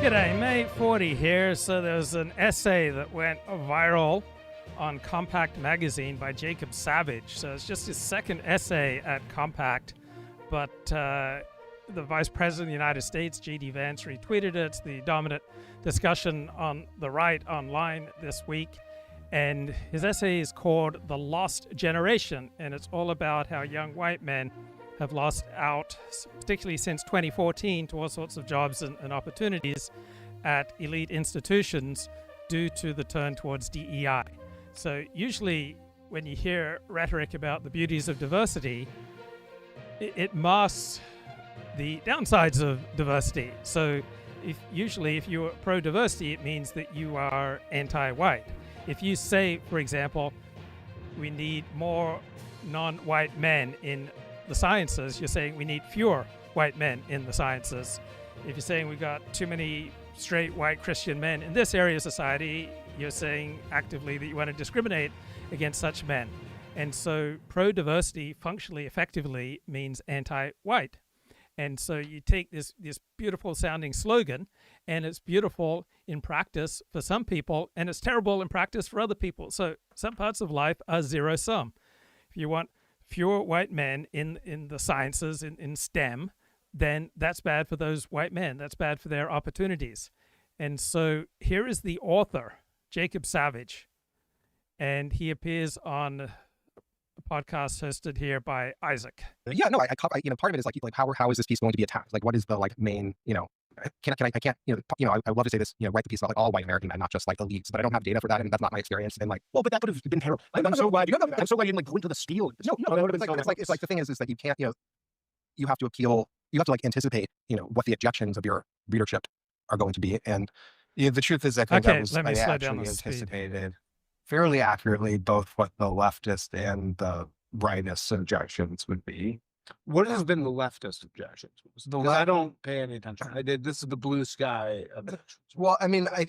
G'day, May 40 here. So there was an essay that went viral on Compact magazine by Jacob Savage. So it's just his second essay at Compact, but the Vice President of the United States, J.D. Vance, retweeted it. It's the dominant discussion on the right online this week. And his essay is called The Lost Generation, and it's all about how young white men have lost out, particularly since 2014, to all sorts of jobs and opportunities at elite institutions due to the turn towards DEI. So usually when you hear rhetoric about the beauties of diversity, it masks the downsides of diversity. So if you're pro-diversity, it means that you are anti-white. If you say, for example, we need more non-white men in the sciences, you're saying we need fewer white men in the sciences. If you're saying we've got too many straight white Christian men in this area of society, you're saying actively that you want to discriminate against such men. And so pro-diversity functionally, effectively means anti-white. And so you take this beautiful sounding slogan, and it's beautiful in practice for some people, and it's terrible in practice for other people. So some parts of life are zero sum. If you want fewer white men in the sciences, in STEM, then that's bad for those white men. That's bad for their opportunities. And so here is the author, Jacob Savage, and he appears on a podcast hosted here by Isaac. Yeah, no, I part of it is like how is this piece going to be attacked? Like, what is the main, I can't, I would love to say this, write the piece about all white American men, not just like elites, but I don't have data for that, and that's not my experience. And well, but that would have been terrible. I'm so glad you didn't go into the spiel. No, it's like the thing is that you can't, you have to appeal, you have to anticipate, what the objections of your readership are going to be. And the truth is, I think I actually anticipated fairly accurately both what the leftist and the rightist objections would be. What has been the leftist objections? I don't pay any attention. This is the blue sky objections. Well, I mean, I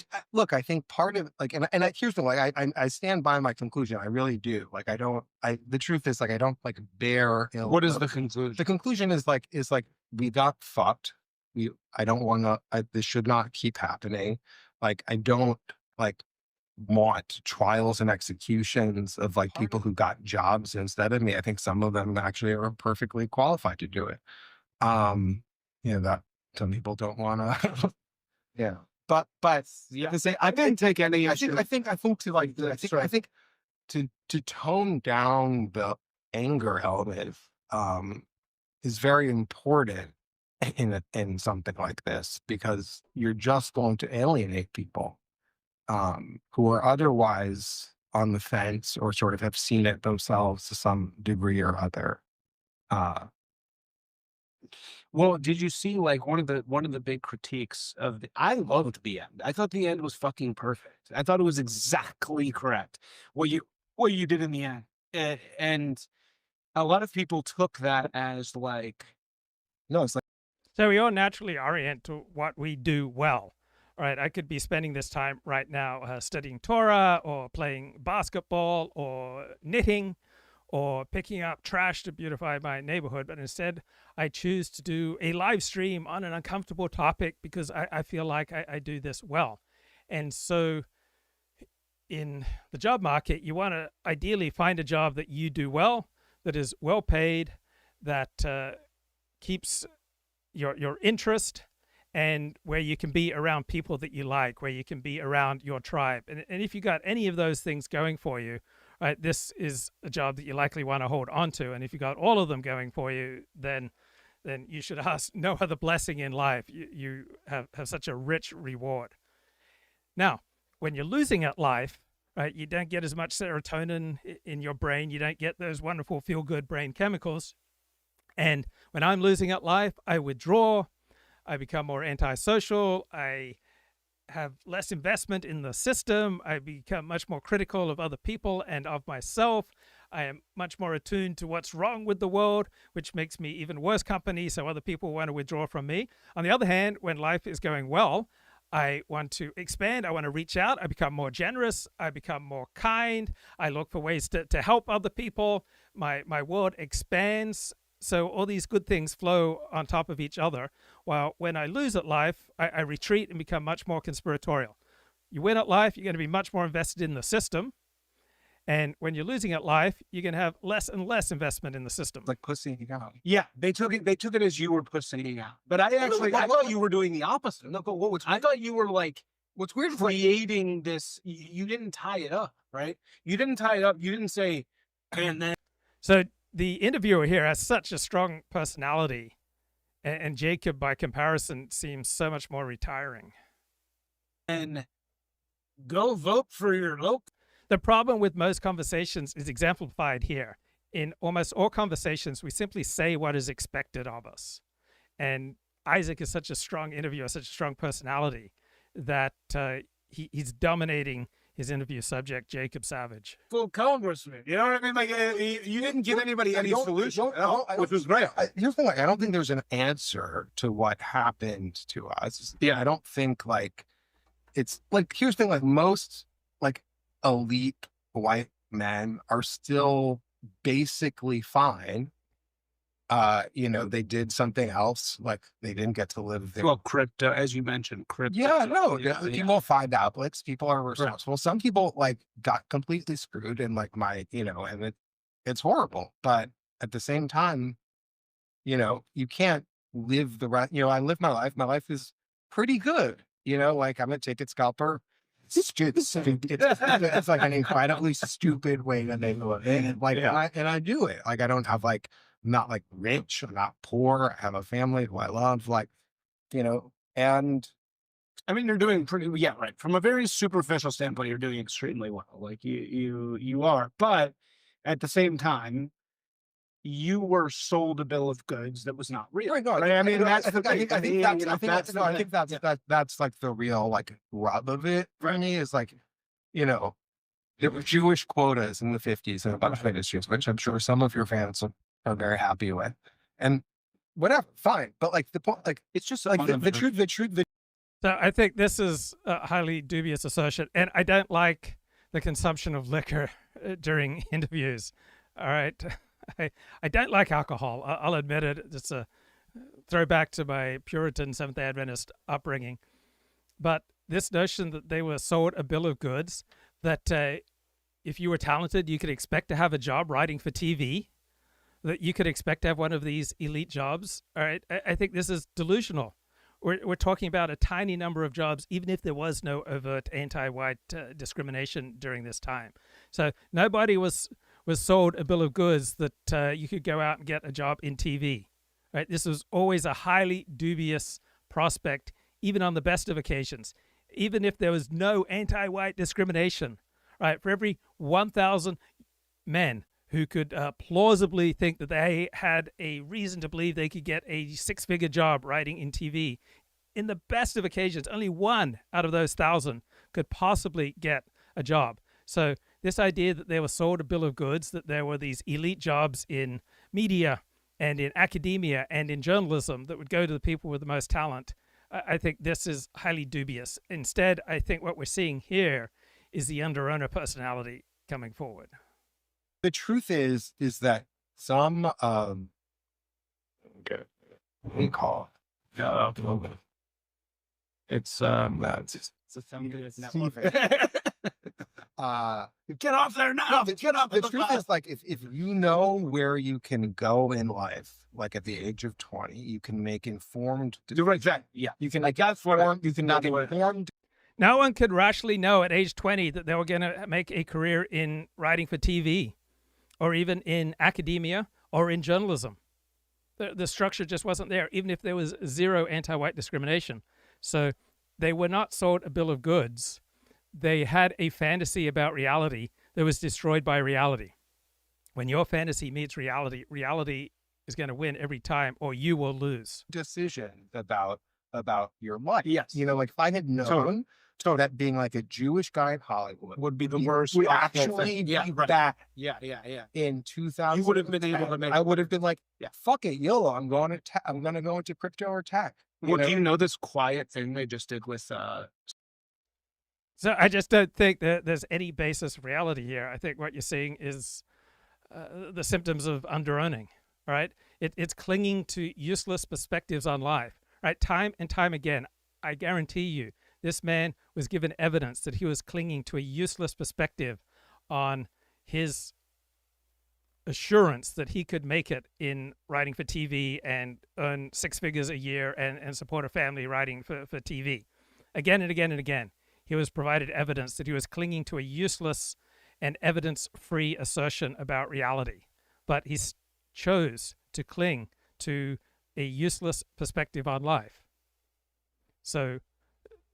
think part of here's the thing, I stand by my conclusion. I really do. The truth is I don't bear. What is the conclusion? The conclusion is we got fucked. I don't want to, this should not keep happening. I don't want trials and executions of people who got jobs instead of me. I think some of them actually are perfectly qualified to do it. That some people don't want to. Yeah, but yeah, I didn't take any. I think to tone down the anger element is very important in something like this, because you're just going to alienate people who are otherwise on the fence or sort of have seen it themselves to some degree or other. Well, did you see one of the big critiques of I loved the end. I thought the end was fucking perfect. I thought it was exactly correct what you did in the end, and a lot of people took that as no, it's so we all naturally orient to what we do well. All right, I could be spending this time right now studying Torah or playing basketball or knitting or picking up trash to beautify my neighborhood, but instead I choose to do a live stream on an uncomfortable topic because I feel like I do this well. And so in the job market, you want to ideally find a job that you do well, that is well paid, that keeps your interest, and where you can be around people that you like, where you can be around your tribe. And if you got any of those things going for you, right, this is a job that you likely want to hold on to. And if you got all of them going for you, then you should ask no other blessing in life. You have such a rich reward. Now, when you're losing at life, right, you don't get as much serotonin in your brain. You don't get those wonderful feel-good brain chemicals. And when I'm losing at life, I withdraw. I become more antisocial. I have less investment in the system. I become much more critical of other people and of myself. I am much more attuned to what's wrong with the world, which makes me even worse company, so other people want to withdraw from me. On the other hand, when life is going well, I want to expand. I want to reach out. I become more generous. I become more kind. I look for ways to help other people. My world expands. So all these good things flow on top of each other. While when I lose at life, I retreat and become much more conspiratorial. You win at life, you're going to be much more invested in the system. And when you're losing at life, you're going to have less and less investment in the system. Like pussying out. Yeah, they took it as you were pussying out. But I thought you were doing the opposite. No, but what I thought you were like what's weird is creating this. You didn't tie it up, right? You didn't tie it up. You didn't say, and then. So the interviewer here has such a strong personality, and Jacob, by comparison, seems so much more retiring. And go vote for your local. The problem with most conversations is exemplified here. In almost all conversations, we simply say what is expected of us. And Isaac is such a strong interviewer, such a strong personality, that he's dominating his interview subject, Jacob Savage. Full congressman. You know what I mean? Like, you didn't give anybody any solution, which was great. Here's the thing. I don't think there's an answer to what happened to us. Yeah. I don't think, like, it's, like, here's the thing. Like, most, like, elite white men are still basically fine. You know, they did something else, like they didn't get to live there. Well, crypto, as you mentioned, crypto. Yeah, no, people find outlets, people are resourceful. Right. Some people like got completely screwed and like and it's horrible. But at the same time, you know, you can't live the rest. You know, I live my life. My life is pretty good. You know, like I'm a ticket scalper. It's like an incredibly stupid way to make a living. Like, and I do it. Like, I don't have like, I'm not like rich, I'm not poor. I have a family who I love, like, you know, and I mean, you're doing pretty, right. From a very superficial standpoint, you're doing extremely well. Like you are, but at the same time, you were sold a bill of goods that was not real. Right? I mean, I think that's like the real like rub of it for me is like, you know, there were Jewish quotas in the 50s and a bunch of industries, which I'm sure some of your fans are very happy with, and whatever, fine. But like the point, like it's just like the truth. So I think this is a highly dubious assertion, and I don't like the consumption of liquor during interviews. All right. I don't like alcohol. I'll admit it. It's a throwback to my Puritan Seventh-day Adventist upbringing. But this notion that they were sold a bill of goods, that if you were talented, you could expect to have a job writing for TV, that you could expect to have one of these elite jobs. All right. I think this is delusional. We're talking about a tiny number of jobs, even if there was no overt anti-white discrimination during this time. So nobody was sold a bill of goods that you could go out and get a job in TV. Right? This was always a highly dubious prospect, even on the best of occasions. Even if there was no anti-white discrimination, right? For every 1,000 men who could plausibly think that they had a reason to believe they could get a six-figure job writing in TV, in the best of occasions, only one out of those 1,000 could possibly get a job. So this idea that they were sold a bill of goods, that there were these elite jobs in media and in academia and in journalism that would go to the people with the most talent, I think this is highly dubious. Instead, I think what we're seeing here is the under-owner personality coming forward. The truth is that some we call it's get off there now. Get off. The truth is, like, if you know where you can go in life, like at the age of 20, you can make informed. Yeah, you can like that's what you can make informed. No one could rationally know at age 20 that they were going to make a career in writing for TV, or even in academia, or in journalism. The structure just wasn't there, even if there was zero anti-white discrimination. So they were not sold a bill of goods. They had a fantasy about reality that was destroyed by reality. When your fantasy meets reality, reality is going to win every time, or you will lose. Decisions about your life. Yes. You know, like if I had known that being like a Jewish guy in Hollywood would be the worst. Would actually be bad. Yeah. In 2000, you would have been able to make. I would have been like, fuck it, YOLO. I'm going to go into crypto or tech. Do you know this quiet thing they just did with? So I just don't think that there's any basis of reality here. I think what you're seeing is the symptoms of under-owning, right? It's clinging to useless perspectives on life, right? Time and time again, I guarantee you, this man was given evidence that he was clinging to a useless perspective on his assurance that he could make it in writing for TV and earn 6 figures a year and support a family writing for TV. Again and again and again, he was provided evidence that he was clinging to a useless and evidence-free assertion about reality. But he chose to cling to a useless perspective on life. So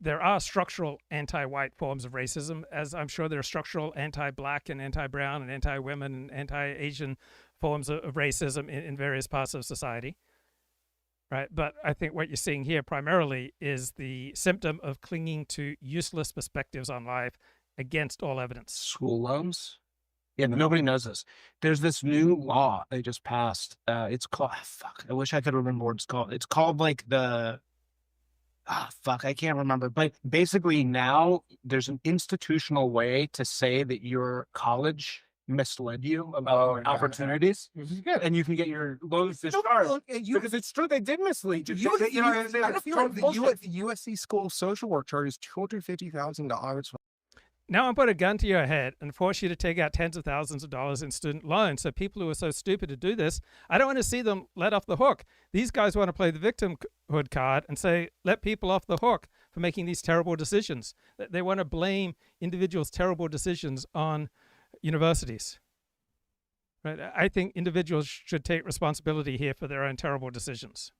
there are structural anti-white forms of racism, as I'm sure there are structural anti-black and anti-brown and anti-women and anti-Asian forms of racism in various parts of society, right? But I think what you're seeing here primarily is the symptom of clinging to useless perspectives on life against all evidence. School loans? Yeah, but nobody knows this. There's this new law they just passed. It's called, fuck, I wish I could remember what it's called. It's called like the, I can't remember. But basically now there's an institutional way to say that your college misled you about opportunities. And you can get your loans discharged. Because it's true, they did mislead you. The USC School of Social Work charges $250,000. Now I'm put a gun to your head and force you to take out tens of thousands of dollars in student loans. So people who are so stupid to do this, I don't want to see them let off the hook. These guys want to play the victimhood card and say, let people off the hook for making these terrible decisions. They want to blame individuals' terrible decisions on universities. Right? I think individuals should take responsibility here for their own terrible decisions.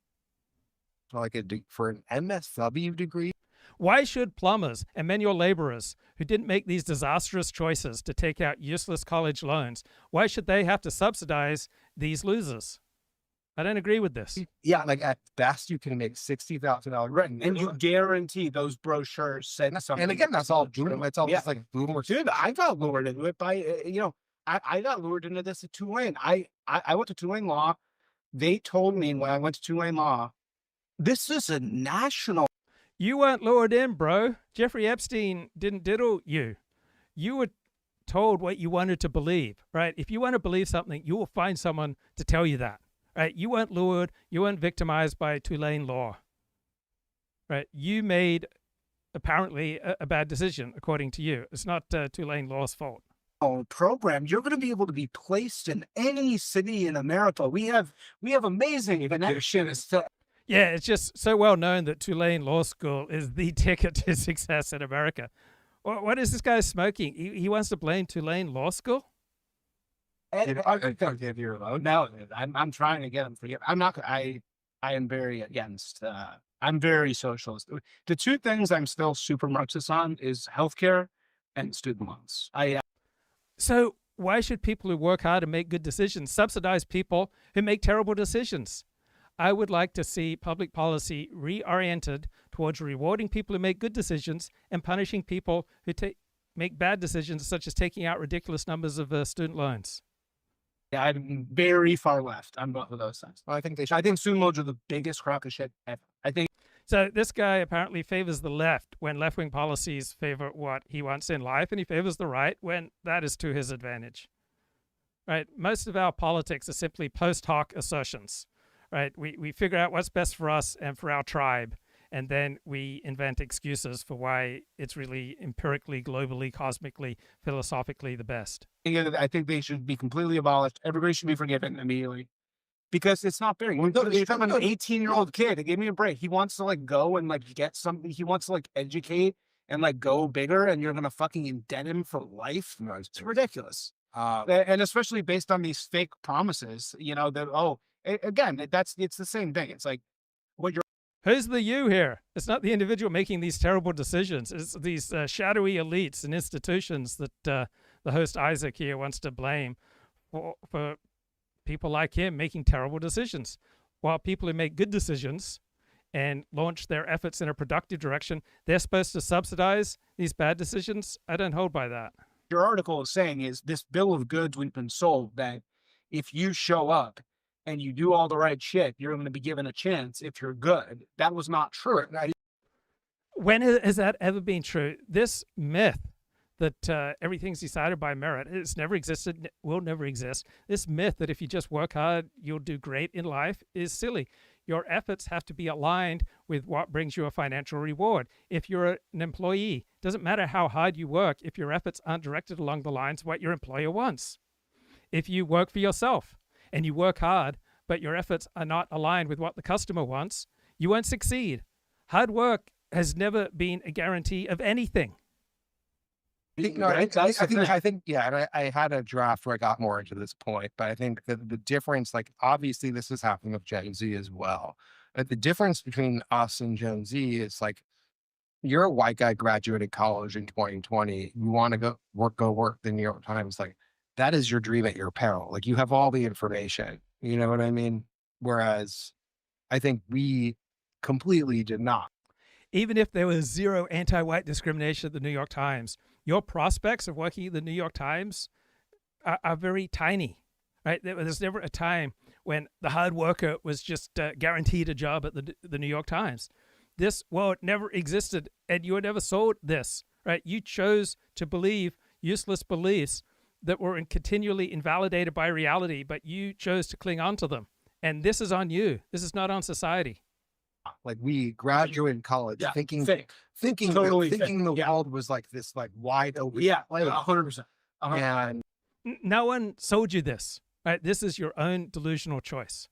Like for an MSW degree? Why should plumbers and manual laborers who didn't make these disastrous choices to take out useless college loans, why should they have to subsidize these losers? I don't agree with this. Yeah, like at best you can make $60,000 rent. And you guarantee those brochures said something. And again, that's all true. It's all just like boomer. Dude, I got lured into it by, I got lured into this at Tulane. I went to Tulane Law. They told me when I went to Tulane Law, this is a national. You weren't lured in, bro. Jeffrey Epstein didn't diddle you. You were told what you wanted to believe, right? If you want to believe something, you will find someone to tell you that, right? You weren't lured. You weren't victimized by Tulane Law, right? You made apparently a bad decision, according to you. It's not Tulane Law's fault. Program, you're going to be able to be placed in any city in America. We have amazing connections to. Yeah, it's just so well known that Tulane Law School is the ticket to success in America. What is this guy smoking? He wants to blame Tulane Law School? Give your loan. No, I'm trying to get him forgiven. I'm not. I am very against. I'm very socialist. The two things I'm still super Marxist on is healthcare and student loans. So why should people who work hard and make good decisions subsidize people who make terrible decisions? I would like to see public policy reoriented towards rewarding people who make good decisions and punishing people who make bad decisions, such as taking out ridiculous numbers of student loans. Yeah, I'm very far left on both of those things. Well, I think student loans are the biggest crock of shit ever. So this guy apparently favors the left when left-wing policies favor what he wants in life, and he favors the right when that is to his advantage. Right? Most of our politics are simply post hoc assertions. Right? We figure out what's best for us and for our tribe, and then we invent excuses for why it's really empirically, globally, cosmically, philosophically the best. I think they should be completely abolished. Everybody should be forgiven immediately. Because it's not fair. I'm an 18-year-old kid. Give me a break. He wants to go and get something. He wants to educate and go bigger, and you're going to fucking indent him for life. No, it's ridiculous. And especially based on these fake promises, that, again, it's the same thing. It's like what you're. Who's the you here? It's not the individual making these terrible decisions. It's these shadowy elites and institutions that the host Isaac here wants to blame for people like him making terrible decisions. While people who make good decisions and launch their efforts in a productive direction, they're supposed to subsidize these bad decisions. I don't hold by that. Your article is saying is this bill of goods we've been sold that if you show up and you do all the right shit, you're going to be given a chance if you're good. That was not true. When has that ever been true? This myth that everything's decided by merit. It's never existed, will never exist. This myth that if you just work hard, you'll do great in life is silly. Your efforts have to be aligned with what brings you a financial reward. If you're an employee, doesn't matter how hard you work if your efforts aren't directed along the lines of what your employer wants. If you work for yourself and you work hard, but your efforts are not aligned with what the customer wants, you won't succeed. Hard work has never been a guarantee of anything. I think, yeah, and I had a draft where I got more into this point, but I think that the difference, like, obviously this is happening with Gen Z as well. But the difference between us and Gen Z is like, you're a white guy graduated college in 2020. You want to go work the New York Times. Like, that is your dream at your peril. Like, you have all the information. You know what I mean? Whereas I think we completely did not. Even if there was zero anti-white discrimination at the New York Times, your prospects of working at the New York Times are very tiny, right? There's never a time when the hard worker was just guaranteed a job at the New York Times. This world never existed, and you were never sold this, right? You chose to believe useless beliefs that were continually invalidated by reality, but you chose to cling on to them. And this is on you. This is not on society. Like, we graduated college thinking Totally the world was like this, like, wide open. Yeah, like 100%. And No one sold you this, right? This is your own delusional choice.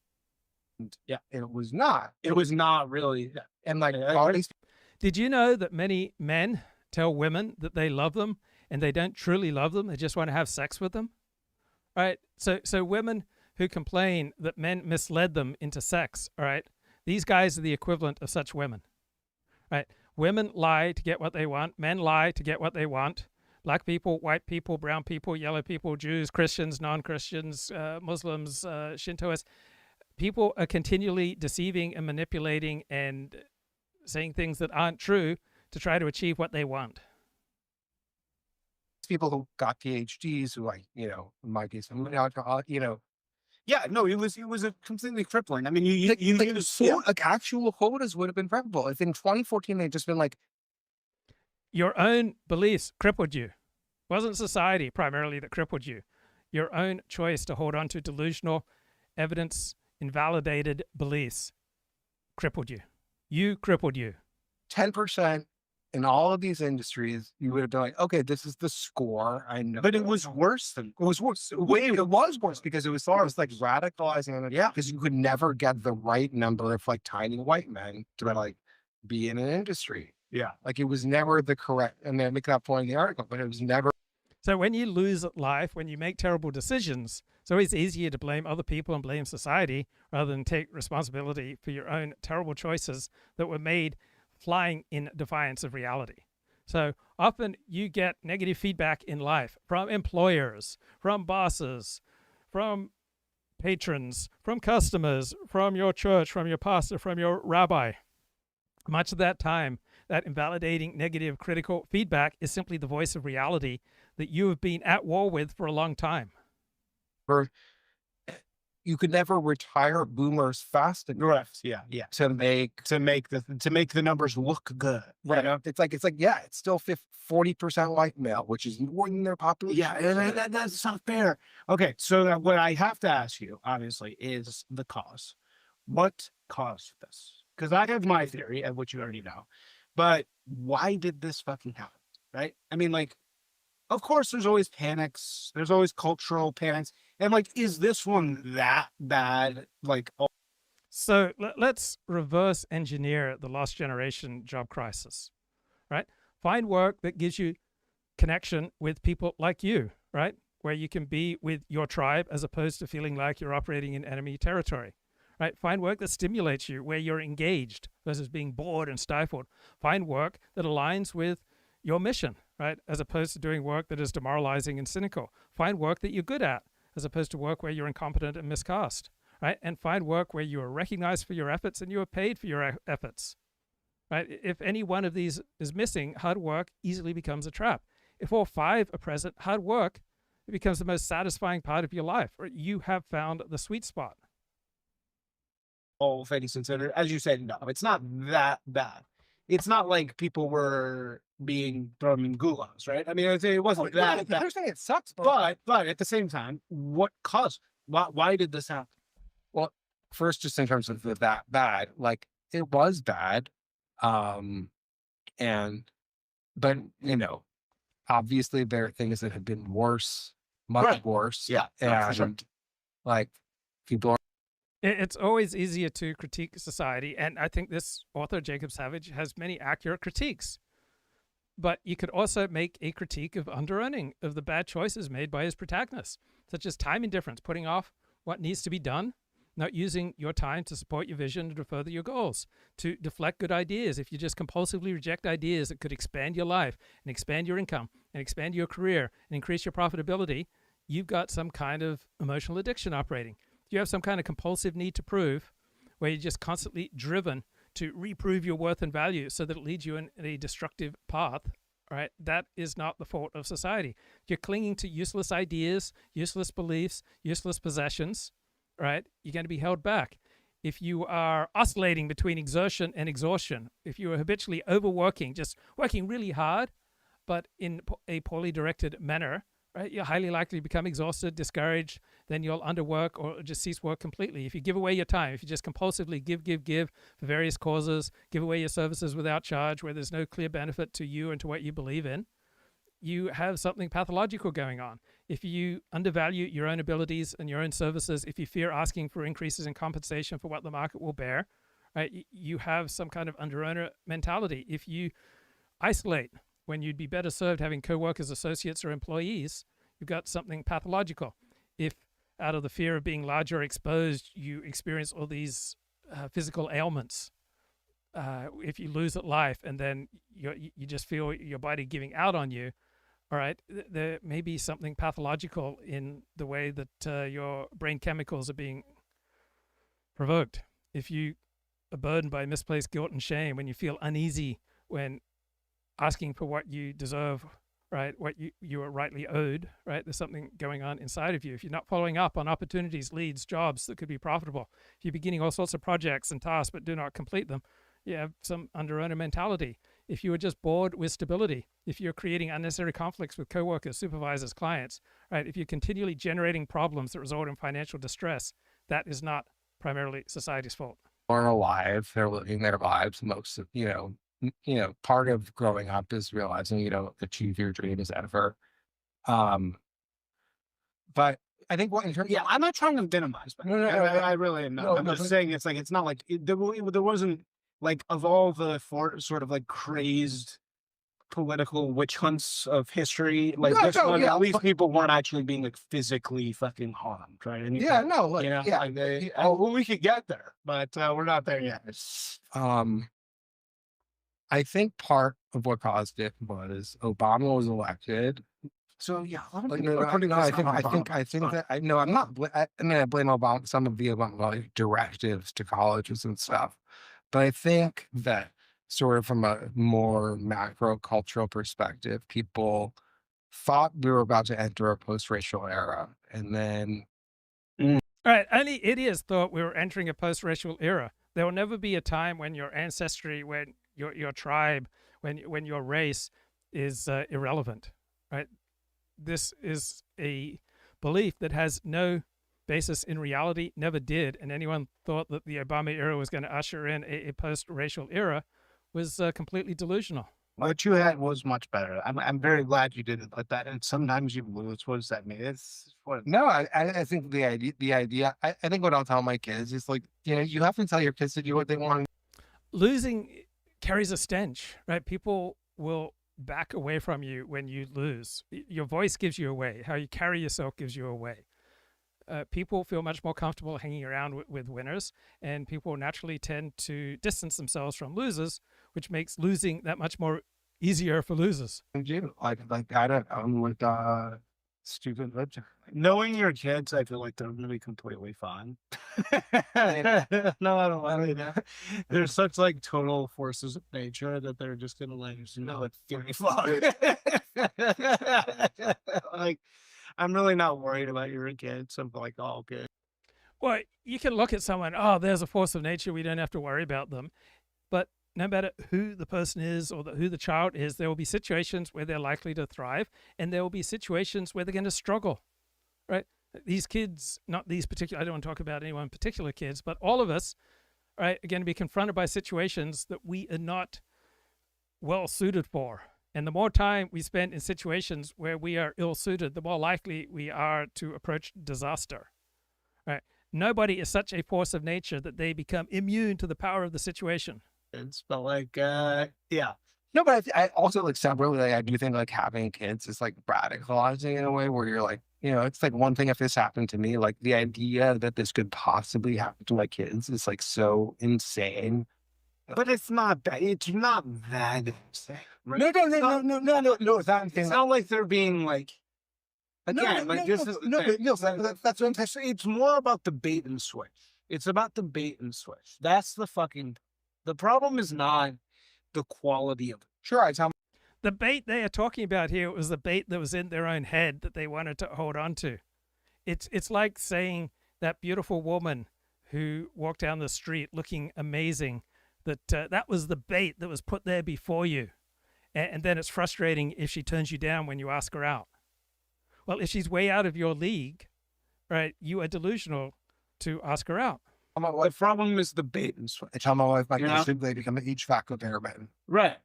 yeah, it was not. It was not really. And like, all these Did you know that many men tell women that they love them and they don't truly love them? They just want to have sex with them, right? So women who complain that men misled them into sex, all right? These guys are the equivalent of such women, right? Women lie to get what they want. Men lie to get what they want. Black people, white people, brown people, yellow people, Jews, Christians, non-Christians, Muslims, Shintoists. People are continually deceiving and manipulating and saying things that aren't true to try to achieve what they want. people who got PhDs who, like, you know, might be some, you know, Yeah, no, it was a completely crippling. I mean, you like actual quotas would have been preferable if in 2014 they'd just been like, Your own beliefs crippled you. It wasn't society primarily that crippled you. Your own choice to hold on to delusional, evidence invalidated beliefs crippled you. You crippled you. 10% in all of these industries, you would have been like, okay, this is the score. I know. but it was worse than It was worse. It was worse because it was like radicalizing it. Yeah. Because you could never get the right number of like tiny white men to like be in an industry. yeah. Like, it was never the correct, and they make that point in the article, but it was never. So when you lose at life, when you make terrible decisions, it's always easier to blame other people and blame society rather than take responsibility for your own terrible choices that were made flying in defiance of reality. So often you get negative feedback in life from employers, from bosses, from patrons, from customers, from your church, from your pastor, from your rabbi. Much of that time, that invalidating, negative, critical feedback is simply the voice of reality that you have been at war with for a long time. You could never retire boomers fast enough Yeah. to make. To make the numbers look good. Right. You know? It's like, yeah, it's still 40% white male, which is more than their population. Yeah, and that's not fair. Okay, so what I have to ask you, obviously, is the cause. What caused this? Because I have my theory, of which you already know, but why did this fucking happen, right? I mean, like, of course, there's always panics. There's always cultural panics. And, like, is this one that bad? Like, oh. So let's reverse engineer the lost generation job crisis, right? Find work that gives you connection with people like you, right? Where you can be with your tribe as opposed to feeling like you're operating in enemy territory, right? Find work that stimulates you, where you're engaged versus being bored and stifled. Find work that aligns with your mission, right? As opposed to doing work that is demoralizing and cynical. Find work that you're good at, as opposed to work where you're incompetent and miscast, right? And find work where you are recognized for your efforts and you are paid for your efforts, right? If any one of these is missing, hard work easily becomes a trap. If all five are present, hard work, it becomes the most satisfying part of your life, or you have found the sweet spot. All things considered, as you said, no, it's not that bad. it's not like people were being thrown in gulags, right? I mean, it wasn't I that. understand it sucks, but But at the same time, what caused? Why did this happen? well, first, just in terms of that bad, like it was bad, and but obviously there are things that have been worse, much Right. worse, Yeah, and for sure. like people are. It's always easier to critique society, and I think this author, Jacob Savage, has many accurate critiques. But you could also make a critique of under-earning, of the bad choices made by his protagonists, such as time indifference, putting off what needs to be done, not using your time to support your vision and to further your goals, to deflect good ideas. If you just compulsively reject ideas that could expand your life and expand your income and expand your career and increase your profitability, you've got some kind of emotional addiction operating. You have some kind of compulsive need to prove, where you're just constantly driven to reprove your worth and value so that it leads you in a destructive path, right? That is not the fault of society. You're clinging to useless ideas, useless beliefs, useless possessions, right? You're going to be held back. If you are oscillating between exertion and exhaustion, if you are habitually overworking, just working really hard, but in a poorly directed manner, right, you're highly likely to become exhausted, discouraged, then you'll underwork or just cease work completely. If you give away your time, if you just compulsively give for various causes, give away your services without charge, where there's no clear benefit to you and to what you believe in, you have something pathological going on. If you undervalue your own abilities and your own services, if you fear asking for increases in compensation for what the market will bear, right, you have some kind of under-owner mentality. If you isolate when you'd be better served having co-workers, associates, or employees, you've got something pathological. If out of the fear of being large or exposed, you experience all these physical ailments, if you lose at life and then you just feel your body giving out on you, all right, there may be something pathological in the way that your brain chemicals are being provoked. If you are burdened by misplaced guilt and shame, when you feel uneasy when asking for what you deserve, right, what you are rightly owed, right, there's something going on inside of you. If you're not following up on opportunities, leads, jobs that could be profitable, if you're beginning all sorts of projects and tasks but do not complete them, you have some under-owner mentality. If you are just bored with stability, if you're creating unnecessary conflicts with coworkers, supervisors, clients, right, if you're continually generating problems that result in financial distress, that is not primarily society's fault. Are alive, they're living their lives. Most of part of growing up is realizing you don't achieve your dreams ever. But I think what in terms Yeah, I'm not trying to minimize, but No, I really am not. no, I'm no, just but- saying it's like it's not like there wasn't like of all the sort of like crazed political witch hunts of history, like No, this no, one, yeah, at least but- people weren't actually being like physically fucking harmed, right? And yeah, no, like, you know, yeah, like they, oh, well, we could get there, but we're not there yet. I think part of what caused it was Obama was elected. So yeah, Like, no, I think that no, I'm not. I mean, I blame Obama, some of the Obama directives to colleges and stuff, but I think that sort of from a more macro cultural perspective, people thought we were about to enter a post-racial era, and then All right, only idiots thought we were entering a post-racial era. There will never be a time when your ancestry, when your tribe, when your race is irrelevant, right? This is a belief that has no basis in reality, never did, and anyone thought that the Obama era was going to usher in a post-racial era was completely delusional. what you had was much better. I'm very glad you didn't put that in. Sometimes you lose. What does that mean? It's what no, I think the idea, I think what I'll tell my kids is like, you have to tell your kids to do what they want. Losing carries a stench, right? People will back away from you when you lose. Your voice gives you away. How you carry yourself gives you away. People feel much more comfortable hanging around with winners, and people naturally tend to distance themselves from losers, which makes losing that much more easier for losers. Do like I don't know what stupid legend. knowing your kids, I feel like they're going to be completely fine. No, I don't like that. They're such like total forces of nature that they're just going to let you know it's going to be fine. Like, I'm really not worried about your kids. I'm like, oh, good. Well, you can look at someone, oh, there's a force of nature, we don't have to worry about them. But no matter who the person is or who the child is, there will be situations where they're likely to thrive, and there will be situations where they're going to struggle, right? These kids, not these particular, I don't want to talk about any one particular kids, but all of us, right, are going to be confronted by situations that we are not well suited for. And the more time we spend in situations where we are ill suited, the more likely we are to approach disaster, right? Nobody is such a force of nature that they become immune to the power of the situation. But like, yeah. No, but I also like separately, like, I do think like having kids is like radicalizing in a way where you're like, you know, it's like one thing if this happened to me, like the idea that this could possibly happen to my kids is like so insane. But it's not that. It's not that insane. Right? No, it's not insane. It's not like they're being like. Again, this is that's what I'm saying. It's more about the bait and switch. It's about the bait and switch. That's the fucking. The problem is not the quality of it. Sure, I tell. The bait they are talking about here was the bait that was in their own head that they wanted to hold on to. It's like saying that beautiful woman who walked down the street looking amazing, that was the bait that was put there before you. And then it's frustrating if she turns you down when you ask her out. Well, if she's way out of your league, right, you are delusional to ask her out. The problem is the bait and switch. I tell my wife, like, they become an HVAC repairman. Right.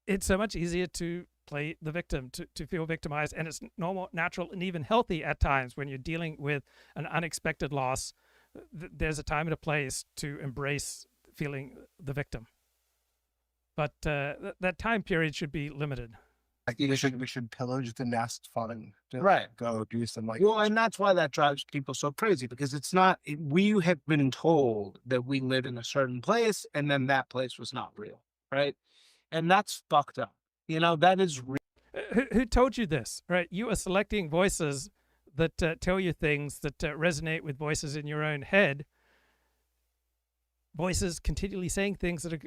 It's so much easier to play the victim, to feel victimized. And it's normal, natural, and even healthy at times when you're dealing with an unexpected loss. There's a time and a place to embrace feeling the victim. But that time period should be limited. Like we should pillage the nest fund to right. Go do some like. Well, and that's why that drives people so crazy, because it's not. We have been told that we live in a certain place, and then that place was not real, right? And that's fucked up. You know, that is real. Who told you this, right? You are selecting voices that tell you things that resonate with voices in your own head. Voices continually saying things that are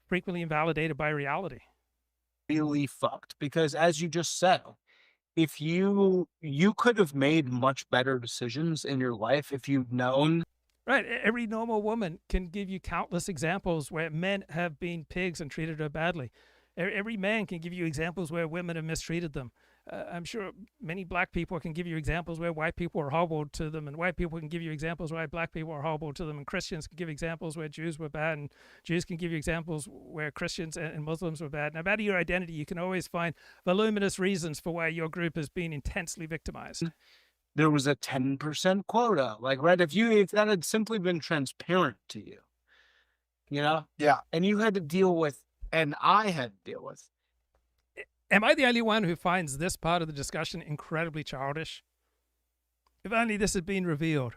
frequently invalidated by reality. Really fucked, because as you just said, if you could have made much better decisions in your life if you'd known. Right. Every normal woman can give you countless examples where men have been pigs and treated her badly. Every man can give you examples where women have mistreated them. I'm sure many black people can give you examples where white people are horrible to them, and white people can give you examples where black people are horrible to them, and Christians can give examples where Jews were bad, and Jews can give you examples where Christians and Muslims were bad. No matter your identity, you can always find voluminous reasons for why your group has been intensely victimized. There was a 10% quota, like, right? If that had simply been transparent to you, you know? Yeah. And you had to deal with, and I had to deal with. Am I the only one who finds this part of the discussion incredibly childish? If only this had been revealed.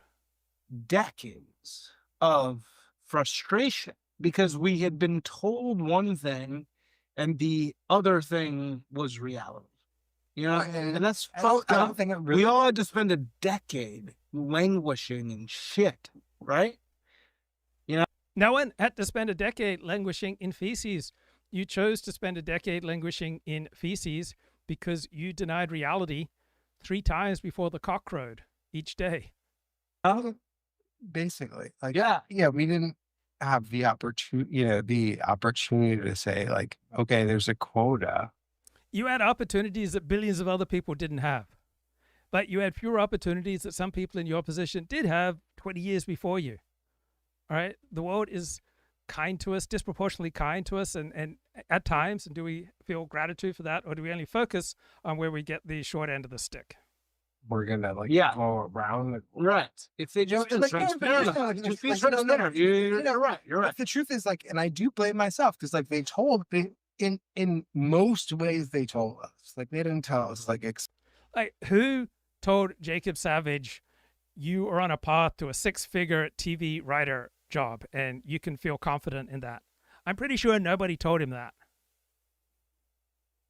Decades of frustration because we had been told one thing and the other thing was reality. You know, and that's fucked up. We all had to spend a decade languishing in shit, right? You know? No one had to spend a decade languishing in feces. You chose to spend a decade languishing in feces because you denied reality 3 times before the cock crowed each day. Basically, like, yeah, we didn't have the opportunity to say, like, okay, there's a quota. You had opportunities that billions of other people didn't have, but you had fewer opportunities that some people in your position did have 20 years before you. All right, the world is kind to us, disproportionately kind to us, and at times, and do we feel gratitude for that, or do we only focus on where we get the short end of the stick? We're gonna go around right. If they just transparent, you're right. But the truth is, like, and I do blame myself because, like, they told me in most ways they told us, like, they didn't tell us, like who told Jacob Savage you are on a path to a 6-figure TV writer job and you can feel confident in that? I'm pretty sure nobody told him that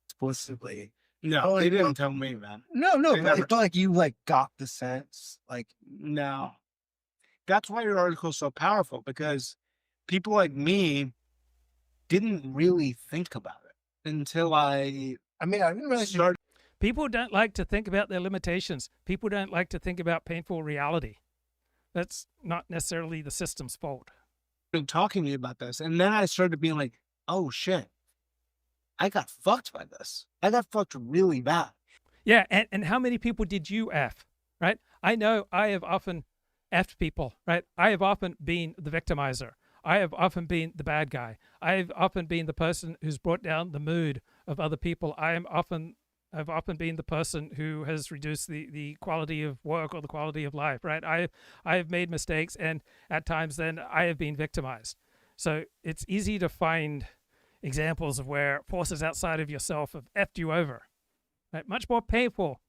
explicitly. No, they didn't tell me, man. No, but like you like got the sense, like, no. That's why your article's so powerful, because people like me didn't really think about it until I didn't really start. People don't like to think about their limitations. People don't like to think about painful reality. That's not necessarily the system's fault. been talking to me about this. And then I started being like, oh shit, I got fucked by this. I got fucked really bad. Yeah, and how many people did you F, right? I know I have often F'd people, right? I have often been the victimizer. I have often been the bad guy. I've often been the person who's brought down the mood of other people. I've often been the person who has reduced the quality of work or the quality of life, right? I have made mistakes, and at times then I have been victimized. So it's easy to find examples of where forces outside of yourself have effed you over. Right? Much more painful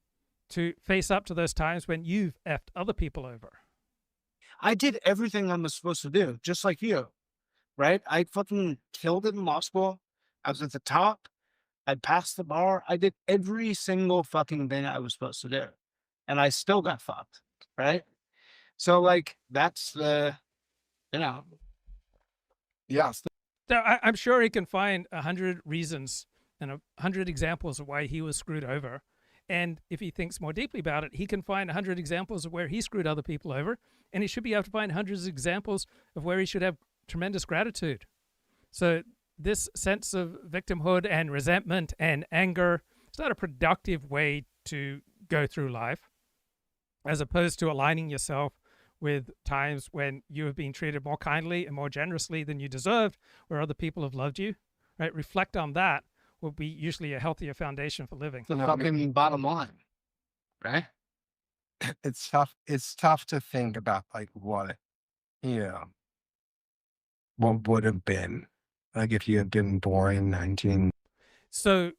to face up to those times when you've effed other people over. I did everything I was supposed to do, just like you, right? I fucking killed it in law school. I was at the top. I passed the bar. I did every single fucking thing I was supposed to do. And I still got fucked, right? So, like, that's the, you know. Yes. So I'm sure he can find 100 reasons and 100 examples of why he was screwed over. And if he thinks more deeply about it, he can find 100 examples of where he screwed other people over. And he should be able to find hundreds of examples of where he should have tremendous gratitude. So this sense of victimhood and resentment and anger, it's not a productive way to go through life, as opposed to aligning yourself with times when you have been treated more kindly and more generously than you deserved, where other people have loved you, right? Reflect on that will be usually a healthier foundation for living. The fucking bottom line, right? It's tough. It's tough to think about like what, you know, what would have been like if you had been born in 19. So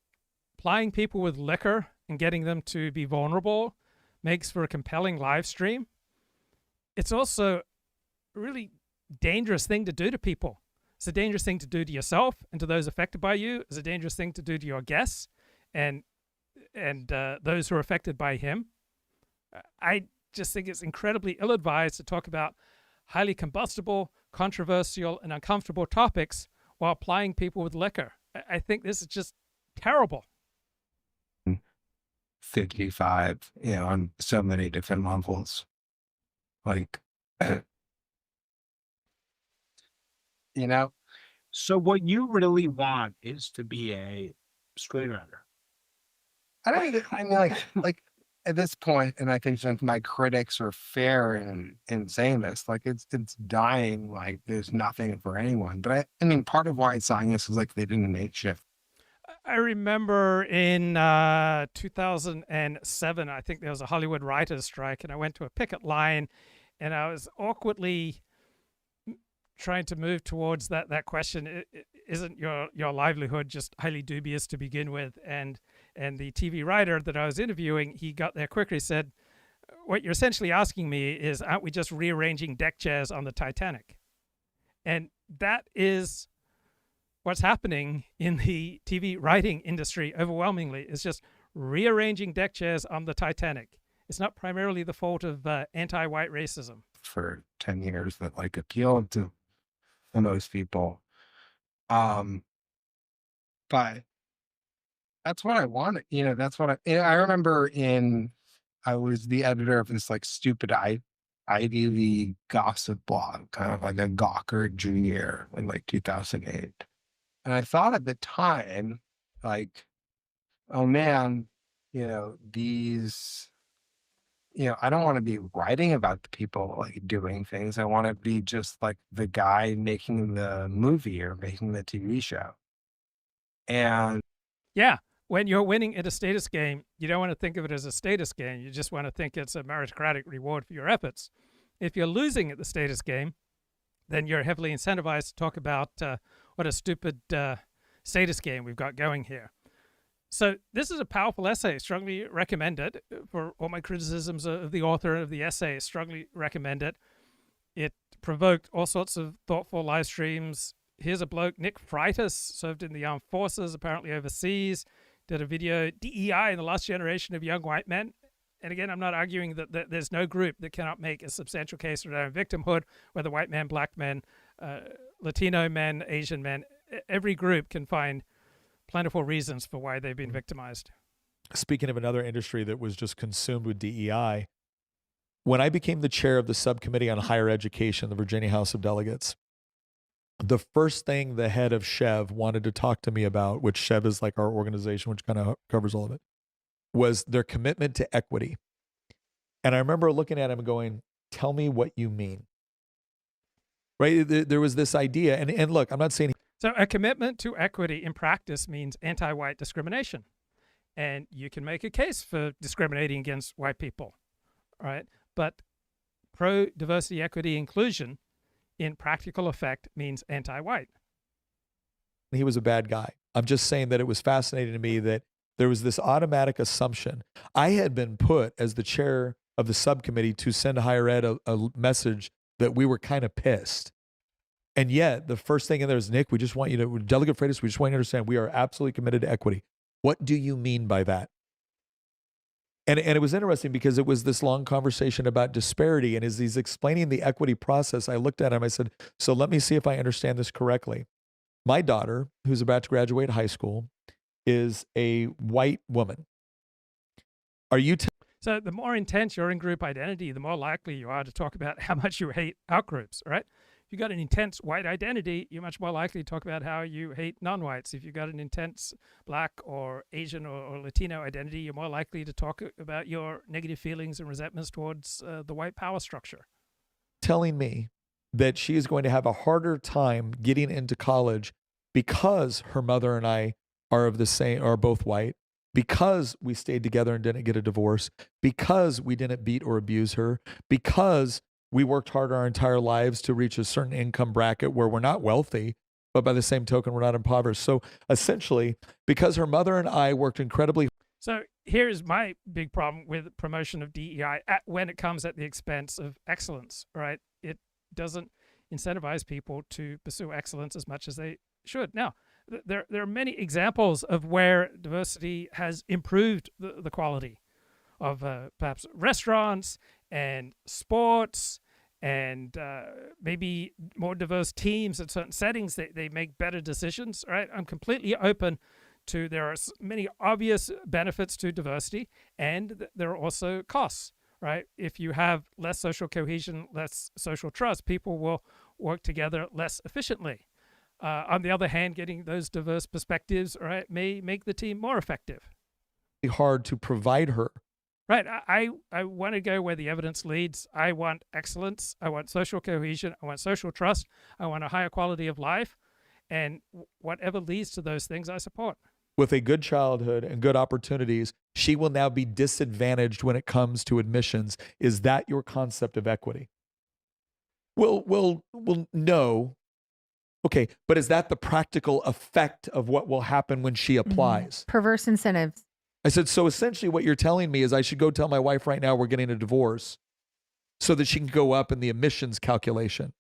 plying people with liquor and getting them to be vulnerable makes for a compelling live stream. It's also a really dangerous thing to do to people. It's a dangerous thing to do to yourself and to those affected by you. It's a dangerous thing to do to your guests and those who are affected by him. I just think it's incredibly ill-advised to talk about highly combustible, controversial, and uncomfortable topics while plying people with liquor. I think this is just terrible. 55, you know, on so many different levels. Like, you know, So what you really want is to be a screenwriter. I mean, like at this point, and I think since my critics are fair in saying this, like it's dying, like there's nothing for anyone. But I mean, part of why it's dying is like they didn't make shift. I remember in 2007, I think there was a Hollywood writers' strike, and I went to a picket line, and I was awkwardly trying to move towards that question. Isn't your livelihood just highly dubious to begin with? And the TV writer that I was interviewing, he got there quicker. He said, what you're essentially asking me is, aren't we just rearranging deck chairs on the Titanic? And that is what's happening in the TV writing industry overwhelmingly. It's just rearranging deck chairs on the Titanic. It's not primarily the fault of anti-white racism. For 10 years that like appealed to most people. But that's what I wanted, you know, that's what I remember I was the editor of this like stupid Ivy League gossip blog, kind of like a Gawker Junior in like 2008. And I thought at the time, like, oh man, you know, these, you know, I don't want to be writing about the people like doing things. I want to be just like the guy making the movie or making the TV show. And yeah, when you're winning at a status game, you don't want to think of it as a status game. You just want to think it's a meritocratic reward for your efforts. If you're losing at the status game, then you're heavily incentivized to talk about what a stupid status game we've got going here. So this is a powerful essay. Strongly recommend it. For all my criticisms of the author of the essay, strongly recommend it. It provoked all sorts of thoughtful live streams. Here's a bloke, Nick Fuentes, served in the armed forces, apparently overseas, did a video, DEI in the last generation of young white men. And again, I'm not arguing that there's no group that cannot make a substantial case for their own victimhood, whether white men, black men, Latino men, Asian men. Every group can find plentiful reasons for why they've been victimized. Speaking of another industry that was just consumed with DEI, when I became the chair of the subcommittee on higher education, the Virginia House of Delegates, the first thing the head of Chev wanted to talk to me about, which Chev is like our organization, which kind of covers all of it, was their commitment to equity. And I remember looking at him and going, tell me what you mean. Right? There was this idea. And look, I'm not saying. So a commitment to equity in practice means anti-white discrimination. And you can make a case for discriminating against white people, right? But pro-diversity, equity, inclusion in practical effect means anti-white. He was a bad guy. I'm just saying that it was fascinating to me that there was this automatic assumption. I had been put as the chair of the subcommittee to send higher ed a message that we were kind of pissed. And yet the first thing in there is, Nick, we just want you to, Delegate Freitas, we just want you to understand we are absolutely committed to equity. What do you mean by that? And it was interesting because it was this long conversation about disparity. And as he's explaining the equity process, I looked at him, I said, so let me see if I understand this correctly. My daughter, who's about to graduate high school, is a white woman. Are you So the more intense your in-group identity, the more likely you are to talk about how much you hate out-groups, right? If you've got an intense white identity, you're much more likely to talk about how you hate non-whites. If you've got an intense Black or Asian or Latino identity, you're more likely to talk about your negative feelings and resentments towards the white power structure. telling me that she is going to have a harder time getting into college because her mother and I are both white, because we stayed together and didn't get a divorce, because we didn't beat or abuse her, because we worked hard our entire lives to reach a certain income bracket where we're not wealthy, but by the same token, we're not impoverished. So essentially, because her mother and I worked incredibly. So here's my big problem with promotion of DEI when it comes at the expense of excellence, right? It doesn't incentivize people to pursue excellence as much as they should. Now, there are many examples of where diversity has improved the quality of perhaps restaurants and sports and maybe more diverse teams in certain settings. They make better decisions, right? I'm completely open to there are many obvious benefits to diversity, and there are also costs, right? If you have less social cohesion, less social trust, people will work together less efficiently. On the other hand, getting those diverse perspectives, right, may make the team more effective. Hard to provide her. Right. I want to go where the evidence leads. I want excellence. I want social cohesion. I want social trust. I want a higher quality of life. And whatever leads to those things, I support. With a good childhood and good opportunities, she will now be disadvantaged when it comes to admissions. Is that your concept of equity? Well, no. Okay, but is that the practical effect of what will happen when she applies? Perverse incentives. I said, so essentially what you're telling me is I should go tell my wife right now we're getting a divorce so that she can go up in the admissions calculation.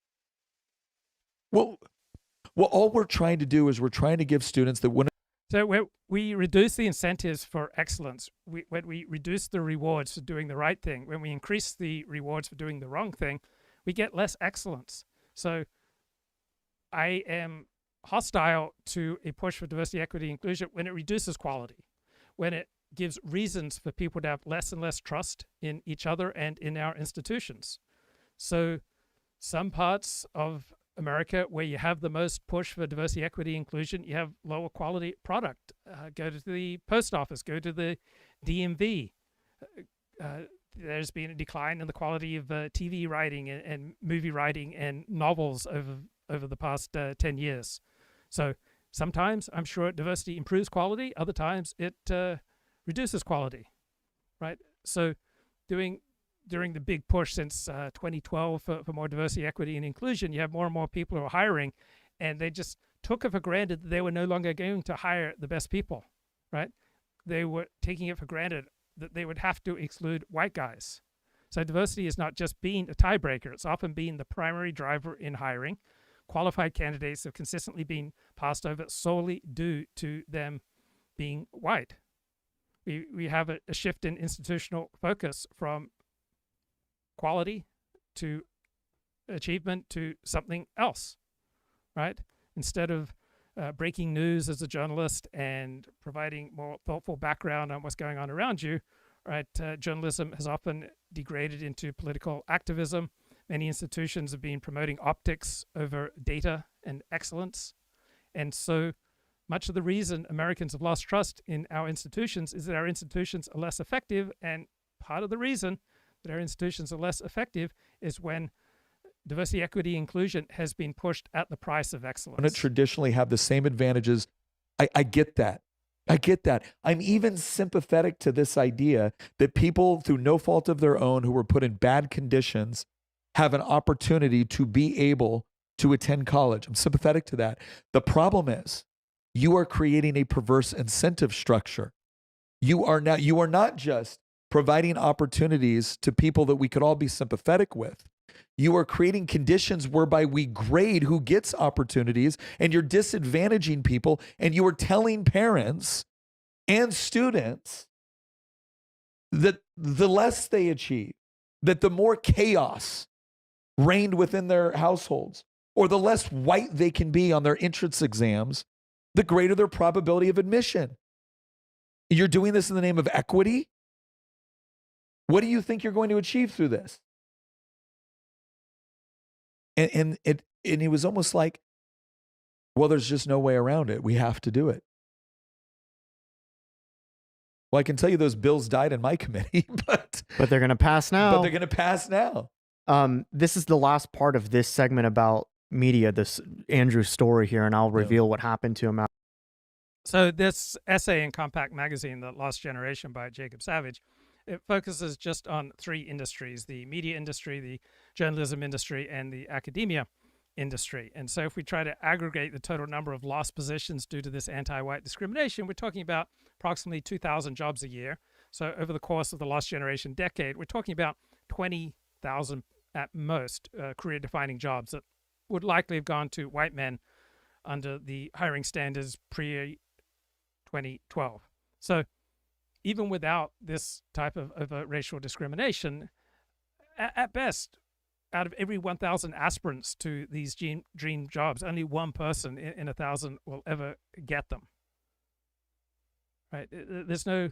Well, all we're trying to do is we're trying to give students that when. So when we reduce the incentives for excellence, when we reduce the rewards for doing the right thing, when we increase the rewards for doing the wrong thing, we get less excellence. So I am hostile to a push for diversity, equity, inclusion when it reduces quality, when it gives reasons for people to have less and less trust in each other and in our institutions. So some parts of America where you have the most push for diversity, equity, inclusion, you have lower quality product. Go to the post office, go to the DMV. There's been a decline in the quality of TV writing and movie writing and novels over the past 10 years. So sometimes I'm sure diversity improves quality. Other times it reduces quality, right? So during the big push since 2012 for more diversity, equity, and inclusion, you have more and more people who are hiring, and they just took it for granted that they were no longer going to hire the best people, right? They were taking it for granted that they would have to exclude white guys. So diversity has not just been a tiebreaker, it's often been the primary driver in hiring. Qualified candidates have consistently been passed over solely due to them being white. We have a shift in institutional focus from quality to achievement to something else, right? Instead of breaking news as a journalist and providing more thoughtful background on what's going on around you, right? Journalism has often degraded into political activism, Many institutions have been promoting optics over data and excellence. And so much of the reason Americans have lost trust in our institutions is that our institutions are less effective. And part of the reason that our institutions are less effective is when diversity, equity, inclusion has been pushed at the price of excellence. Don't traditionally have the same advantages. I get that. I get that. I'm even sympathetic to this idea that people, through no fault of their own, who were put in bad conditions, have an opportunity to be able to attend college. I'm sympathetic to that. The problem is you are creating a perverse incentive structure. You are not just providing opportunities to people that we could all be sympathetic with. You are creating conditions whereby we grade who gets opportunities, and you're disadvantaging people, and you are telling parents and students that the less they achieve, that the more chaos reigned within their households, or the less white they can be on their entrance exams, the greater their probability of admission. You're doing this in the name of equity? What do you think you're going to achieve through this? And he was almost like, well, there's just no way around it. We have to do it. Well, I can tell you those bills died in my committee, but they're going to pass now. But they're going to pass now. This is the last part of this segment about media, this Andrew's story here, and I'll reveal what happened to him. So this essay in Compact Magazine, The Lost Generation by Jacob Savage, it focuses just on three industries: the media industry, the journalism industry, and the academia industry. And so if we try to aggregate the total number of lost positions due to this anti-white discrimination, we're talking about approximately 2,000 jobs a year. So over the course of the Lost Generation decade, we're talking about 20,000 at most career-defining jobs that would likely have gone to white men under the hiring standards pre-2012. So even without this type of racial discrimination, at best, out of every 1,000 aspirants to these dream jobs, only one person in 1,000 will ever get them. Right? There's no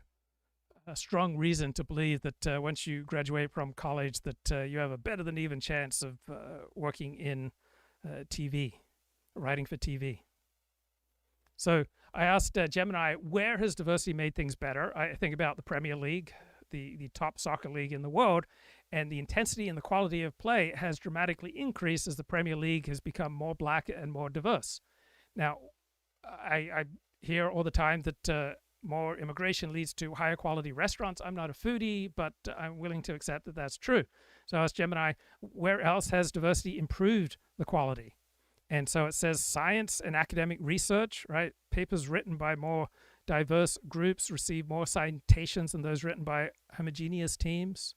strong reason to believe that once you graduate from college that you have a better than even chance of working in TV, writing for TV. So I asked Gemini, where has diversity made things better? I think about the Premier League, the top soccer league in the world, and the intensity and the quality of play has dramatically increased as the Premier League has become more black and more diverse. Now, I hear all the time that more immigration leads to higher quality restaurants. I'm not a foodie, but I'm willing to accept that that's true. So I asked Gemini, where else has diversity improved the quality? And so it says science and academic research, right? Papers written by more diverse groups receive more citations than those written by homogeneous teams.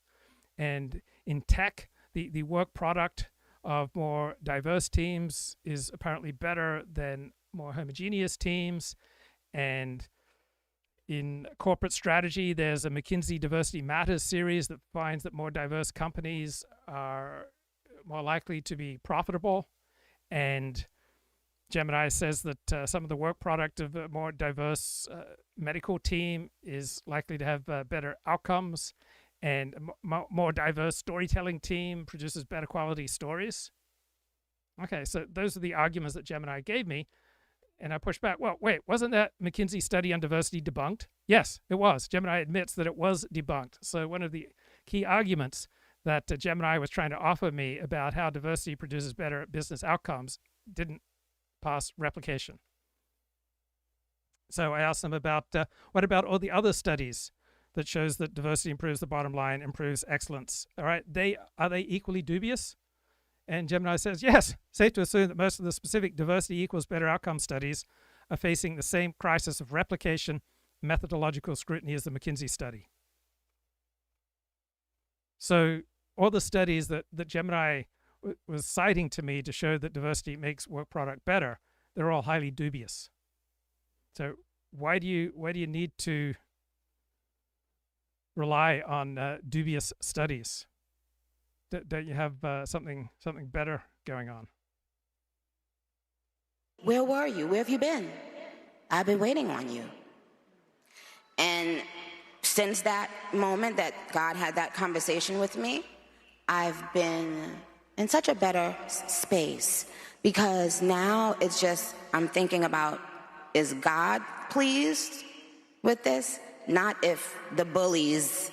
And in tech, the work product of more diverse teams is apparently better than more homogeneous teams. And in corporate strategy, there's a McKinsey Diversity Matters series that finds that more diverse companies are more likely to be profitable. And Gemini says that some of the work product of a more diverse medical team is likely to have better outcomes, and a more diverse storytelling team produces better quality stories. Okay, so those are the arguments that Gemini gave me, and I pushed back. Well, wait, wasn't that McKinsey study on diversity debunked? Yes, it was. Gemini admits that it was debunked. So one of the key arguments that Gemini was trying to offer me about how diversity produces better business outcomes didn't pass replication. So I asked them about, what about all the other studies that shows that diversity improves the bottom line, improves excellence? All right, are they equally dubious? And Gemini says, yes, safe to assume that most of the specific diversity equals better outcome studies are facing the same crisis of replication, methodological scrutiny as the McKinsey study. So all the studies that Gemini was citing to me to show that diversity makes work product better, they're all highly dubious. So why do you need to rely on dubious studies? Don't you have something better going on? Where were you? Where have you been? I've been waiting on you. And since that moment that God had that conversation with me, I've been in such a better space, because now it's just, I'm thinking about, is God pleased with this? Not if the bullies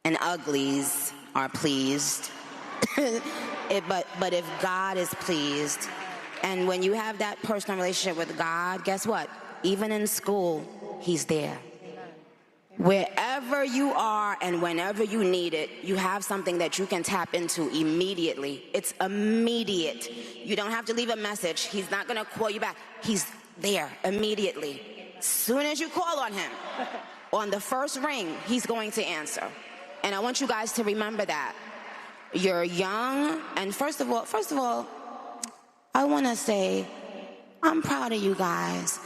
and uglies are pleased, but if God is pleased. And when you have that personal relationship with God, guess what? Even in school, he's there. Wherever you are and whenever you need it, you have something that you can tap into immediately. It's immediate. You don't have to leave a message. He's not going to call you back. He's there immediately. As soon as you call on him, on the first ring, he's going to answer. And I want you guys to remember that. You're young, and first of all, I want to say, I'm proud of you guys.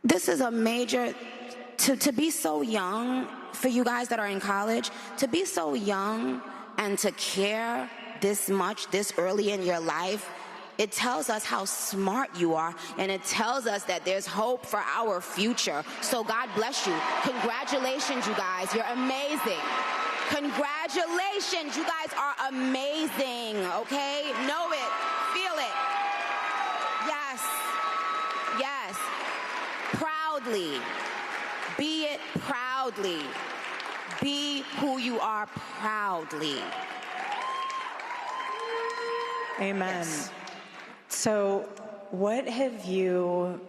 This is a major, to be so young, for you guys that are in college, to be so young and to care this much, this early in your life, it tells us how smart you are, and it tells us that there's hope for our future. So God bless you. Congratulations, you guys. You're amazing. Congratulations. You guys are amazing, okay? Know it. Feel it. Yes. Yes. Proudly. Be it proudly. Be who you are proudly. Amen. Yes. So what have you,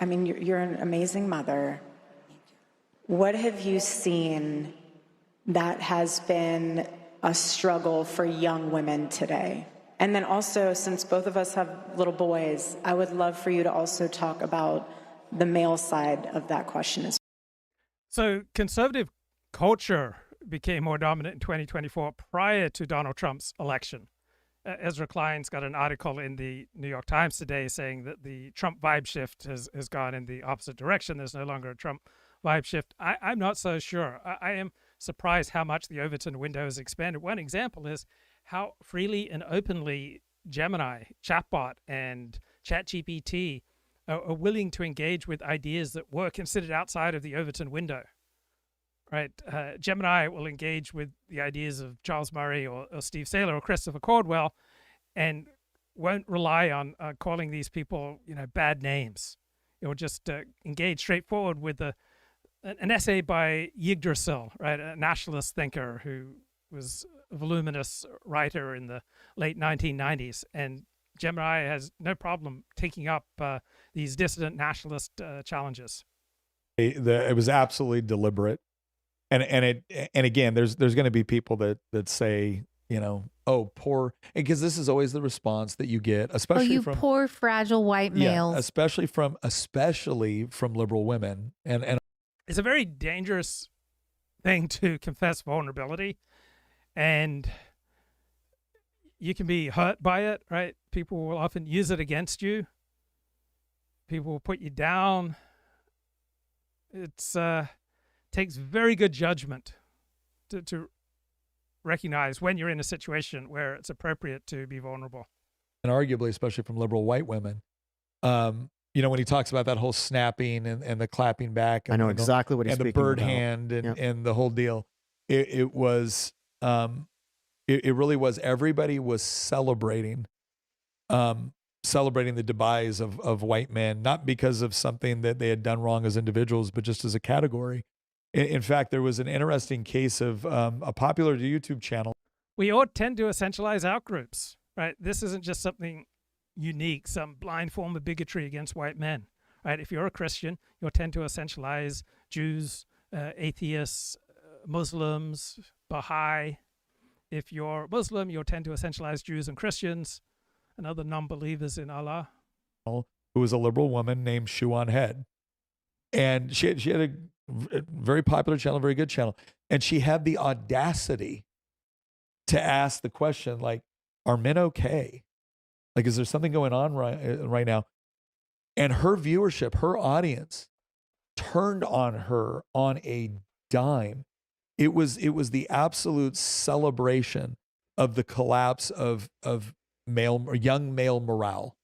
I mean, you're an amazing mother. What have you seen that has been a struggle for young women today? And then also, since both of us have little boys, I would love for you to also talk about the male side of that question as well. So conservative culture became more dominant in 2024 prior to Donald Trump's election. Ezra Klein's got an article in the New York Times today saying that the Trump vibe shift has gone in the opposite direction. There's no longer a Trump vibe shift. I'm not so sure. I am surprised how much the Overton window has expanded. One example is how freely and openly Gemini, chatbot, and ChatGPT are willing to engage with ideas that were considered outside of the Overton window. Right, Gemini will engage with the ideas of Charles Murray or Steve Saylor or Christopher Caldwell, and won't rely on calling these people, bad names. It will just engage straightforward with an essay by Yggdrasil, right, a nationalist thinker who was a voluminous writer in the late 1990s, and Gemini has no problem taking up these dissident nationalist challenges. It was absolutely deliberate. And again, there's going to be people that say, oh, poor, because this is always the response that you get, especially from poor fragile white males, especially from liberal women, and it's a very dangerous thing to confess vulnerability, and you can be hurt by it, right? People will often use it against you. People will put you down. It's takes very good judgment to recognize when you're in a situation where it's appropriate to be vulnerable. And arguably, especially from liberal white women, when he talks about that whole snapping and the clapping back. And, I know exactly what he's speaking about. And the bird hand and the whole deal. It was, it really was, everybody was celebrating the demise of white men, not because of something that they had done wrong as individuals, but just as a category. In fact, there was an interesting case of a popular YouTube channel. We all tend to essentialize outgroups, right? This isn't just something unique, some blind form of bigotry against white men, right? If you're a Christian, you'll tend to essentialize Jews, atheists, Muslims, Baha'i. If you're Muslim, you'll tend to essentialize Jews and Christians and other non-believers in Allah. Who was a liberal woman named Shoe on Head. And she had a very popular channel, very good channel. And she had the audacity to ask the question, like, are men okay? Like, is there something going on right now? And her viewership, her audience turned on her on a dime. It was the absolute celebration of the collapse of male or young male morale.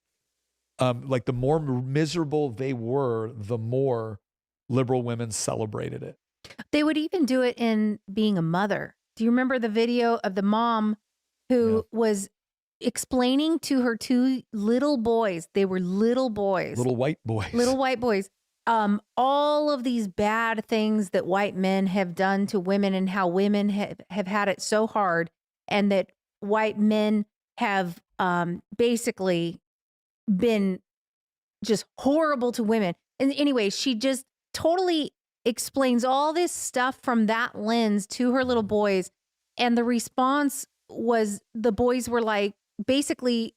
Like, the more miserable they were, the more liberal women celebrated it. They would even do it in being a mother. Do you remember the video of the mom who was explaining to her two little boys, they were little boys, Little white boys. little white boys, all of these bad things that white men have done to women and how women have had it so hard, and that white men have basically been just horrible to women. And anyway, she just totally explains all this stuff from that lens to her little boys. And the response was the boys were like basically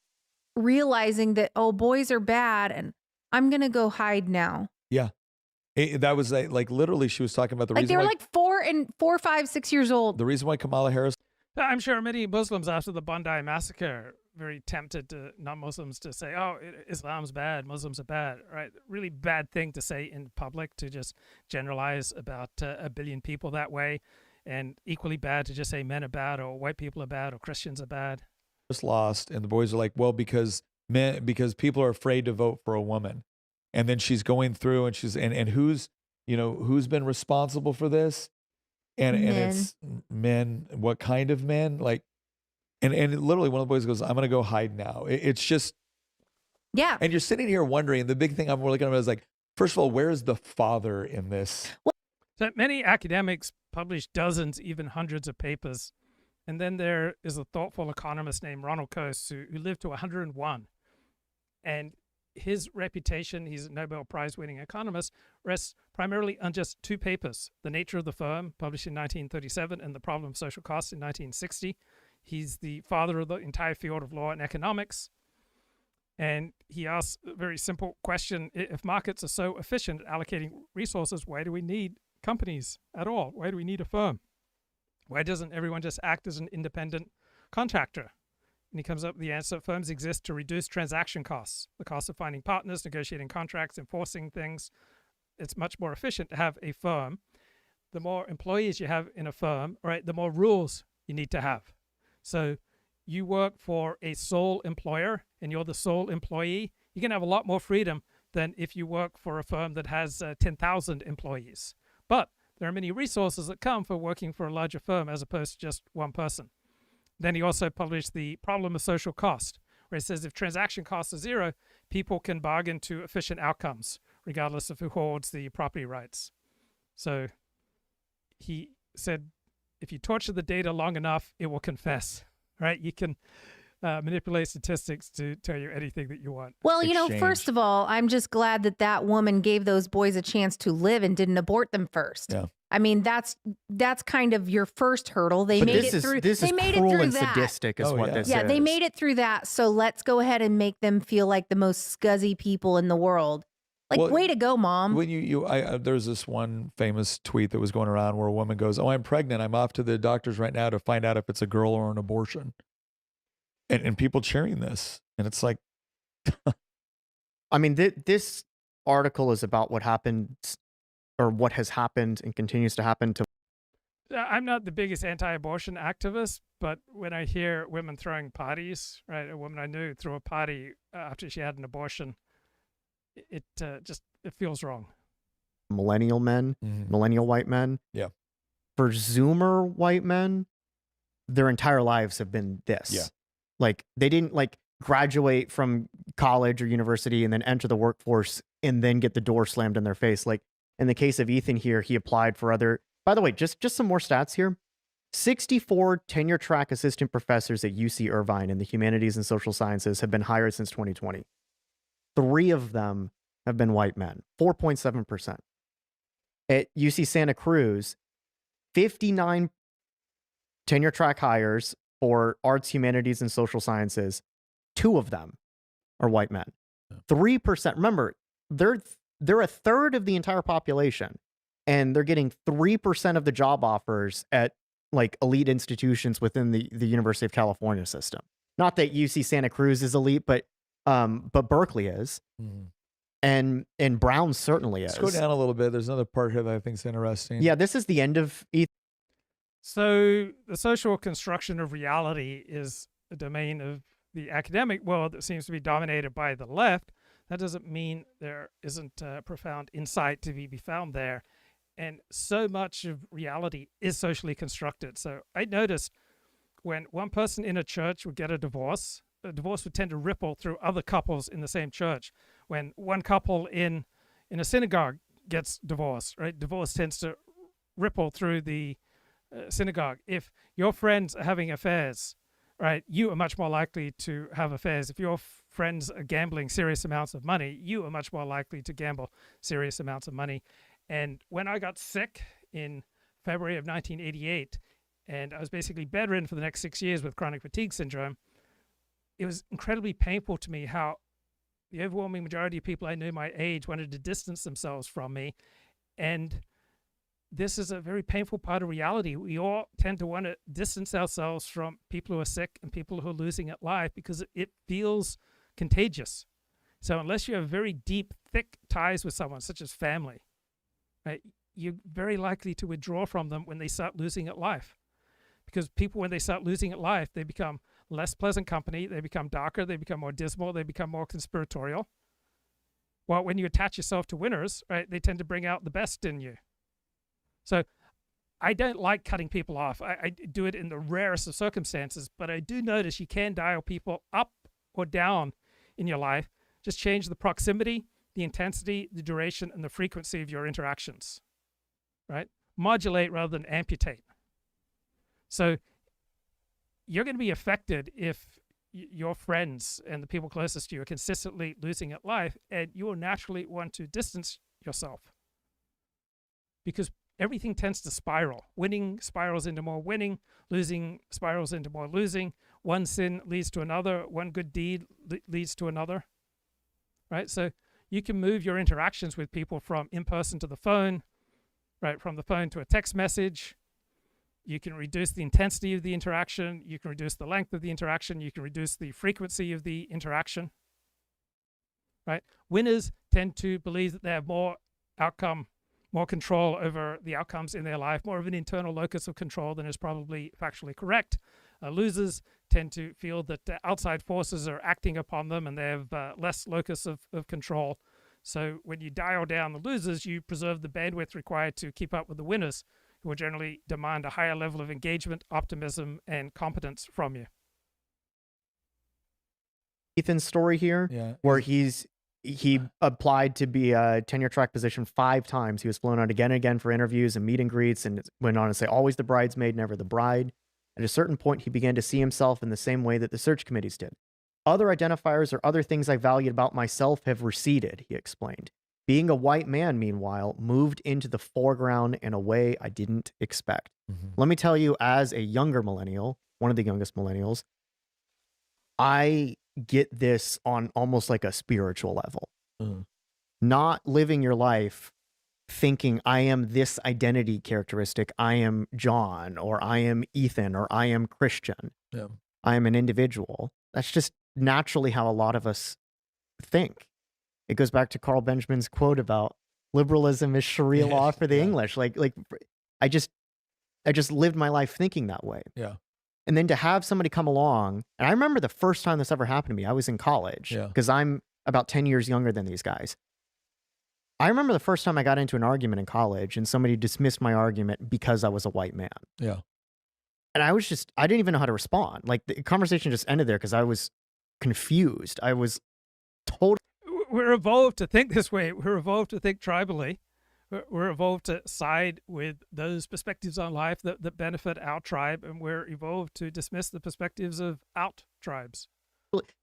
realizing that, oh, boys are bad and I'm going to go hide now. Yeah. That was like literally she was talking about the Like reason they were why, like 4, 5, 6 years old. the reason why Kamala Harris I'm sure many Muslims after the Bondi massacre very tempted to non-Muslims to say, "Oh, Islam's bad, Muslims are bad." Right? Really bad thing to say in public, to just generalize about a billion people that way, and equally bad to just say men are bad or white people are bad or Christians are bad. lost, and the boys are like, well, because people are afraid to vote for a woman. And then she's going through and she's and who's been responsible for this? And it's men. What kind of men? Like, and literally one of the boys goes, I'm gonna go hide now. It's just, Yeah. and you're sitting here wondering, the big thing I'm looking at is like, first of all, where's the father in this? So many academics publish dozens, even hundreds of papers. And then there is a thoughtful economist named Ronald Coase who lived to 101. And his reputation, he's a Nobel Prize winning economist, rests primarily on just two papers: The Nature of the Firm, published in 1937, and The Problem of Social Costs in 1960. He's the father of the entire field of law and economics. And he asks a very simple question: if markets are so efficient at allocating resources, why do we need companies at all? Why do we need a firm? Why doesn't everyone just act as an independent contractor? And he comes up with the answer: firms exist to reduce transaction costs, the cost of finding partners, negotiating contracts, enforcing things. It's much more efficient to have a firm. The more employees you have in a firm, right, the more rules you need to have. So you work for a sole employer and you're the sole employee, you can have a lot more freedom than if you work for a firm that has 10,000 employees. But there are many resources that come for working for a larger firm as opposed to just one person. Then he also published The Problem of Social Cost, where it says if transaction costs are zero, people can bargain to efficient outcomes, regardless of who holds the property rights. So he said, if you torture the data long enough, it will confess, right? You can manipulate statistics to tell you anything that you want. Well, Exchange. first of all, I'm just glad that that woman gave those boys a chance to live and didn't abort them first. Yeah. I mean, that's kind of your first hurdle. They But made this it is through. this they is made cruel it through and that. sadistic, is Oh, what yeah. this Yeah, is. they made it through that. So let's go ahead and make them feel like the most scuzzy people in the world. Like, Well, way to go, mom. When there's this one famous tweet that was going around where a woman goes, "Oh, I'm pregnant. I'm off to the doctors right now to find out if it's a girl or an abortion," and people cheering this, and it's like, I mean, this article is about what happened, or what has happened and continues to happen to. I'm not the biggest anti-abortion activist, but when I hear women throwing parties, right? A woman I knew threw a party after she had an abortion. It feels wrong. Millennial men, millennial white men. Yeah. For Zoomer white men, their entire lives have been this. Yeah. Like, they didn't graduate from college or university and then enter the workforce and then get the door slammed in their face. Like in the case of Ethan here, he applied for other. By the way, just some more stats here. 64 tenure track assistant professors at UC Irvine in the humanities and social sciences have been hired since 2020. 3 of them have been white men, 4.7%. At UC Santa Cruz, 59 tenure track hires for arts, humanities, and social sciences. 2 of them are white men. 3%. Remember, they're a third of the entire population, and they're getting 3% of the job offers at elite institutions within the University of California system. Not that UC Santa Cruz is elite, but Berkeley is, and Brown certainly is. Let's go down a little bit. There's another part here that I think is interesting. Yeah, this is the end of. So the social construction of reality is a domain of the academic world that seems to be dominated by the left. That doesn't mean there isn't profound insight to be found there. And so much of reality is socially constructed. So I noticed when one person in a church would get a divorce, a divorce would tend to ripple through other couples in the same church. When one couple in a synagogue gets divorced, right? Divorce tends to ripple through the synagogue. If your friends are having affairs, right, you are much more likely to have affairs. If your friends are gambling serious amounts of money, you are much more likely to gamble serious amounts of money. And when I got sick in February of 1988, and I was basically bedridden for the next 6 years with chronic fatigue syndrome, it was incredibly painful to me how the overwhelming majority of people I knew my age wanted to distance themselves from me. And this is a very painful part of reality. We all tend to want to distance ourselves from people who are sick and people who are losing at life because it feels contagious. So unless you have very deep, thick ties with someone, such as family, right, you're very likely to withdraw from them when they start losing at life. Because people, when they start losing at life, they become less pleasant company, they become darker, they become more dismal, they become more conspiratorial. While when you attach yourself to winners, right, they tend to bring out the best in you. So I don't like cutting people off. I do it in the rarest of circumstances, but I do notice you can dial people up or down in your life. Just change the proximity, the intensity, the duration, and the frequency of your interactions, right? Modulate rather than amputate. So you're going to be affected if your friends and the people closest to you are consistently losing at life, and you will naturally want to distance yourself because everything tends to spiral. Winning spirals into more winning, losing spirals into more losing. One sin leads to another, one good deed leads to another, right? So you can move your interactions with people from in-person to the phone, right? From the phone to a text message. You can reduce the intensity of the interaction. You can reduce the length of the interaction. You can reduce the frequency of the interaction, right? Winners tend to believe that they have more control over the outcomes in their life, more of an internal locus of control than is probably factually correct. Losers tend to feel that outside forces are acting upon them and they have less locus of control. So when you dial down the losers, you preserve the bandwidth required to keep up with the winners, who will generally demand a higher level of engagement, optimism, and competence from you. Ethan's story here, where he applied to be a tenure track position 5 times. He was flown out again and again for interviews and meet and greets, and went on to say, always the bridesmaid, never the bride. At a certain point, he began to see himself in the same way that the search committees did. Other identifiers or other things I valued about myself have receded, he explained. Being a white man, meanwhile, moved into the foreground in a way I didn't expect. Let me tell you, as a younger millennial, one of the youngest millennials, I get this on almost like a spiritual level. Not living your life thinking I am this identity characteristic. I am John, or I am Ethan, or I am Christian. I am an individual. That's just naturally how a lot of us think. It goes back to Carl Benjamin's quote about liberalism is Sharia law for the English. Like I just lived my life thinking that way. And then to have somebody come along, and I remember the first time this ever happened to me, I was in college because I'm about 10 years younger than these guys. I remember the first time I got into an argument in college and somebody dismissed my argument because I was a white man. And I didn't even know how to respond. Like the conversation just ended there because I was confused. I was totally. We're evolved to think this way. We're evolved to think tribally. We're evolved to side with those perspectives on life that benefit our tribe, and we're evolved to dismiss the perspectives of out tribes.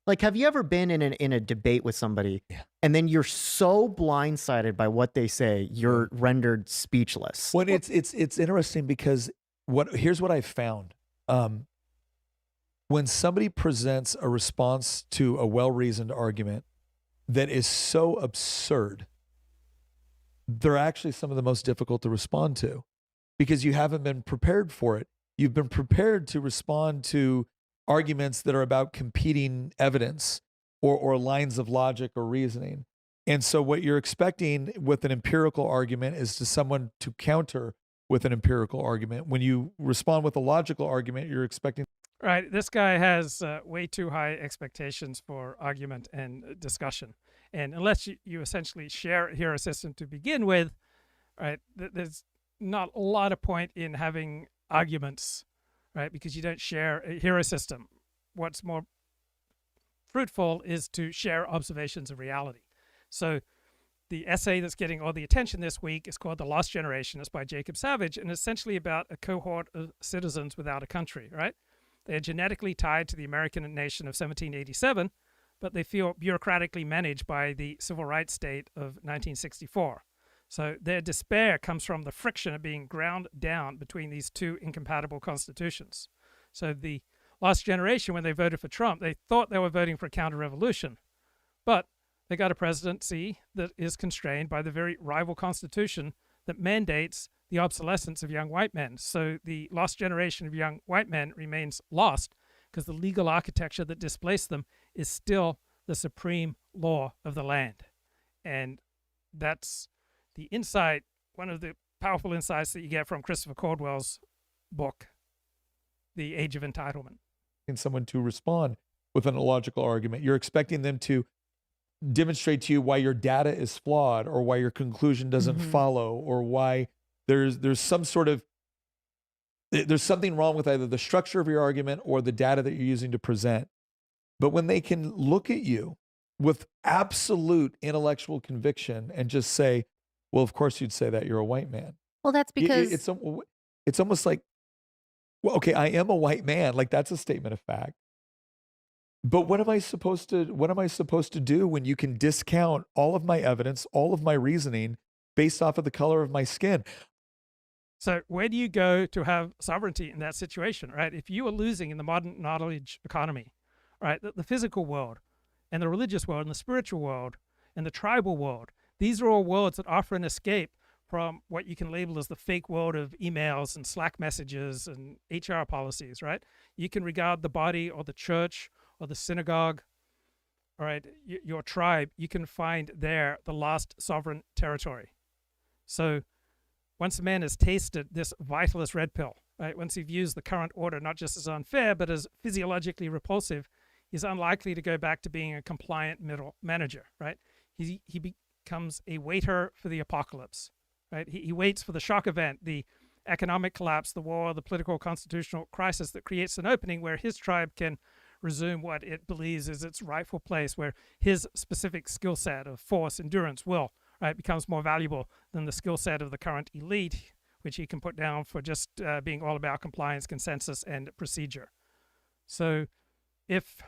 Like, have you ever been in a debate with somebody and then you're so blindsided by what they say, you're rendered speechless? Well, it's interesting because here's what I found. When somebody presents a response to a well-reasoned argument that is so absurd, they're actually some of the most difficult to respond to because you haven't been prepared for it. You've been prepared to respond to arguments that are about competing evidence or lines of logic or reasoning. And so what you're expecting with an empirical argument is to someone to counter with an empirical argument. When you respond with a logical argument, you're expecting. Right. This guy has way too high expectations for argument and discussion. And unless you essentially share a hero system to begin with, right, there's not a lot of point in having arguments, right, because you don't share a hero system. What's more fruitful is to share observations of reality. So the essay that's getting all the attention this week is called The Lost Generation. It's by Jacob Savage, and essentially about a cohort of citizens without a country, right? They're genetically tied to the American nation of 1787, but they feel bureaucratically managed by the civil rights state of 1964. So their despair comes from the friction of being ground down between these two incompatible constitutions. So the Lost Generation, when they voted for Trump, they thought they were voting for a counter-revolution, but they got a presidency that is constrained by the very rival constitution that mandates the obsolescence of young white men. So the lost generation of young white men remains lost because the legal architecture that displaced them is still the supreme law of the land. And that's the insight, one of the powerful insights that you get from Christopher Caldwell's book, The Age of Entitlement. Someone to respond with an illogical argument. You're expecting them to demonstrate to you why your data is flawed, or why your conclusion doesn't follow, or why there's some sort of, there's something wrong with either the structure of your argument or the data that you're using to present. But when they can look at you with absolute intellectual conviction and just say, well, of course you'd say that, you're a white man. Well, that's because it's almost like, well, okay, I am a white man. Like, that's a statement of fact. But what am I supposed to do when you can discount all of my evidence, all of my reasoning based off of the color of my skin? So where do you go to have sovereignty in that situation, right? If you are losing in the modern knowledge economy, right, the physical world and the religious world and the spiritual world and the tribal world, these are all worlds that offer an escape from what you can label as the fake world of emails and Slack messages and HR policies, right? You can regard the body or the church or the synagogue, all right, your tribe, you can find there the lost sovereign territory. So once a man has tasted this vitalist red pill, right, once he views the current order not just as unfair, but as physiologically repulsive, he's unlikely to go back to being a compliant middle manager, right? He becomes a waiter for the apocalypse, right? He waits for the shock event, the economic collapse, the war, the political constitutional crisis that creates an opening where his tribe can resume what it believes is its rightful place, where his specific skill set of force, endurance, will, right, becomes more valuable than the skill set of the current elite, which he can put down for just being all about compliance, consensus, and procedure. So if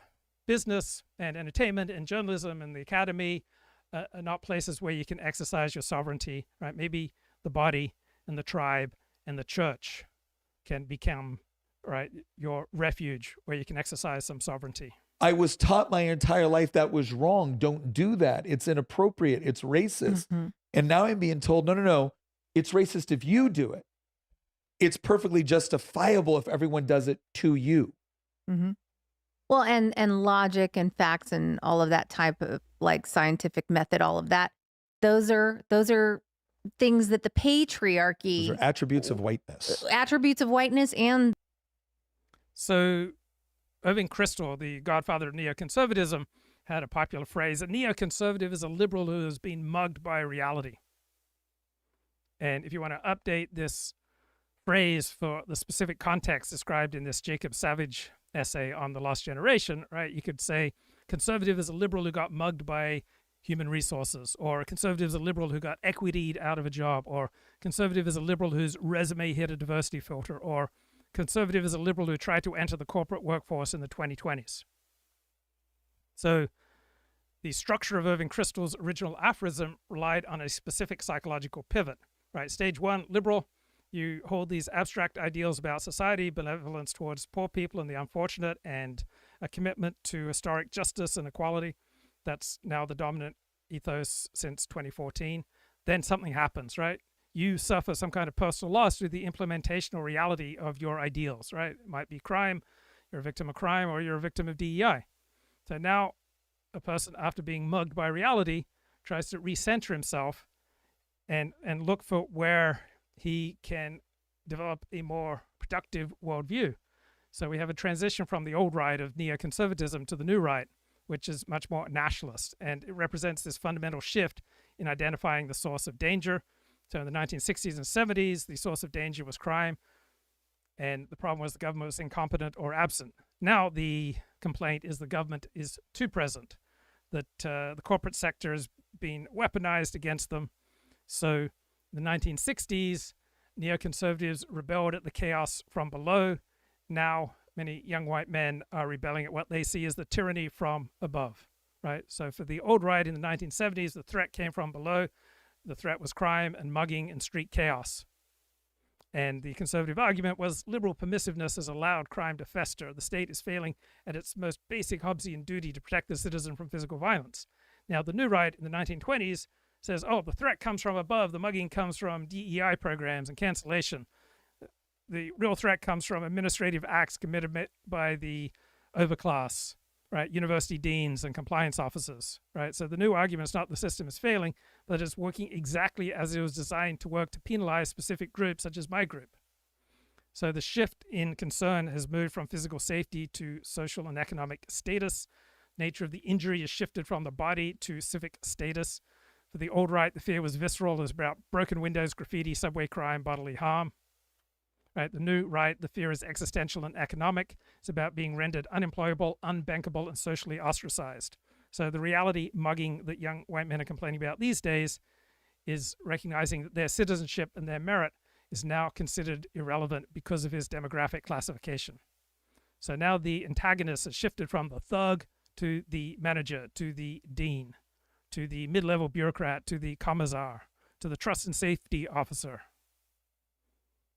business and entertainment and journalism and the academy are not places where you can exercise your sovereignty, right, maybe the body and the tribe and the church can become, right, your refuge where you can exercise some sovereignty. I was taught my entire life that was wrong. Don't do that. It's inappropriate. It's racist. And now I'm being told, no. It's racist if you do it. It's perfectly justifiable if everyone does it to you. Well, and logic and facts and all of that type of like scientific method, all of that, those are things that the patriarchy, those are attributes of whiteness. And so Irving Kristol, the godfather of neoconservatism, had a popular phrase: a neoconservative is a liberal who has been mugged by reality. And if you want to update this phrase for the specific context described in this Jacob Savage essay on the Lost Generation, right, you could say conservative is a liberal who got mugged by human resources, or a conservative is a liberal who got equityed out of a job, or conservative is a liberal whose resume hit a diversity filter, or conservative is a liberal who tried to enter the corporate workforce in the 2020s. So the structure of Irving Kristol's original aphorism relied on a specific psychological pivot, right? Stage one, liberal, you hold these abstract ideals about society, benevolence towards poor people and the unfortunate, and a commitment to historic justice and equality. That's now the dominant ethos since 2014. Then something happens, right? You suffer some kind of personal loss through the implementation or reality of your ideals, right? It might be crime, you're a victim of crime, or you're a victim of DEI. So now a person, after being mugged by reality, tries to recenter himself and look for where he can develop a more productive worldview. So we have a transition from the old right of neoconservatism to the new right, which is much more nationalist. And it represents this fundamental shift in identifying the source of danger. So in the 1960s and 70s, the source of danger was crime. And the problem was the government was incompetent or absent. Now the complaint is the government is too present, that the corporate sector has been weaponized against them. So in the 1960s, neoconservatives rebelled at the chaos from below. Now many young white men are rebelling at what they see as the tyranny from above, right? So for the old right in the 1970s, the threat came from below. The threat was crime and mugging and street chaos. And the conservative argument was liberal permissiveness has allowed crime to fester. The state is failing at its most basic Hobbesian duty to protect the citizen from physical violence. Now, the new right in the 1920s says, oh, the threat comes from above. The mugging comes from DEI programs and cancellation. The real threat comes from administrative acts committed by the overclass, right? University deans and compliance officers, right? So the new argument is not the system is failing, but it's working exactly as it was designed to work to penalize specific groups, such as my group. So the shift in concern has moved from physical safety to social and economic status. Nature of the injury is shifted from the body to civic status. For the old right, the fear was visceral. It was about broken windows, graffiti, subway crime, bodily harm. Right, the new right, the fear is existential and economic. It's about being rendered unemployable, unbankable, and socially ostracized. So the reality mugging that young white men are complaining about these days is recognizing that their citizenship and their merit is now considered irrelevant because of his demographic classification. So now the antagonist has shifted from the thug to the manager, to the dean, to the mid-level bureaucrat, to the commissar, to the trust and safety officer.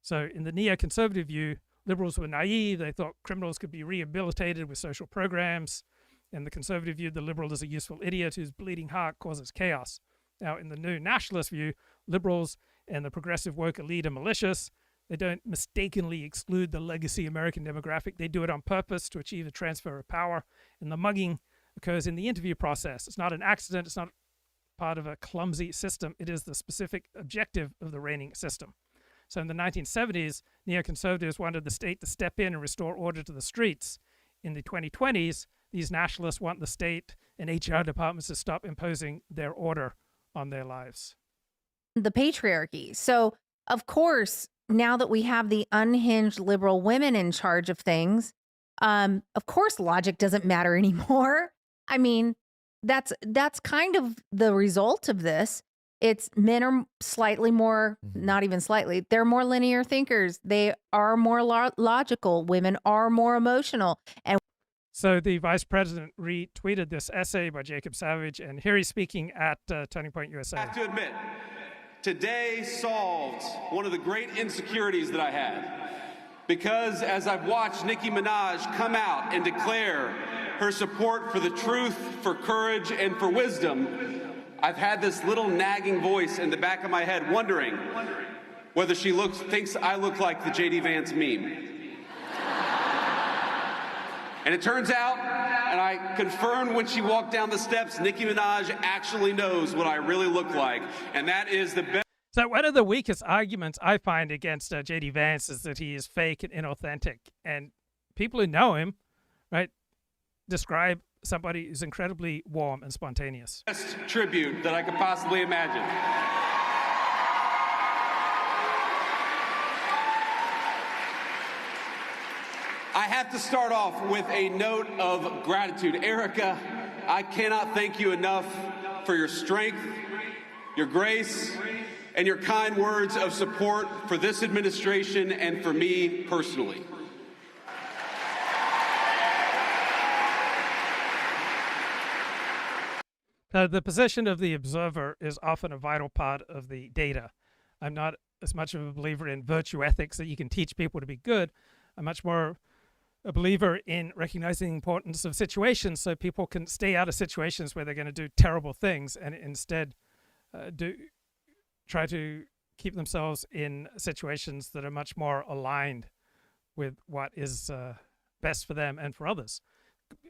So in the neoconservative view, liberals were naive. They thought criminals could be rehabilitated with social programs. In the conservative view, the liberal is a useful idiot whose bleeding heart causes chaos. Now, in the new nationalist view, liberals and the progressive woke elite are malicious. They don't mistakenly exclude the legacy American demographic. They do it on purpose to achieve a transfer of power. And the mugging occurs in the interview process. It's not an accident. It's not part of a clumsy system. It is the specific objective of the reigning system. So in the 1970s, neoconservatives wanted the state to step in and restore order to the streets. In the 2020s, these nationalists want the state and HR departments to stop imposing their order on their lives. The patriarchy. So, of course, now that we have the unhinged liberal women in charge of things, of course, logic doesn't matter anymore. I mean, that's kind of the result of this. It's men are slightly more, not even slightly, they're more linear thinkers. They are more logical. Women are more emotional. And so the vice president retweeted this essay by Jacob Savage, and here he's speaking at Turning Point USA. I have to admit, today solved one of the great insecurities that I had. Because as I've watched Nicki Manaj come out and declare her support for the truth, for courage, and for wisdom, I've had this little nagging voice in the back of my head wondering whether she thinks I look like the J.D. Vance meme. And it turns out, and I confirmed when she walked down the steps, Nicki Minaj actually knows what I really look like. And that is the best. So one of the weakest arguments I find against J.D. Vance is that he is fake and inauthentic. And people who know him, right, describe somebody who's incredibly warm and spontaneous. Best tribute that I could possibly imagine. I have to start off with a note of gratitude. Erica, I cannot thank you enough for your strength, your grace, and your kind words of support for this administration and for me personally. The position of the observer is often a vital part of the data. I'm not as much of a believer in virtue ethics that you can teach people to be good. I'm much more a believer in recognizing the importance of situations so people can stay out of situations where they're going to do terrible things and instead try to keep themselves in situations that are much more aligned with what is best for them and for others.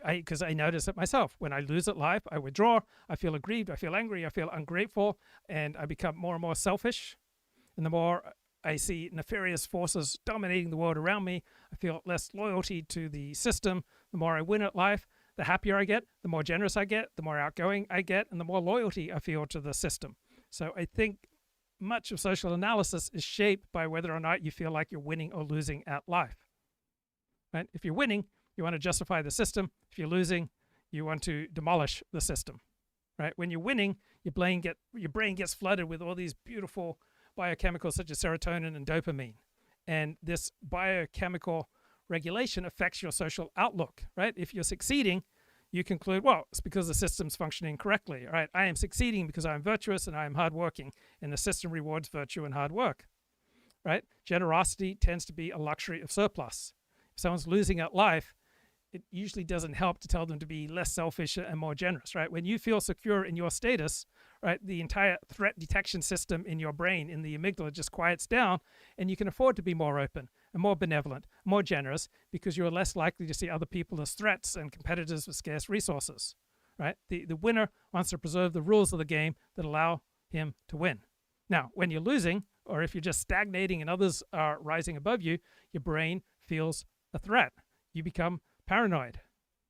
Because I notice it myself. When I lose at life, I withdraw, I feel aggrieved, I feel angry, I feel ungrateful, and I become more and more selfish. And the more I see nefarious forces dominating the world around me, I feel less loyalty to the system. The more I win at life, the happier I get, the more generous I get, the more outgoing I get, and the more loyalty I feel to the system. So I think much of social analysis is shaped by whether or not you feel like you're winning or losing at life. Right? If you're winning, you want to justify the system. If you're losing, you want to demolish the system. Right? When you're winning, your brain gets flooded with all these beautiful biochemicals such as serotonin and dopamine. And this biochemical regulation affects your social outlook. Right? If you're succeeding, you conclude, well, it's because the system's functioning correctly. All right, I am succeeding because I'm virtuous and I am hardworking, and the system rewards virtue and hard work. Right? Generosity tends to be a luxury of surplus. If someone's losing at life, it usually doesn't help to tell them to be less selfish and more generous. Right? When you feel secure in your status, right, the entire threat detection system in your brain, in the amygdala, just quiets down, and you can afford to be more open and more benevolent, more generous, because you're less likely to see other people as threats and competitors with scarce resources. Right? The winner wants to preserve the rules of the game that allow him to win. Now, when you're losing, or if you're just stagnating and others are rising above you, your brain feels a threat. You become paranoid.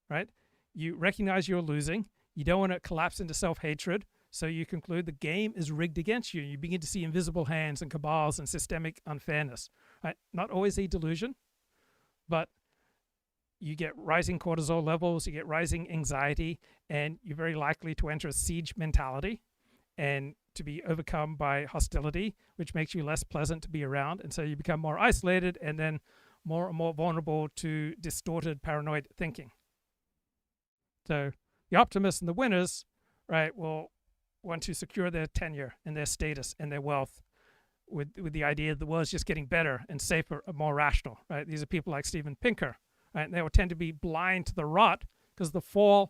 Right? You recognize you're losing. You don't want to collapse into self-hatred. So you conclude the game is rigged against you. You begin to see invisible hands and cabals and systemic unfairness. Right? Not always a delusion, but you get rising cortisol levels, you get rising anxiety, and you're very likely to enter a siege mentality and to be overcome by hostility, which makes you less pleasant to be around. And so you become more isolated and then more and more vulnerable to distorted paranoid thinking. So the optimists and the winners, right, will want to secure their tenure and their status and their wealth with the idea that the world's just getting better and safer and more rational, right? These are people like Steven Pinker, right? And they will tend to be blind to the rot because the floor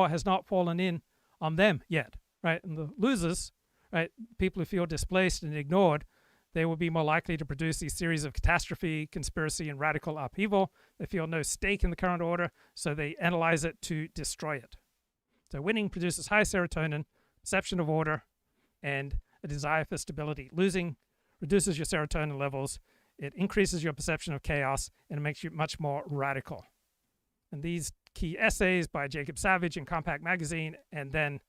has not fallen in on them yet, right? And the losers, right, people who feel displaced and ignored, they will be more likely to produce these series of catastrophe, conspiracy, and radical upheaval. They feel no stake in the current order, so they analyze it to destroy it. So winning produces high serotonin, perception of order, and a desire for stability. Losing reduces your serotonin levels, it increases your perception of chaos, and it makes you much more radical. And these key essays by Jacob Savage in Compact Magazine, and then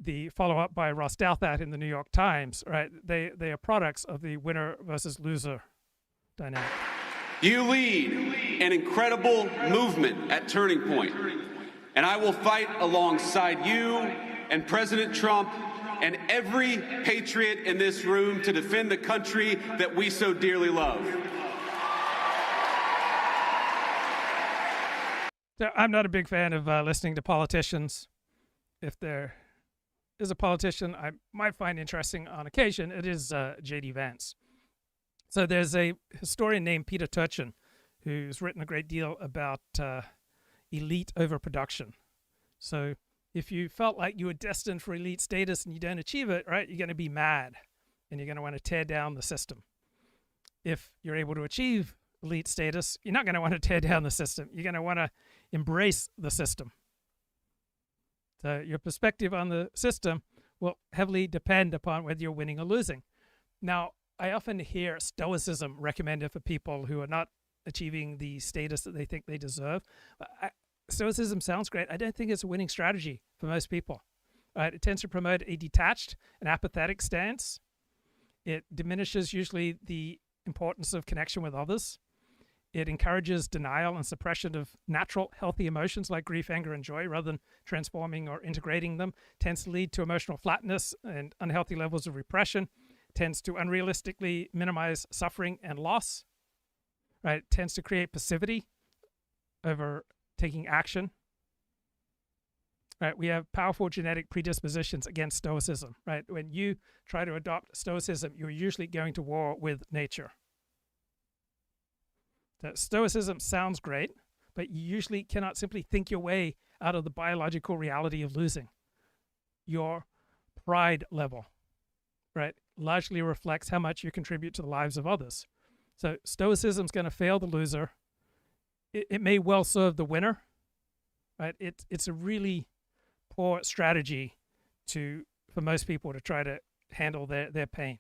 the follow-up by Ross Douthat in the New York Times, right? They are products of the winner versus loser dynamic. You lead an incredible movement at Turning Point, and I will fight alongside you and President Trump and every patriot in this room to defend the country that we so dearly love. So I'm not a big fan of listening to politicians. If there is a politician I might find interesting on occasion, it is J.D. Vance. So there's a historian named Peter Turchin who's written a great deal about elite overproduction. So if you felt like you were destined for elite status and you don't achieve it, right, you're going to be mad and you're going to want to tear down the system. If you're able to achieve elite status, you're not going to want to tear down the system. You're going to want to embrace the system. So your perspective on the system will heavily depend upon whether you're winning or losing. Now, I often hear stoicism recommended for people who are not achieving the status that they think they deserve. Stoicism sounds great. I don't think it's a winning strategy for most people. It tends to promote a detached and apathetic stance. It diminishes usually the importance of connection with others. It encourages denial and suppression of natural, healthy emotions like grief, anger, and joy, rather than transforming or integrating them. Tends to lead to emotional flatness and unhealthy levels of repression. Tends to unrealistically minimize suffering and loss. Right? Tends to create passivity over taking action. Right? We have powerful genetic predispositions against stoicism. Right? When you try to adopt stoicism, you're usually going to war with nature. That stoicism sounds great, but you usually cannot simply think your way out of the biological reality of losing. Your pride level, right, largely reflects how much you contribute to the lives of others. So stoicism is going to fail the loser. It may well serve the winner, right? It's a really poor strategy for most people to try to handle their pain,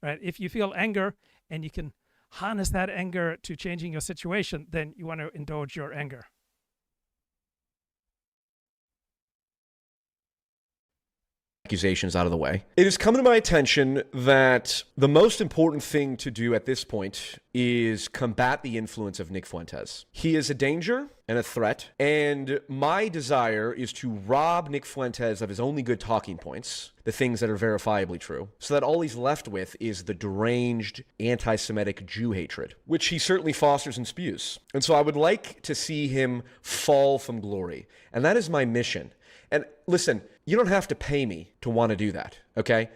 right? If you feel anger and you can harness that anger to changing your situation, then you want to indulge your anger. accusations out of the way, it has come to my attention that the most important thing to do at this point is combat the influence of Nick Fuentes. He is a danger and a threat, and my desire is to rob Nick Fuentes of his only good talking points, the things that are verifiably true, so that all he's left with is the deranged anti-Semitic Jew hatred, which he certainly fosters and spews. And so I would like to see him fall from glory, and that is my mission. And listen, you don't have to pay me to want to do that, okay?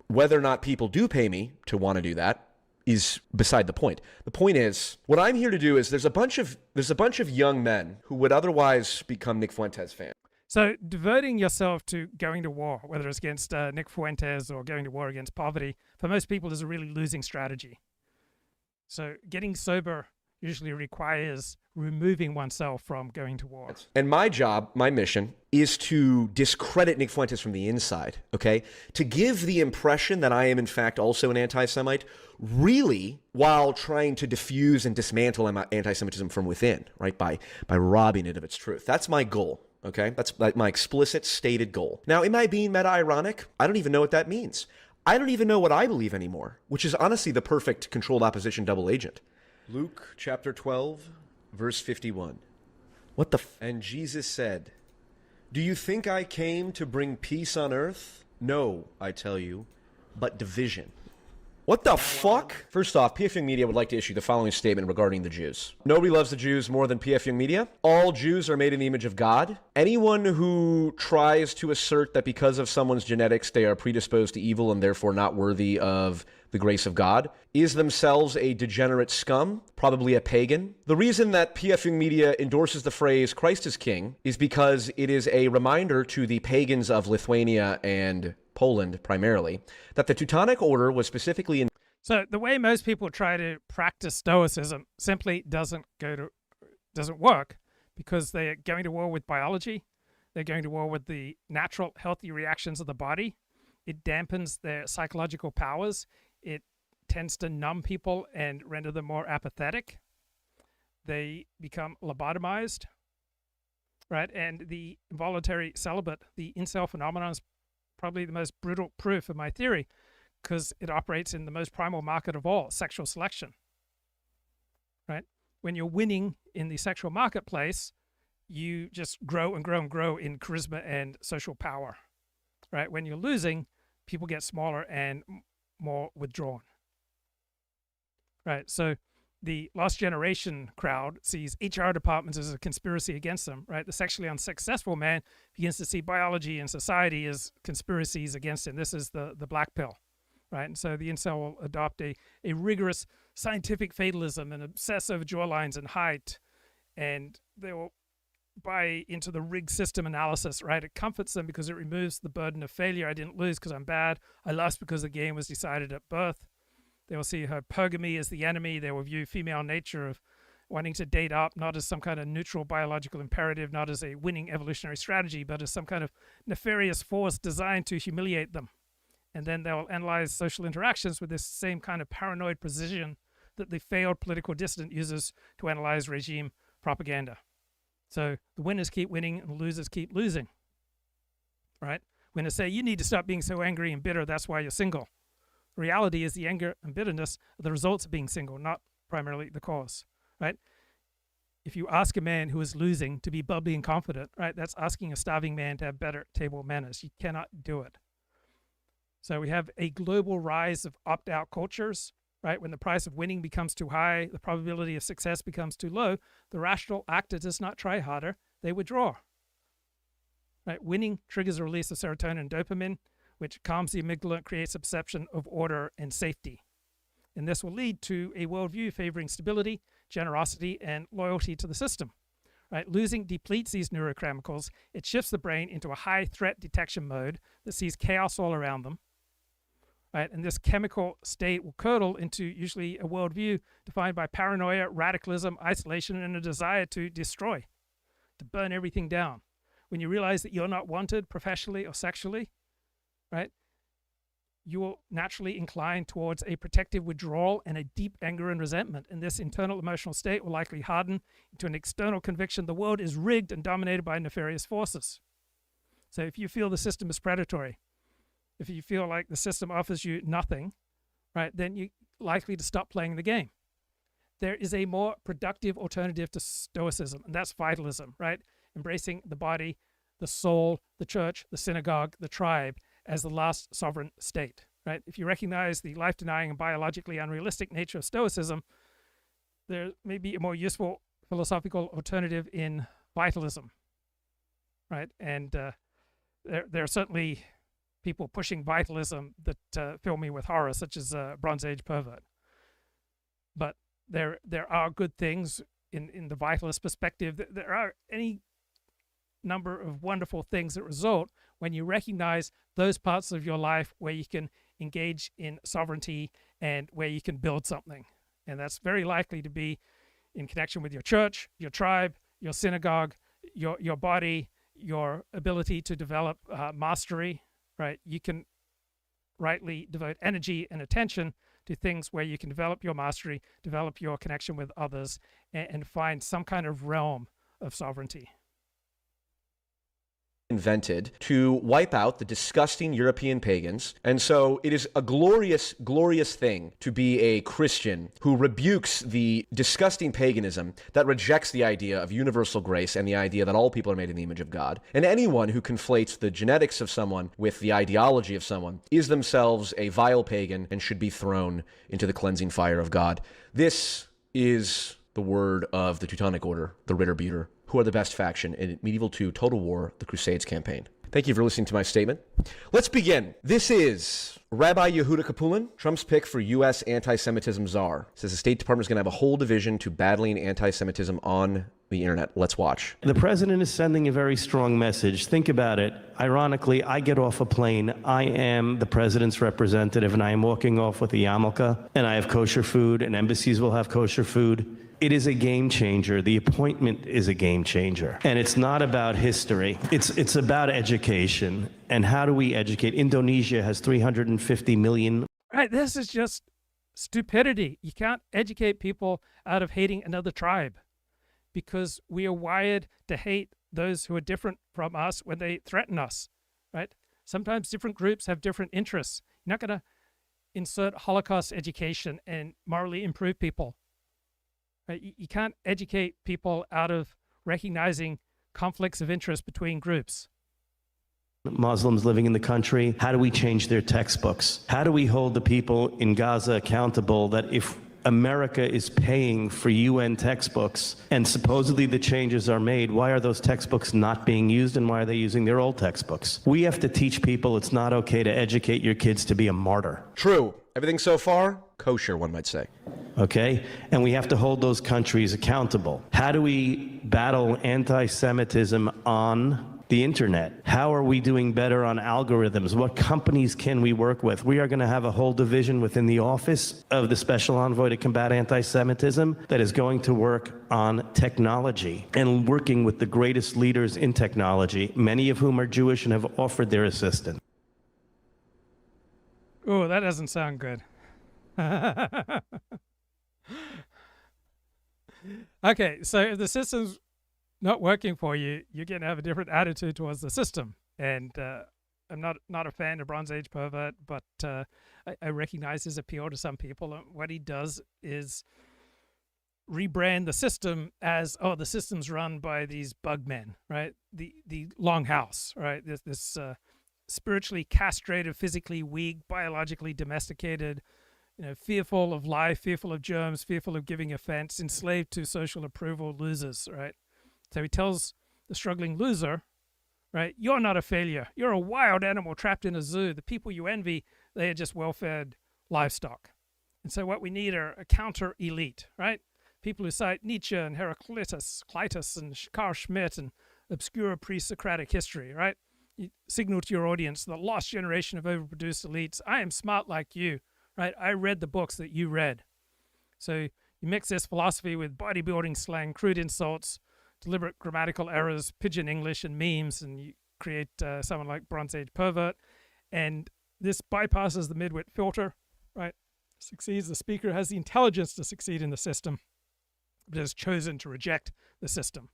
Whether or not people do pay me to want to do that is beside the point. The point is, what I'm here to do is there's a bunch of young men who would otherwise become Nick Fuentes fans. So devoting yourself to going to war, whether it's against Nick Fuentes or going to war against poverty, for most people is a really losing strategy. So getting sober usually requires removing oneself from going to war. And my job, my mission, is to discredit Nick Fuentes from the inside, okay? To give the impression that I am, in fact, also an anti-Semite, really, while trying to diffuse and dismantle anti-Semitism from within, right? By robbing it of its truth. That's my goal, okay? That's my explicit stated goal. Now, am I being meta-ironic? I don't even know what that means. I don't even know what I believe anymore, which is honestly the perfect controlled opposition double agent. Luke chapter 12, verse 51. What the And Jesus said, "Do you think I came to bring peace on earth? No, I tell you, but division." What the fuck? First off, PF Young Media would like to issue the following statement regarding the Jews. Nobody loves the Jews more than PF Young Media. All Jews are made in the image of God. Anyone who tries to assert that because of someone's genetics they are predisposed to evil and therefore not worthy of the grace of God is themselves a degenerate scum, probably a pagan. The reason that PF Young Media endorses the phrase Christ is King is because it is a reminder to the pagans of Lithuania and Poland primarily, that the Teutonic Order was specifically in. So the way most people try to practice Stoicism simply doesn't work, because they're going to war with biology. They're going to war with the natural healthy reactions of the body. It dampens their psychological powers. It tends to numb people and render them more apathetic. They become lobotomized, right? And the involuntary celibate, the incel phenomenon, is probably the most brutal proof of my theory, because it operates in the most primal market of all, sexual selection, right? When you're winning in the sexual marketplace, you just grow and grow and grow in charisma and social power, right? When you're losing, people get smaller and more withdrawn, right? So the Lost Generation crowd sees HR departments as a conspiracy against them, right? The sexually unsuccessful man begins to see biology and society as conspiracies against him. This is the black pill, right? And so the incel will adopt a rigorous scientific fatalism and obsess over jawlines and height, and they will buy into the rigged system analysis, right? It comforts them because it removes the burden of failure. I didn't lose because I'm bad. I lost because the game was decided at birth. They will see hypergamy as the enemy. They will view female nature of wanting to date up not as some kind of neutral biological imperative, not as a winning evolutionary strategy, but as some kind of nefarious force designed to humiliate them. And then they'll analyze social interactions with this same kind of paranoid precision that the failed political dissident uses to analyze regime propaganda. So the winners keep winning and the losers keep losing, right? Winners say, you need to stop being so angry and bitter, that's why you're single. The reality is the anger and bitterness are the results of being single, not primarily the cause, right? If you ask a man who is losing to be bubbly and confident, right, that's asking a starving man to have better table manners. You cannot do it. So we have a global rise of opt-out cultures, right? When the price of winning becomes too high, the probability of success becomes too low, the rational actor does not try harder, they withdraw. Right? Winning triggers a release of serotonin and dopamine, which calms the amygdala and creates a perception of order and safety. And this will lead to a worldview favoring stability, generosity, and loyalty to the system. Right? Losing depletes these neurochemicals. It shifts the brain into a high threat detection mode that sees chaos all around them. Right? And this chemical state will curdle into usually a worldview defined by paranoia, radicalism, isolation, and a desire to destroy, to burn everything down. When you realize that you're not wanted professionally or sexually, right, you will naturally incline towards a protective withdrawal and a deep anger and resentment. And this internal emotional state will likely harden into an external conviction the world is rigged and dominated by nefarious forces. So if you feel the system is predatory, if you feel like the system offers you nothing, right, then you're likely to stop playing the game. There is a more productive alternative to Stoicism, and that's vitalism, right? Embracing the body, the soul, the church, the synagogue, the tribe as the last sovereign state, right? If you recognize the life-denying and biologically unrealistic nature of Stoicism, there may be a more useful philosophical alternative in vitalism, right? And there are certainly people pushing vitalism that fill me with horror, such as Bronze Age pervert. But there are good things in the vitalist perspective. There are any number of wonderful things that result when you recognize those parts of your life where you can engage in sovereignty and where you can build something. And that's very likely to be in connection with your church, your tribe, your synagogue, your body, your ability to develop mastery, right? You can rightly devote energy and attention to things where you can develop your mastery, develop your connection with others, and find some kind of realm of sovereignty. Invented to wipe out the disgusting European pagans. And so it is a glorious, glorious thing to be a Christian who rebukes the disgusting paganism that rejects the idea of universal grace and the idea that all people are made in the image of God. And anyone who conflates the genetics of someone with the ideology of someone is themselves a vile pagan and should be thrown into the cleansing fire of God. This is the word of the Teutonic Order, the Ritterbuter, who are the best faction in Medieval II Total War, the Crusades campaign. Thank you for listening to my statement. Let's begin. This is Rabbi Yehuda Kapulin, Trump's pick for U.S. anti-Semitism czar. Says the State Department is going to have a whole division to battling anti-Semitism on the internet. Let's watch. The president is sending a very strong message. Think about it. Ironically, I get off a plane. I am the president's representative, and I am walking off with a yarmulke, and I have kosher food, and embassies will have kosher food. It is a game changer. The appointment is a game changer. And it's not about history. It's about education. And how do we educate? Indonesia has 350 million. Right, this is just stupidity. You can't educate people out of hating another tribe because we are wired to hate those who are different from us when they threaten us, right? Sometimes different groups have different interests. You're not going to insert Holocaust education and morally improve people. Right? You can't educate people out of recognizing conflicts of interest between groups. Muslims living in the country, how do we change their textbooks? How do we hold the people in Gaza accountable that if America is paying for UN textbooks and supposedly the changes are made, why are those textbooks not being used and why are they using their old textbooks? We have to teach people it's not okay to educate your kids to be a martyr. True. Everything so far, kosher, one might say. Okay? And we have to hold those countries accountable. How do we battle anti-Semitism on the internet? How are we doing better on algorithms? What companies can we work with? We are going to have a whole division within the office of the Special Envoy to Combat Anti-Semitism that is going to work on technology and working with the greatest leaders in technology, many of whom are Jewish and have offered their assistance. Oh, that doesn't sound good. Okay, so if the system's not working for you, you're going to have a different attitude towards the system. And I'm not a fan of Bronze Age pervert, but I recognize his appeal to some people. And what he does is rebrand the system as, oh, the system's run by these bug men, right? The longhouse, right? This spiritually castrated, physically weak, biologically domesticated, fearful of life, fearful of germs, fearful of giving offense, enslaved to social approval losers, right? So he tells the struggling loser, right, you're not a failure. You're a wild animal trapped in a zoo. The people you envy, they are just well-fed livestock. And so what we need are a counter-elite, right? People who cite Nietzsche and Heraclitus, Clytus and Carl Schmitt and obscure pre-Socratic history, right? You signal to your audience, the lost generation of overproduced elites, I am smart like you, right? I read the books that you read. So you mix this philosophy with bodybuilding slang, crude insults, deliberate grammatical errors, pidgin English, and memes, and you create someone like Bronze Age pervert. And this bypasses the midwit filter, right? Succeeds. The speaker has the intelligence to succeed in the system, but has chosen to reject the system.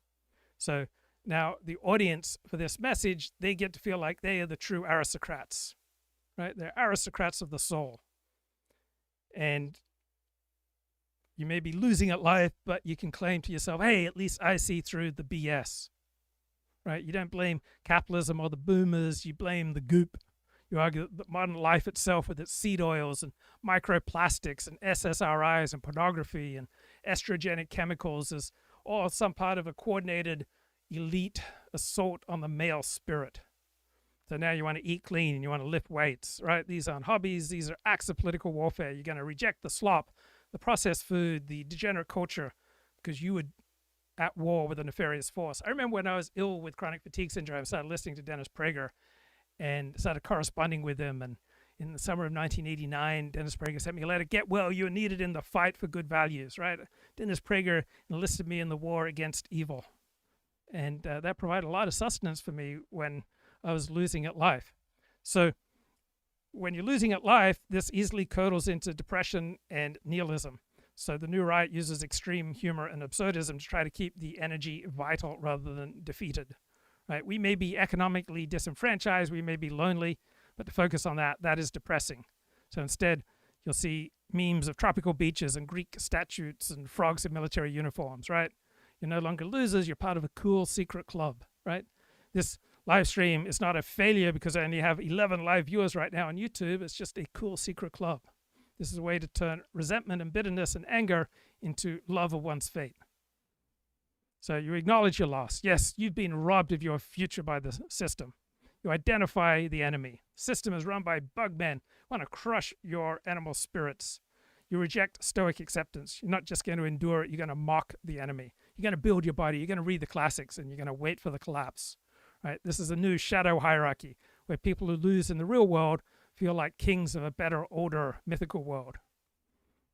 So Now, the audience for this message, they get to feel like they are the true aristocrats, right? They're aristocrats of the soul. And you may be losing at life, but you can claim to yourself, hey, at least I see through the BS, right? You don't blame capitalism or the boomers, you blame the goop. You argue that modern life itself with its seed oils and microplastics and SSRIs and pornography and estrogenic chemicals is all some part of a coordinated elite assault on the male spirit. So now you want to eat clean and you want to lift weights, right? These aren't hobbies. These are acts of political warfare. You're going to reject the slop, the processed food, the degenerate culture, because you were at war with a nefarious force. I remember when I was ill with chronic fatigue syndrome, I started listening to Dennis Prager and started corresponding with him. And in the summer of 1989, Dennis Prager sent me a letter, get well, you're needed in the fight for good values, right? Dennis Prager enlisted me in the war against evil. And that provided a lot of sustenance for me when I was losing at life. So when you're losing at life, this easily curdles into depression and nihilism. So the new right uses extreme humor and absurdism to try to keep the energy vital rather than defeated. Right? We may be economically disenfranchised, we may be lonely, but to focus on that is depressing. So instead, you'll see memes of tropical beaches and Greek statues and frogs in military uniforms, right? You're no longer losers, you're part of a cool secret club, right? This live stream is not a failure because I only have 11 live viewers right now on YouTube. It's just a cool secret club. This is a way to turn resentment and bitterness and anger into love of one's fate. So you acknowledge your loss. Yes, you've been robbed of your future by the system. You identify the enemy. The system is run by bugmen who want to crush your animal spirits. You reject stoic acceptance. You're not just going to endure it, you're going to mock the enemy. You're going to build your body, you're going to read the classics, and you're going to wait for the collapse. Right? This is a new shadow hierarchy where people who lose in the real world feel like kings of a better, older, mythical world.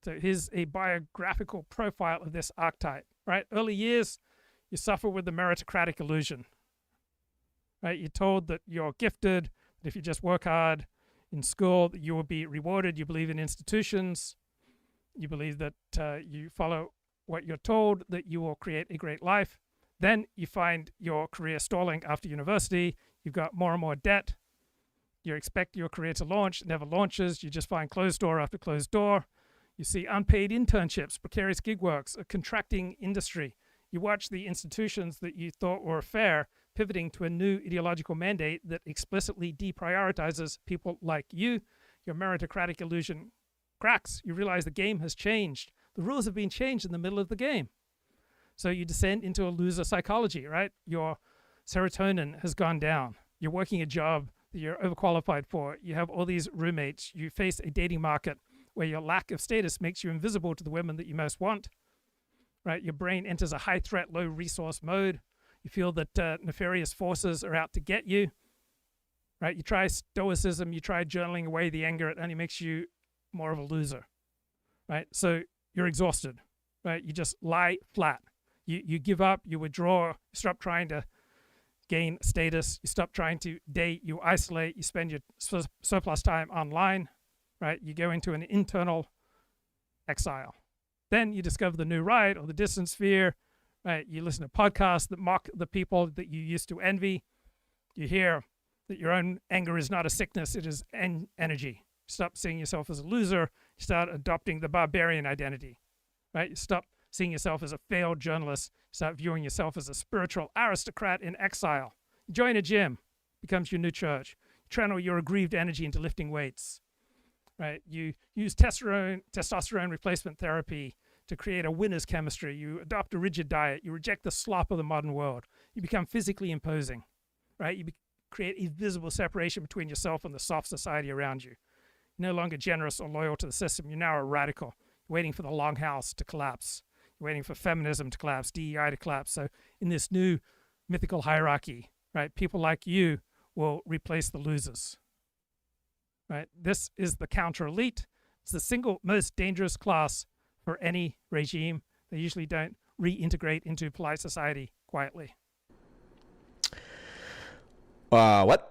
So here's a biographical profile of this archetype. Right? Early years, you suffer with the meritocratic illusion. Right? You're told that you're gifted, that if you just work hard in school, that you will be rewarded. You believe in institutions. You believe that you follow what you're told, that you will create a great life. Then you find your career stalling after university. You've got more and more debt. You expect your career to launch, it never launches. You just find closed door after closed door. You see unpaid internships, precarious gig works, a contracting industry. You watch the institutions that you thought were fair pivoting to a new ideological mandate that explicitly deprioritizes people like you. Your meritocratic illusion cracks. You realize the game has changed. The rules have been changed in the middle of the game. So you descend into a loser psychology, right? Your serotonin has gone down. You're working a job that you're overqualified for. You have all these roommates. You face a dating market where your lack of status makes you invisible to the women that you most want, right? Your brain enters a high threat, low resource mode. You feel that nefarious forces are out to get you, right? You try stoicism. You try journaling away the anger. It only makes you more of a loser, right? So you're exhausted, right? You just lie flat. You give up, you withdraw, you stop trying to gain status, you stop trying to date, you isolate, you spend your surplus time online, right? You go into an internal exile. Then you discover the new right or the distant sphere, right? You listen to podcasts that mock the people that you used to envy. You hear that your own anger is not a sickness, it is energy. Stop seeing yourself as a loser, you start adopting the barbarian identity, right? You stop seeing yourself as a failed journalist, start viewing yourself as a spiritual aristocrat in exile. Join a gym, becomes your new church. You channel your aggrieved energy into lifting weights, right? You use testosterone replacement therapy to create a winner's chemistry. You adopt a rigid diet. You reject the slop of the modern world. You become physically imposing, right? You create a visible separation between yourself and the soft society around you. You're no longer generous or loyal to the system. You're now a radical, waiting for the longhouse to collapse. You're waiting for feminism to collapse, DEI to collapse. So in this new mythical hierarchy, right, people like you will replace the losers, right? This is the counter-elite. It's the single most dangerous class for any regime. They usually don't reintegrate into polite society quietly. What?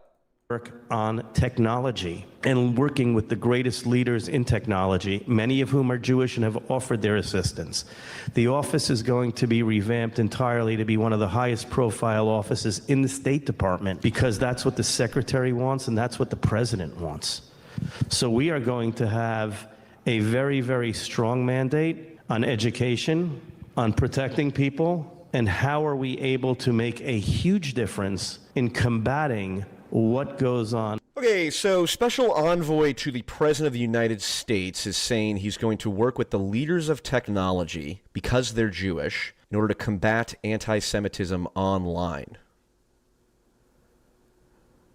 work on technology and working with the greatest leaders in technology, many of whom are Jewish and have offered their assistance. The office is going to be revamped entirely to be one of the highest profile offices in the State Department because that's what the secretary wants and that's what the president wants. So we are going to have a very, very strong mandate on education, on protecting people, and how are we able to make a huge difference in combating what goes on. Okay, so Special Envoy to the President of the United States is saying he's going to work with the leaders of technology, because they're Jewish, in order to combat anti-Semitism online.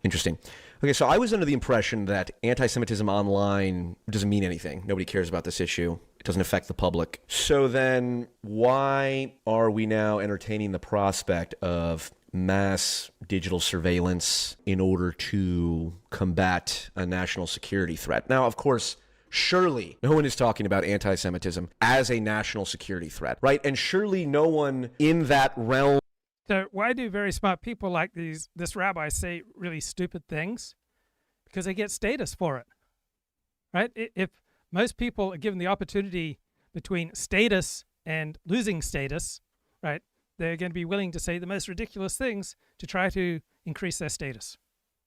Interesting. Okay, so I was under the impression that anti-Semitism online doesn't mean anything. Nobody cares about this issue. It doesn't affect the public. So then why are we now entertaining the prospect of mass digital surveillance in order to combat a national security threat? Now, of course, surely no one is talking about anti-Semitism as a national security threat, right? And surely no one in that realm. So why do very smart people like this rabbi say really stupid things? Because they get status for it, right? If most people are given the opportunity between status and losing status, right, they're going to be willing to say the most ridiculous things to try to increase their status.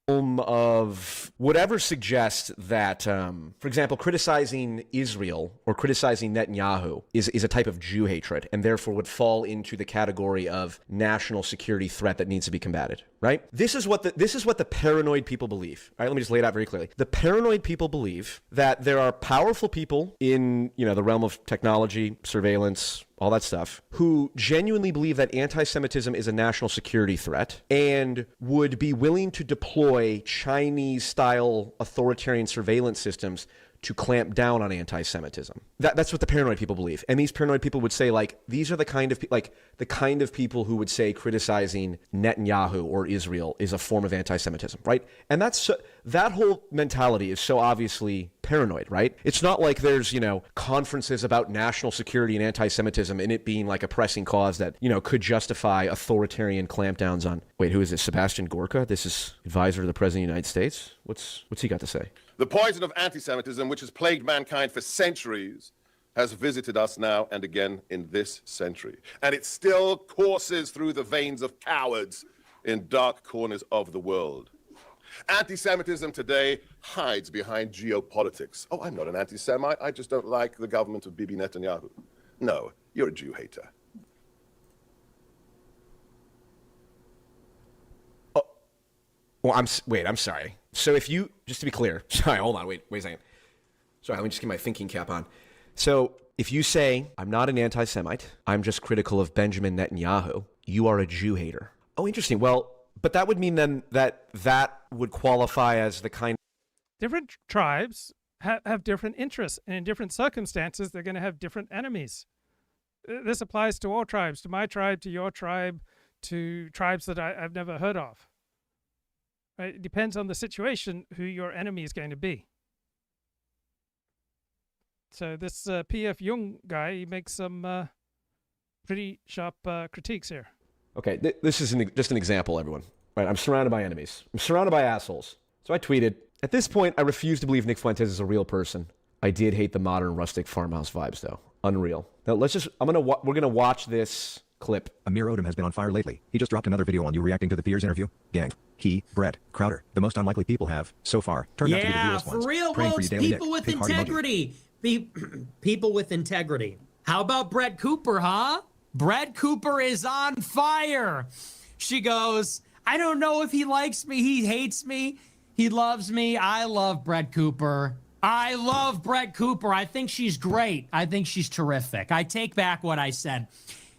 Of whatever suggests that, for example, criticizing Israel or criticizing Netanyahu is a type of Jew hatred and therefore would fall into the category of national security threat that needs to be combated, right? This is what the paranoid people believe. All right, let me just lay it out very clearly. The paranoid people believe that there are powerful people in, the realm of technology, surveillance, all that stuff, who genuinely believe that anti-Semitism is a national security threat and would be willing to deploy Chinese-style authoritarian surveillance systems to clamp down on anti-Semitism. That's what the paranoid people believe. And these paranoid people would say, these are the kind of people who would say criticizing Netanyahu or Israel is a form of anti-Semitism, right? And that whole mentality is so obviously paranoid, right? It's not like there's, conferences about national security and anti-Semitism and it being like a pressing cause that, could justify authoritarian clampdowns on, wait, who is this? Sebastian Gorka? This is advisor to the President of the United States? What's he got to say? The poison of anti-Semitism, which has plagued mankind for centuries, has visited us now and again in this century. And it still courses through the veins of cowards in dark corners of the world. Anti-Semitism today hides behind geopolitics. Oh, I'm not an anti-Semite. I just don't like the government of Bibi Netanyahu. No, you're a Jew hater. Oh, well, I'm sorry. So if you, just to be clear, sorry, hold on, wait a second. Sorry, let me just get my thinking cap on. So if you say, I'm not an anti-Semite, I'm just critical of Benjamin Netanyahu, you are a Jew hater. Oh, interesting. Well, but that would mean then that would qualify as the kind. Different tribes have different interests, and in different circumstances, they're going to have different enemies. This applies to all tribes, to my tribe, to your tribe, to tribes that I've never heard of. Right? It depends on the situation who your enemy is going to be. So this P.F. Jung guy, he makes some pretty sharp critiques here. Okay, this is just an example, everyone. Right? I'm surrounded by enemies. I'm surrounded by assholes. So I tweeted, at this point, I refuse to believe Nick Fuentes is a real person. I did hate the modern rustic farmhouse vibes, though. Unreal. Now we're gonna watch this clip. Amir Odom has been on fire lately. He just dropped another video on you reacting to the Piers interview. Gang. He, Brett, Crowder, the most unlikely people have, so far, turned out to be the realest ones. Yeah, for real, folks. People with integrity. People with integrity. How about Brett Cooper, huh? Brett Cooper is on fire. She goes, I don't know if he likes me. He hates me. He loves me. I love Brett Cooper. I love Brett Cooper. I think she's great. I think she's terrific. I take back what I said.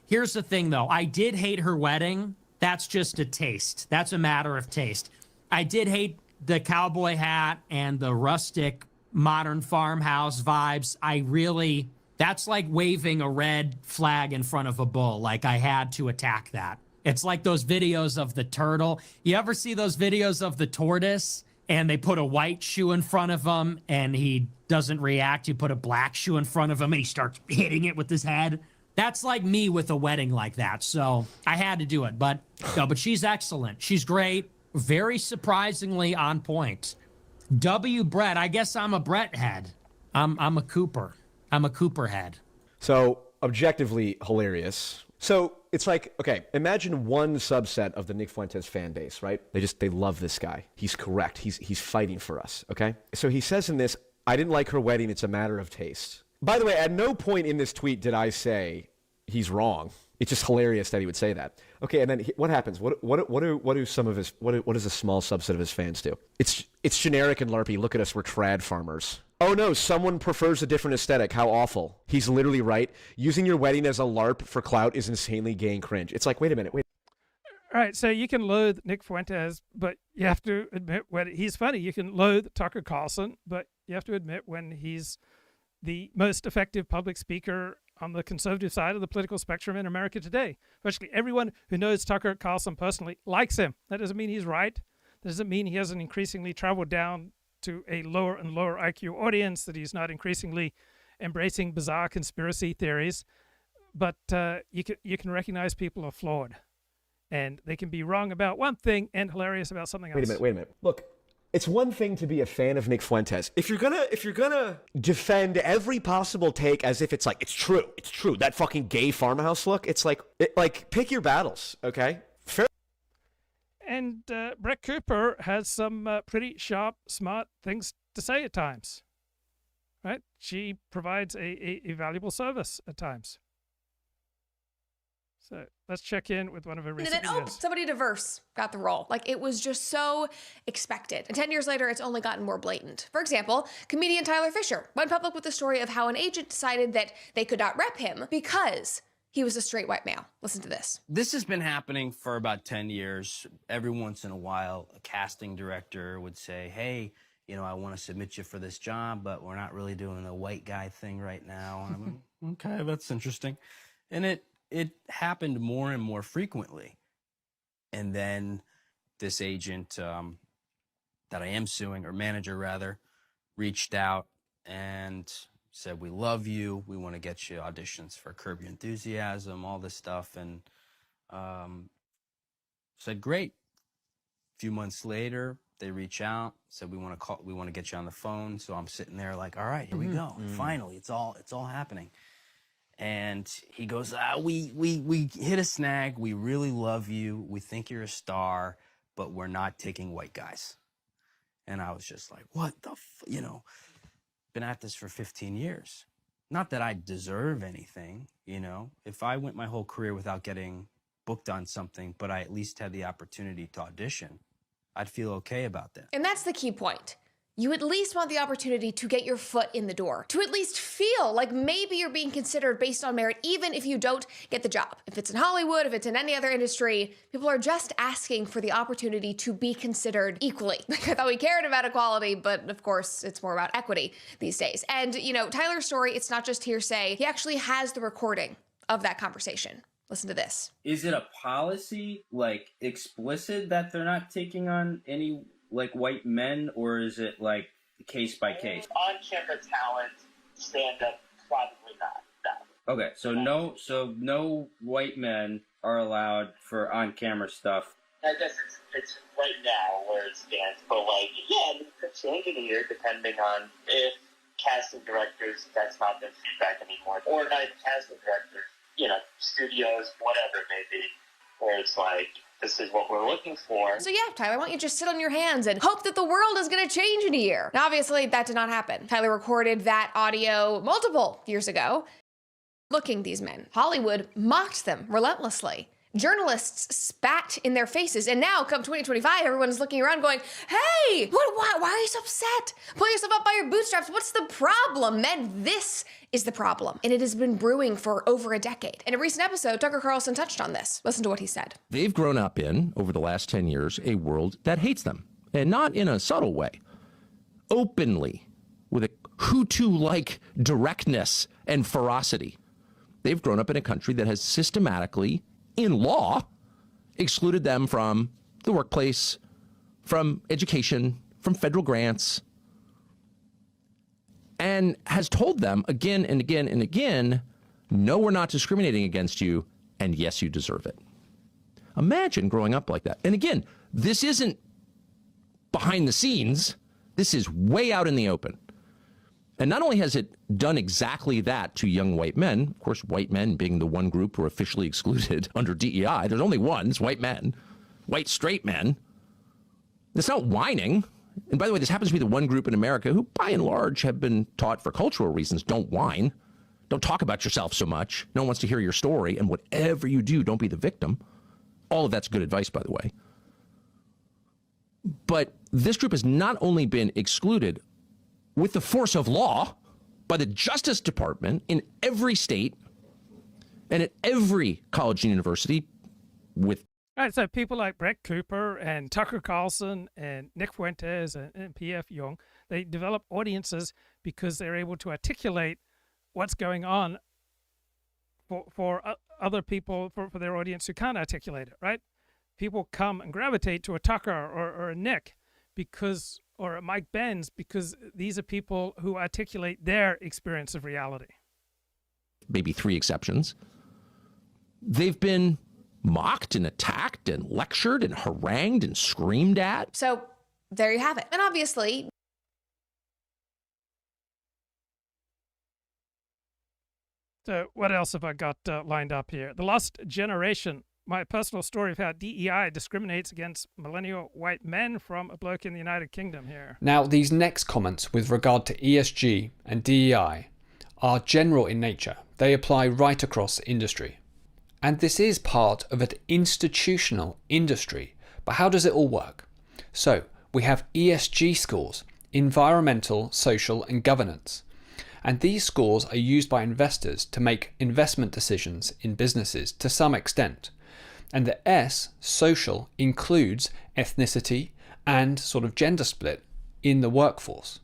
Here's the thing, though. I did hate her wedding. That's just a taste. That's a matter of taste. I did hate the cowboy hat and the rustic modern farmhouse vibes. That's like waving a red flag in front of a bull. Like, I had to attack that. It's like those videos of the turtle. You ever see those videos of the tortoise and they put a white shoe in front of him and he doesn't react? You put a black shoe in front of him and he starts hitting it with his head. That's like me with a wedding like that. So I had to do it. But she's excellent. She's great. very surprisingly on point. W. Brett, I guess I'm a Brett head. I'm a Cooper. I'm a Cooper head. So objectively hilarious. So it's like, okay, imagine one subset of the Nick Fuentes fan base, right? They love this guy. He's correct. He's fighting for us, okay? So he says in this, I didn't like her wedding. It's a matter of taste. By the way, at no point in this tweet did I say he's wrong. It's just hilarious that he would say that. Okay, and then what happens? What does a small subset of his fans do? It's generic and LARPy. Look at us, we're trad farmers. Oh no, someone prefers a different aesthetic. How awful. He's literally right. Using your wedding as a LARP for clout is insanely gay and cringe. It's like, wait a minute, wait. All right, so you can loathe Nick Fuentes, but you have to admit when he's funny. You can loathe Tucker Carlson, but you have to admit when he's the most effective public speaker on the conservative side of the political spectrum in America today. Virtually everyone who knows Tucker Carlson personally likes him. That doesn't mean he's right. That doesn't mean he hasn't increasingly traveled down to a lower and lower IQ audience, that he's not increasingly embracing bizarre conspiracy theories. But you can recognize people are flawed. And they can be wrong about one thing and hilarious about something else. Wait a minute. Look, it's one thing to be a fan of Nick Fuentes. If you're gonna defend every possible take as if it's like, it's true. That fucking gay farmhouse look, it's like pick your battles, okay? Fair. And Brett Cooper has some pretty sharp, smart things to say at times, right? She provides a valuable service at times. So let's check in with one of her recent And then, videos. somebody diverse got the role. Like, it was just so expected. And 10 years later, it's only gotten more blatant. For example, comedian Tyler Fisher went public with the story of how an agent decided that they could not rep him because he was a straight white male. Listen to this. This has been happening for about 10 years. Every once in a while, a casting director would say, hey, I want to submit you for this job, but we're not really doing the white guy thing right now. And I'm like, okay, that's interesting. And it happened more and more frequently. And then this agent that I am suing, or manager rather, reached out and said, we love you. We want to get you auditions for Curb Your Enthusiasm, all this stuff. And said, great. A few months later, they reach out, said, we want to get you on the phone. So I'm sitting there like, all right, here we go. Finally, it's all happening. And he goes, we hit a snag. We really love you. We think you're a star, but we're not taking white guys. And I was just like, what the been at this for 15 years. Not that I deserve anything, If I went my whole career without getting booked on something, but I at least had the opportunity to audition, I'd feel okay about that. And that's the key point. You at least want the opportunity to get your foot in the door, to at least feel like maybe you're being considered based on merit, even if you don't get the job. If it's in Hollywood, if it's in any other industry, people are just asking for the opportunity to be considered equally. Like, I thought we cared about equality, but of course it's more about equity these days. And, Tyler's story, it's not just hearsay. He actually has the recording of that conversation. Listen to this. Is it a policy, explicit, that they're not taking on any white men, or is it case by case? On-camera talent, stand-up, probably not. No. Okay, so no white men are allowed for on-camera stuff. I guess it's right now where it stands, but it could change in a year depending on if casting directors, that's not their feedback anymore, or not even casting directors, studios, whatever it may be, where it's this is what we're looking for. So yeah, Tyler, why don't you just sit on your hands and hope that the world is going to change in a year? Now, obviously, that did not happen. Tyler recorded that audio multiple years ago. Looking these men. Hollywood mocked them relentlessly. Journalists spat in their faces, and now, come 2025, everyone's looking around going, hey, why are you so upset? Pull yourself up by your bootstraps. What's the problem? Men, this is the problem. And it has been brewing for over a decade. In a recent episode, Tucker Carlson touched on this. Listen to what he said. They've grown up in, over the last 10 years, a world that hates them. And not in a subtle way. Openly, with a Hutu-like directness and ferocity. They've grown up in a country that has systematically, in law, excluded them from the workplace, from education, from federal grants, and has told them again and again and again, no, we're not discriminating against you, and yes, you deserve it. Imagine growing up like that. And again, this isn't behind the scenes. This is way out in the open. And not only has it done exactly that to young white men, of course, white men being the one group who are officially excluded under DEI. There's only one, it's white men, white straight men. It's not whining. And by the way, this happens to be the one group in America who, by and large, have been taught for cultural reasons, don't whine. Don't talk about yourself so much. No one wants to hear your story. And whatever you do, don't be the victim. All of that's good advice, by the way. But this group has not only been excluded with the force of law by the Justice Department in every state and at every college and university with. All right, so people like Brett Cooper and Tucker Carlson and Nick Fuentes and P.F. Jung, they develop audiences because they're able to articulate what's going on for other people, for their audience who can't articulate it, right? People come and gravitate to a Tucker or a Nick because, or a Mike Benz, because these are people who articulate their experience of reality. Maybe 3 exceptions. They've been mocked and attacked and lectured and harangued and screamed at. So there you have it. And obviously, so what else have I got lined up here? The Lost Generation, my personal story of how DEI discriminates against millennial white men from a bloke in the United Kingdom here. Now, these next comments with regard to ESG and DEI are general in nature. They apply right across industry. And this is part of an institutional industry. But how does it all work? So, we have ESG scores, environmental, social, and governance. And these scores are used by investors to make investment decisions in businesses to some extent. And the S, social, includes ethnicity and sort of gender split in the workforce.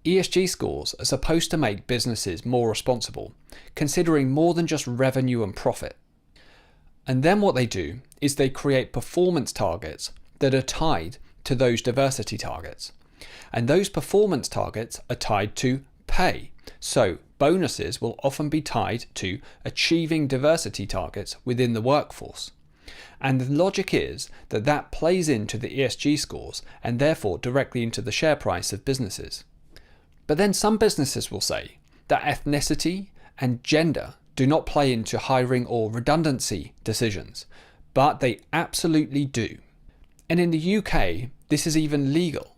ESG scores are supposed to make businesses more responsible, considering more than just revenue and profit. And then what they do is they create performance targets that are tied to those diversity targets. And those performance targets are tied to pay. So bonuses will often be tied to achieving diversity targets within the workforce. And the logic is that that plays into the ESG scores and therefore directly into the share price of businesses. But then some businesses will say that ethnicity and gender do not play into hiring or redundancy decisions, but they absolutely do. And in the UK, this is even legal.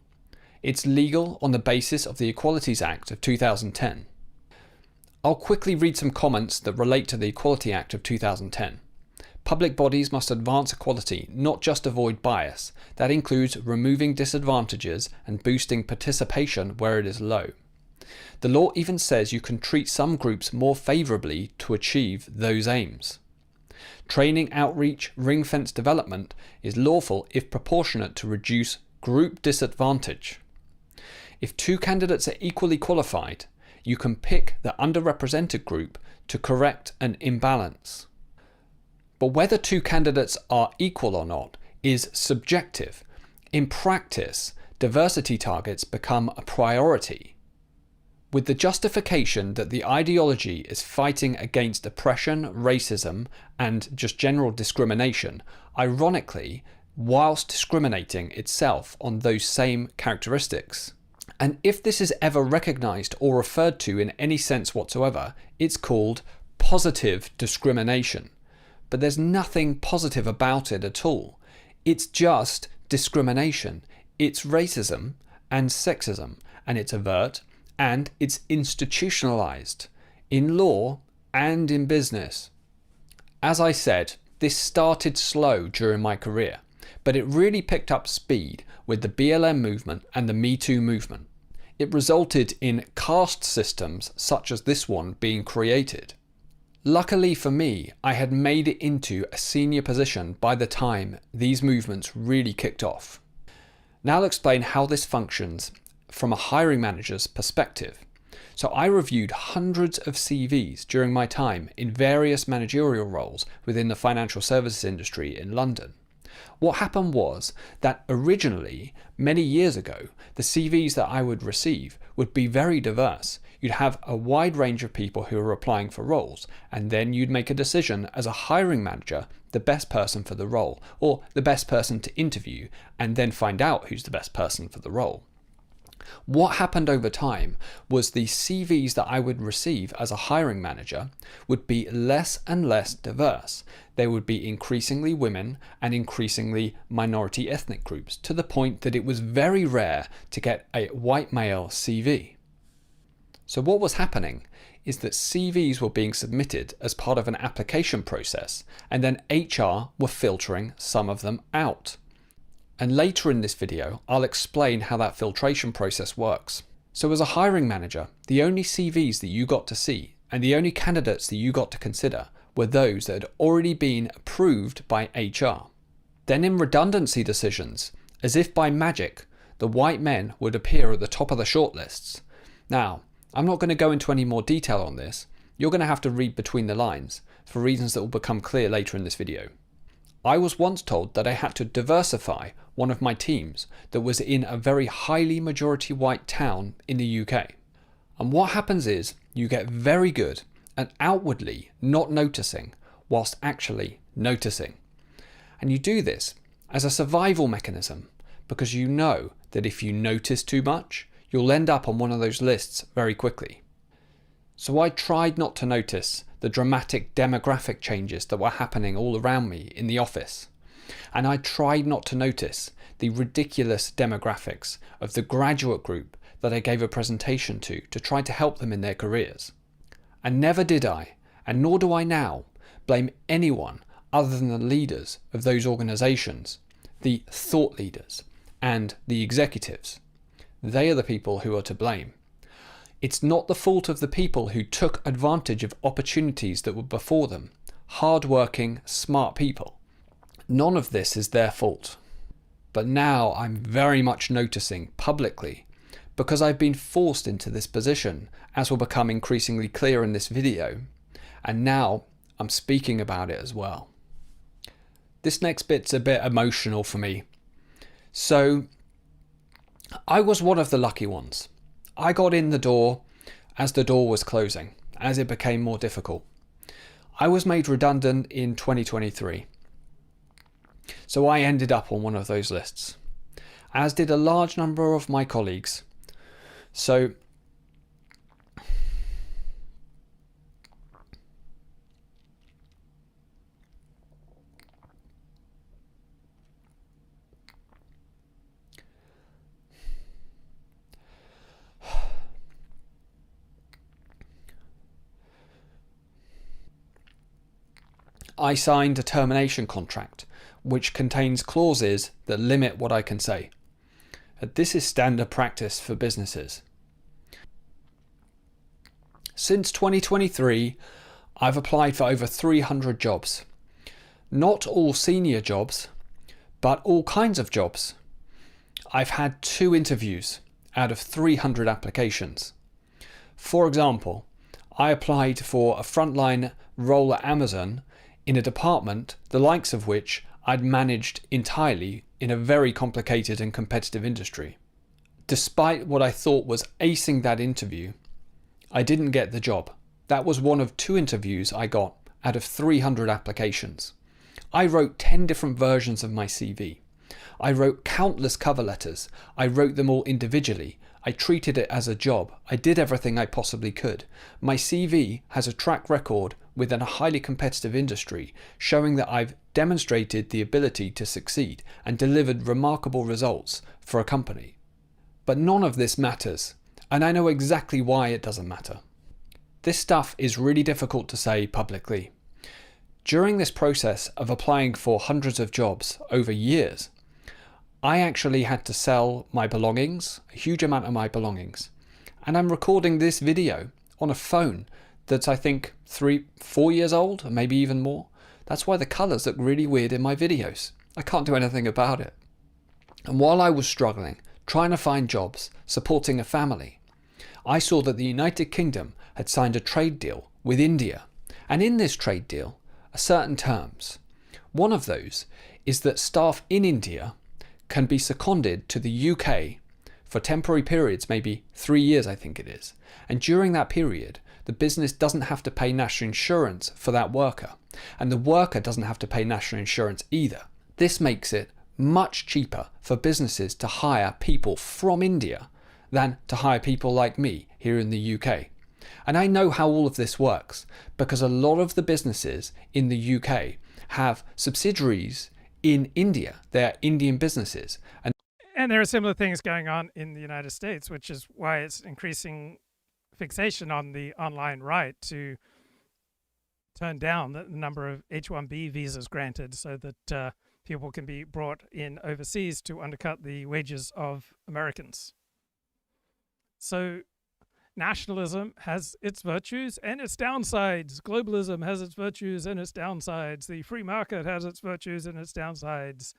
It's legal on the basis of the Equalities Act of 2010. I'll quickly read some comments that relate to the Equality Act of 2010. Public bodies must advance equality, not just avoid bias. That includes removing disadvantages and boosting participation where it is low. The law even says you can treat some groups more favourably to achieve those aims. Training, outreach, ring-fence development is lawful if proportionate to reduce group disadvantage. If 2 candidates are equally qualified, you can pick the underrepresented group to correct an imbalance. But whether 2 candidates are equal or not is subjective. In practice, diversity targets become a priority, with the justification that the ideology is fighting against oppression, racism, and just general discrimination, ironically, whilst discriminating itself on those same characteristics. And if this is ever recognised or referred to in any sense whatsoever, it's called positive discrimination. But there's nothing positive about it at all. It's just discrimination. It's racism and sexism, and it's overt, and it's institutionalized in law and in business. As I said, this started slow during my career, but it really picked up speed with the BLM movement and the Me Too movement. It resulted in caste systems such as this one being created. Luckily for me, I had made it into a senior position by the time these movements really kicked off. Now I'll explain how this functions from a hiring manager's perspective. So I reviewed hundreds of CVs during my time in various managerial roles within the financial services industry in London. What happened was that originally, many years ago, the CVs that I would receive would be very diverse. You'd have a wide range of people who are applying for roles, and then you'd make a decision as a hiring manager, the best person for the role, or the best person to interview, and then find out who's the best person for the role. What happened over time was the CVs that I would receive as a hiring manager would be less and less diverse. They would be increasingly women and increasingly minority ethnic groups, to the point that it was very rare to get a white male CV. So what was happening is that CVs were being submitted as part of an application process, and then HR were filtering some of them out. And later in this video, I'll explain how that filtration process works. So as a hiring manager, the only CVs that you got to see and the only candidates that you got to consider were those that had already been approved by HR. Then in redundancy decisions, as if by magic, the white men would appear at the top of the shortlists. Now, I'm not going to go into any more detail on this. You're going to have to read between the lines for reasons that will become clear later in this video. I was once told that I had to diversify one of my teams that was in a very highly majority white town in the UK. And what happens is you get very good at outwardly not noticing whilst actually noticing. And you do this as a survival mechanism because you know that if you notice too much, you'll end up on one of those lists very quickly. So I tried not to notice the dramatic demographic changes that were happening all around me in the office. And I tried not to notice the ridiculous demographics of the graduate group that I gave a presentation to try to help them in their careers. And never did I, and nor do I now, blame anyone other than the leaders of those organizations, the thought leaders, and the executives. They are the people who are to blame. It's not the fault of the people who took advantage of opportunities that were before them, hard-working, smart people. None of this is their fault. But now I'm very much noticing publicly, because I've been forced into this position, as will become increasingly clear in this video, and now I'm speaking about it as well. This next bit's a bit emotional for me. So, I was one of the lucky ones. I got in the door as the door was closing, as it became more difficult. I was made redundant in 2023. So I ended up on one of those lists, as did a large number of my colleagues. So I signed a termination contract, which contains clauses that limit what I can say. This is standard practice for businesses. Since 2023, I've applied for over 300 jobs. Not all senior jobs, but all kinds of jobs. I've had 2 interviews out of 300 applications. For example, I applied for a frontline role at Amazon in a department the likes of which I'd managed entirely in a very complicated and competitive industry. Despite what I thought was acing that interview, I didn't get the job. That was one of 2 interviews I got out of 300 applications. I wrote 10 different versions of my CV. I wrote countless cover letters. I wrote them all individually. I treated it as a job. I did everything I possibly could. My CV has a track record within a highly competitive industry, showing that I've demonstrated the ability to succeed and delivered remarkable results for a company. But none of this matters, and I know exactly why it doesn't matter. This stuff is really difficult to say publicly. During this process of applying for hundreds of jobs over years, I actually had to sell my belongings, a huge amount of my belongings. And I'm recording this video on a phone that's I think 3-4 years old, or maybe even more. That's why the colours look really weird in my videos. I can't do anything about it. And while I was struggling, trying to find jobs, supporting a family, I saw that the United Kingdom had signed a trade deal with India. And in this trade deal are certain terms. One of those is that staff in India can be seconded to the UK for temporary periods, maybe 3 years, I think it is. And during that period, the business doesn't have to pay national insurance for that worker. And the worker doesn't have to pay national insurance either. This makes it much cheaper for businesses to hire people from India than to hire people like me here in the UK. And I know how all of this works because a lot of the businesses in the UK have subsidiaries in India. They're Indian businesses. And there are similar things going on in the United States, which is why it's increasing fixation on the online right to turn down the number of H-1B visas granted so that people can be brought in overseas to undercut the wages of Americans. So nationalism has its virtues and its downsides. Globalism has its virtues and its downsides. The free market has its virtues and its downsides.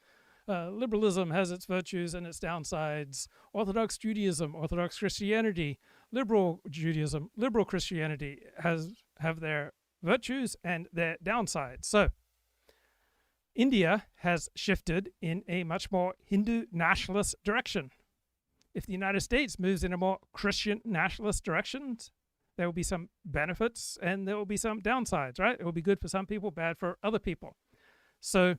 Liberalism has its virtues and its downsides. Orthodox Judaism, Orthodox Christianity, liberal Judaism, liberal Christianity have their virtues and their downsides. So India has shifted in a much more Hindu nationalist direction. If the United States moves in a more Christian nationalist direction, there will be some benefits and there will be some downsides, right? It will be good for some people, bad for other people. So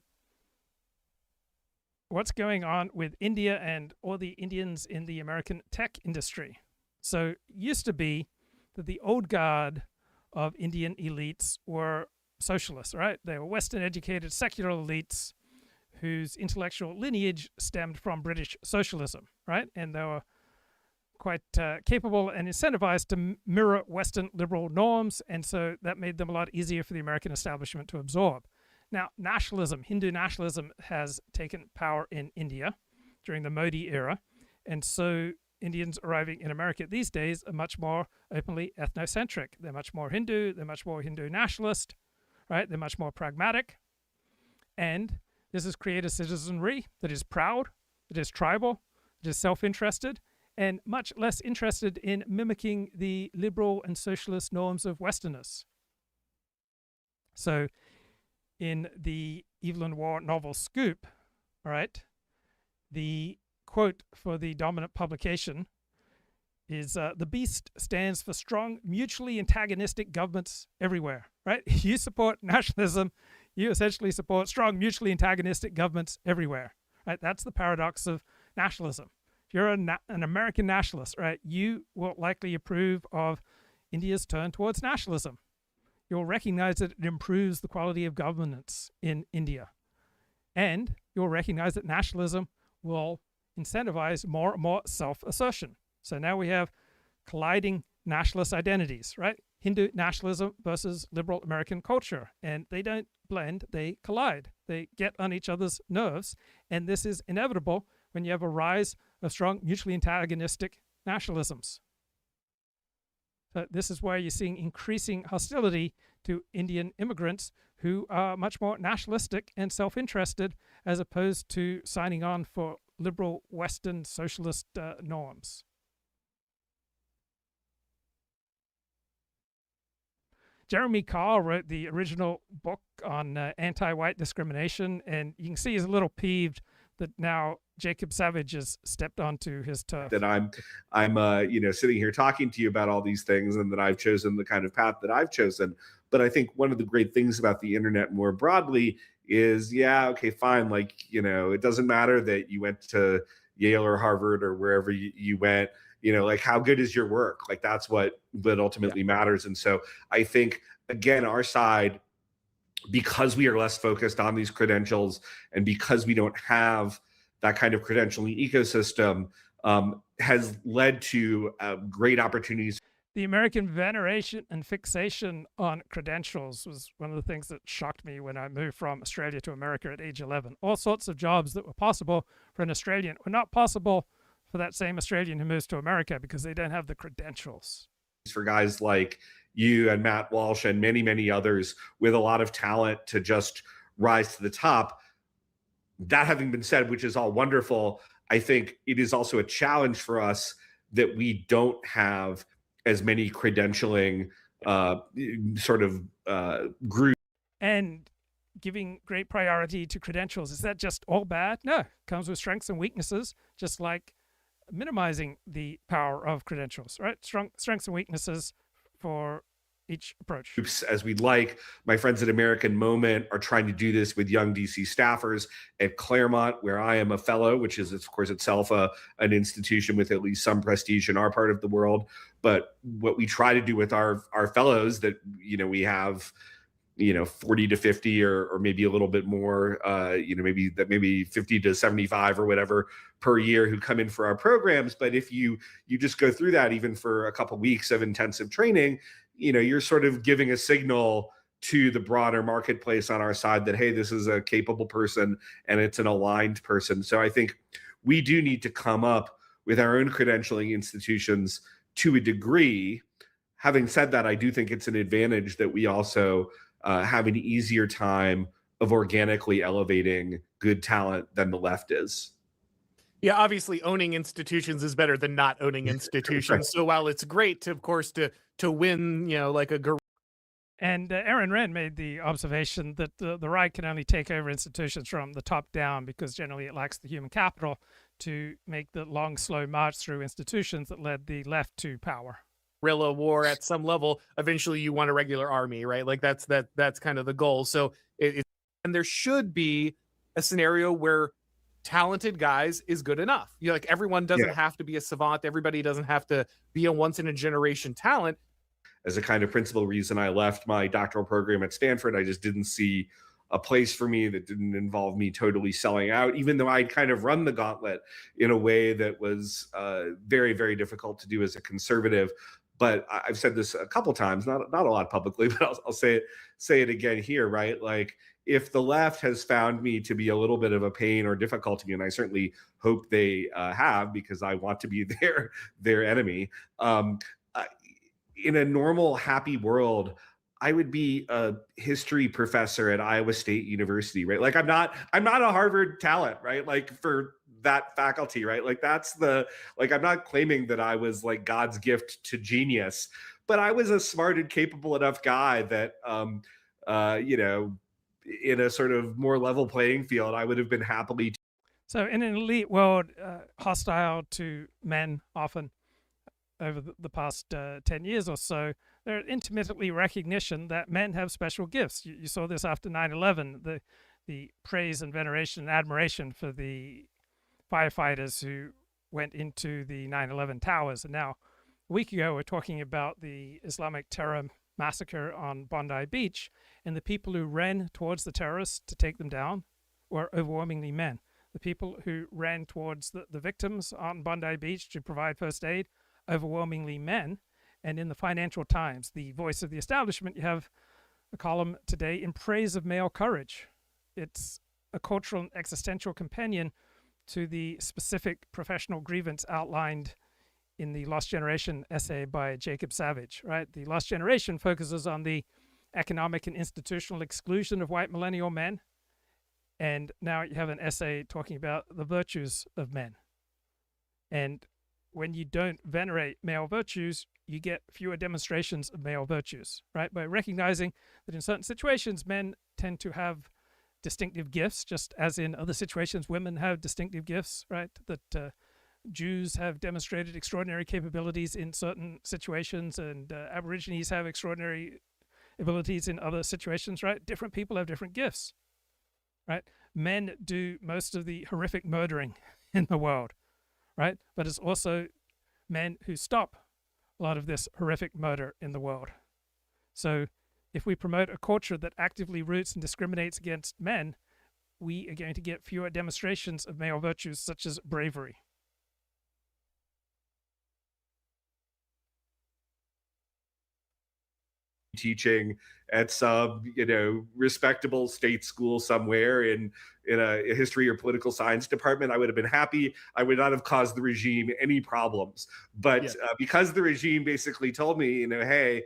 what's going on with India and all the Indians in the American tech industry? So it used to be that the old guard of Indian elites were socialists, right? They were Western educated secular elites whose intellectual lineage stemmed from British socialism, right? And they were quite capable and incentivized to mirror Western liberal norms, and so that made them a lot easier for the American establishment to absorb. Now, nationalism, Hindu nationalism, has taken power in India during the Modi era, and so Indians arriving in America these days are much more openly ethnocentric. They're much more Hindu, they're much more Hindu nationalist, right? They're much more pragmatic, and this has created a citizenry that is proud, that is tribal, that is self-interested, and much less interested in mimicking the liberal and socialist norms of Westerners. So in the Evelyn Waugh novel Scoop, all right, the quote for the dominant publication is, the beast stands for strong, mutually antagonistic governments everywhere, right? You support nationalism, you essentially support strong, mutually antagonistic governments everywhere, right? That's the paradox of nationalism. If you're an American nationalist, right, you will likely approve of India's turn towards nationalism. You'll recognize that it improves the quality of governance in India. And you'll recognize that nationalism will incentivize more and more self-assertion. So now we have colliding nationalist identities, right? Hindu nationalism versus liberal American culture. And they don't blend, they collide. They get on each other's nerves. And this is inevitable when you have a rise of strong, mutually antagonistic nationalisms. So this is why you're seeing increasing hostility to Indian immigrants who are much more nationalistic and self-interested as opposed to signing on for liberal Western socialist norms. Jeremy Carl wrote the original book on anti-white discrimination, and you can see he's a little peeved that now Jacob Savage has stepped onto his turf. That I'm sitting here talking to you about all these things, and that I've chosen the kind of path that I've chosen. But I think one of the great things about the internet more broadly is, yeah, okay, fine. Like, it doesn't matter that you went to Yale or Harvard or wherever you went, like how good is your work? Like that's what ultimately matters. And so I think, again, our side, because we are less focused on these credentials and because we don't have that kind of credentialing ecosystem, has led to great opportunities. The American veneration and fixation on credentials was one of the things that shocked me when I moved from Australia to America at age 11. All sorts of jobs that were possible for an Australian were not possible for that same Australian who moves to America because they don't have the credentials. For guys like you and Matt Walsh and many, many others with a lot of talent to just rise to the top. That having been said, which is all wonderful, I think it is also a challenge for us that we don't have as many credentialing groups. And giving great priority to credentials, is that just all bad? No, it comes with strengths and weaknesses, just like minimizing the power of credentials, right? Strengths and weaknesses for each approach. As we'd like. My friends at American Moment are trying to do this with young DC staffers at Claremont, where I am a fellow, which is, of course, itself an institution with at least some prestige in our part of the world. But what we try to do with our fellows that, we have, 40 to 50 or maybe a little bit more, maybe 50 to 75 or whatever per year who come in for our programs. But if you just go through that, even for a couple weeks of intensive training, you're sort of giving a signal to the broader marketplace on our side that, hey, this is a capable person and it's an aligned person. So I think we do need to come up with our own credentialing institutions to a degree. Having said that, I do think it's an advantage that we also have an easier time of organically elevating good talent than the left is. Yeah, obviously owning institutions is better than not owning institutions. Right. So while it's great to, of course, to win, like a And Aaron Wren made the observation that the right can only take over institutions from the top down because generally it lacks the human capital to make the long, slow march through institutions that led the left to power. guerrilla war at some level. Eventually you want a regular army, right? Like that's kind of the goal. So and there should be a scenario where talented guys is good enough. Like everyone doesn't have to be a savant. Everybody doesn't have to be a once in a generation talent. As a kind of principal reason I left my doctoral program at Stanford, I just didn't see a place for me that didn't involve me totally selling out, even though I'd kind of run the gauntlet in a way that was very, very difficult to do as a conservative. But I've said this a couple times, not a lot publicly, but I'll say it again here, right? Like if the left has found me to be a little bit of a pain or difficulty, and I certainly hope they have, because I want to be their enemy. In a normal, happy world, I would be a history professor at Iowa State University, right? Like I'm not a Harvard talent, right? Like for that faculty, right? Like I'm not claiming that I was like God's gift to genius, but I was a smart and capable enough guy that, in a sort of more level playing field, I would have been happily. So in an elite world, hostile to men often over the past 10 years or so, there's intermittently recognition that men have special gifts. You saw this after 9/11, the praise and veneration and admiration for the firefighters who went into the 9/11 towers. And now, a week ago, we're talking about the Islamic terror massacre on Bondi Beach, and the people who ran towards the terrorists to take them down were overwhelmingly men. The people who ran towards the victims on Bondi Beach to provide first aid, overwhelmingly men. And in the Financial Times, the voice of the establishment, you have a column today in praise of male courage. It's a cultural and existential companion to the specific professional grievance outlined in the Lost Generation essay by Jacob Savage, right? The Lost Generation focuses on the economic and institutional exclusion of white millennial men. And now you have an essay talking about the virtues of men. And when you don't venerate male virtues, you get fewer demonstrations of male virtues, right? By recognizing that in certain situations, men tend to have distinctive gifts, just as in other situations, women have distinctive gifts, right? That Jews have demonstrated extraordinary capabilities in certain situations, and Aborigines have extraordinary abilities in other situations, right? Different people have different gifts, right? Men do most of the horrific murdering in the world, right? But it's also men who stop a lot of this horrific murder in the world. So if we promote a culture that actively roots and discriminates against men, we are going to get fewer demonstrations of male virtues such as bravery. Teaching at some, respectable state school somewhere in a history or political science department, I would have been happy. I would not have caused the regime any problems. But because the regime basically told me, hey,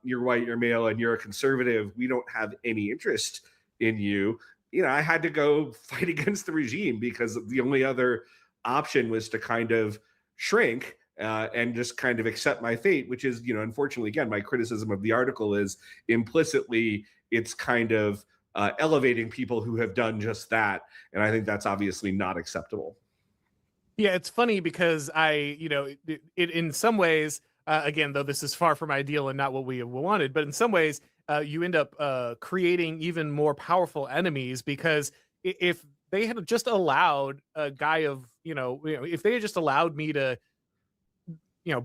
you're white, you're male, and you're a conservative, we don't have any interest in you. I had to go fight against the regime because the only other option was to kind of shrink and just kind of accept my fate, which is, unfortunately, again, my criticism of the article is implicitly it's kind of elevating people who have done just that. And I think that's obviously not acceptable. Yeah, it's funny because it in some ways, again, though this is far from ideal and not what we wanted, but in some ways, you end up creating even more powerful enemies because if they had just allowed a guy of, if they had just allowed me to,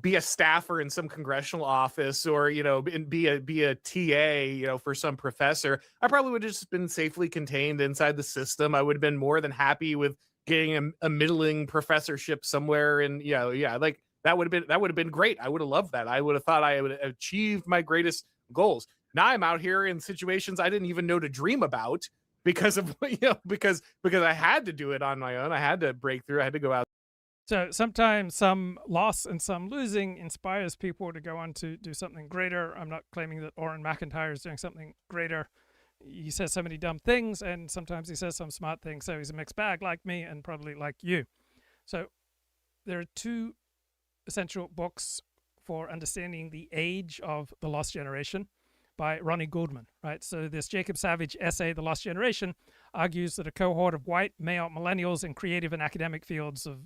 be a staffer in some congressional office or, be a TA, for some professor, I probably would have just been safely contained inside the system. I would have been more than happy with getting a middling professorship somewhere. And like that would have been great. I would have loved that. I would have thought I would have achieved my greatest goals. Now I'm out here in situations I didn't even know to dream about because of, because I had to do it on my own. I had to break through. I had to go out. So sometimes some loss and some losing inspires people to go on to do something greater. I'm not claiming that Orrin McIntyre is doing something greater. He says so many dumb things, and sometimes he says some smart things. So he's a mixed bag like me and probably like you. So there are two essential books for understanding the age of the lost generation by Ronnie Goldman, right? So this Jacob Savage essay, The Lost Generation, argues that a cohort of white male millennials in creative and academic fields of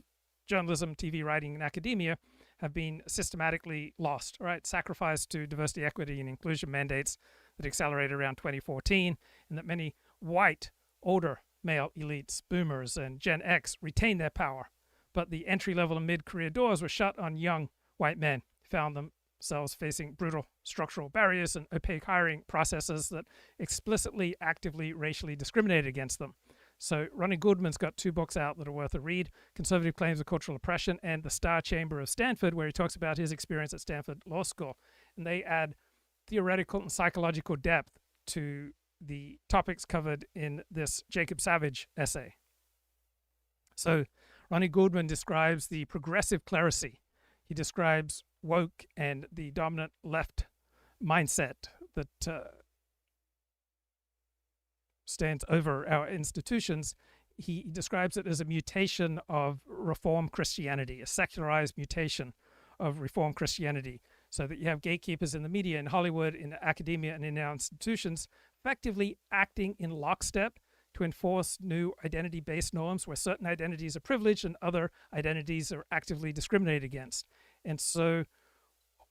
journalism, TV writing, and academia have been systematically lost, right? Sacrificed to diversity, equity, and inclusion mandates that accelerated around 2014, and that many white, older male elites, boomers, and Gen X retained their power. But the entry-level and mid-career doors were shut on young white men who found themselves facing brutal structural barriers and opaque hiring processes that explicitly, actively, racially discriminated against them. So Ronnie Goodman's got two books out that are worth a read, Conservative Claims of Cultural Oppression and The Star Chamber of Stanford, where he talks about his experience at Stanford Law School. And they add theoretical and psychological depth to the topics covered in this Jacob Savage essay. So Ronnie Goodman describes the progressive clerisy. He describes woke and the dominant left mindset that stands over our institutions. He describes it as a mutation of Reform Christianity, a secularized mutation of Reform Christianity, so that you have gatekeepers in the media, in Hollywood, in academia, and in our institutions, effectively acting in lockstep to enforce new identity-based norms where certain identities are privileged and other identities are actively discriminated against. And so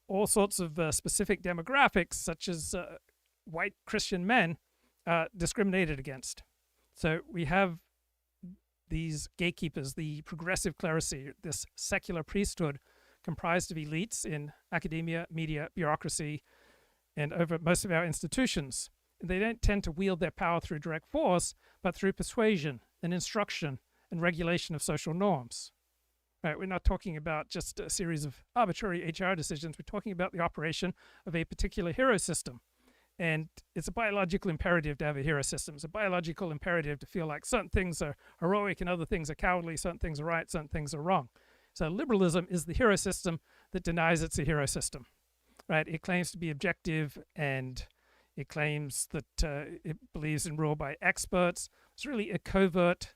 all sorts of specific demographics, such as white Christian men, discriminated against. So we have these gatekeepers, the progressive clerisy, this secular priesthood comprised of elites in academia, media, bureaucracy, and over most of our institutions. They don't tend to wield their power through direct force, but through persuasion and instruction and regulation of social norms. Right, we're not talking about just a series of arbitrary HR decisions. We're talking about the operation of a particular hero system. And it's a biological imperative to have a hero system. It's a biological imperative to feel like certain things are heroic and other things are cowardly, certain things are right, certain things are wrong. So liberalism is the hero system that denies it's a hero system, right? It claims to be objective and it claims that it believes in rule by experts. It's really a covert,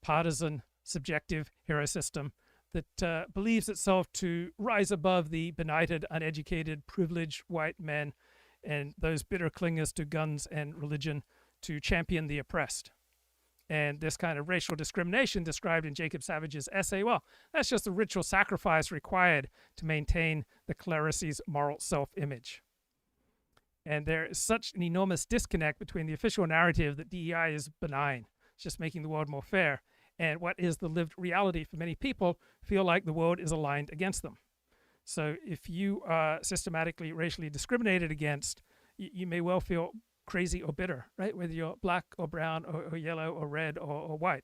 partisan, subjective hero system that believes itself to rise above the benighted, uneducated, privileged white men and those bitter clingers to guns and religion to champion the oppressed. And this kind of racial discrimination described in Jacob Savage's essay, well, that's just the ritual sacrifice required to maintain the clericy's moral self-image. And there is such an enormous disconnect between the official narrative that DEI is benign, it's just making the world more fair, and what is the lived reality for many people feel like the world is aligned against them. So if you are systematically racially discriminated against, you may well feel crazy or bitter, right? Whether you're black or brown or yellow or red or white,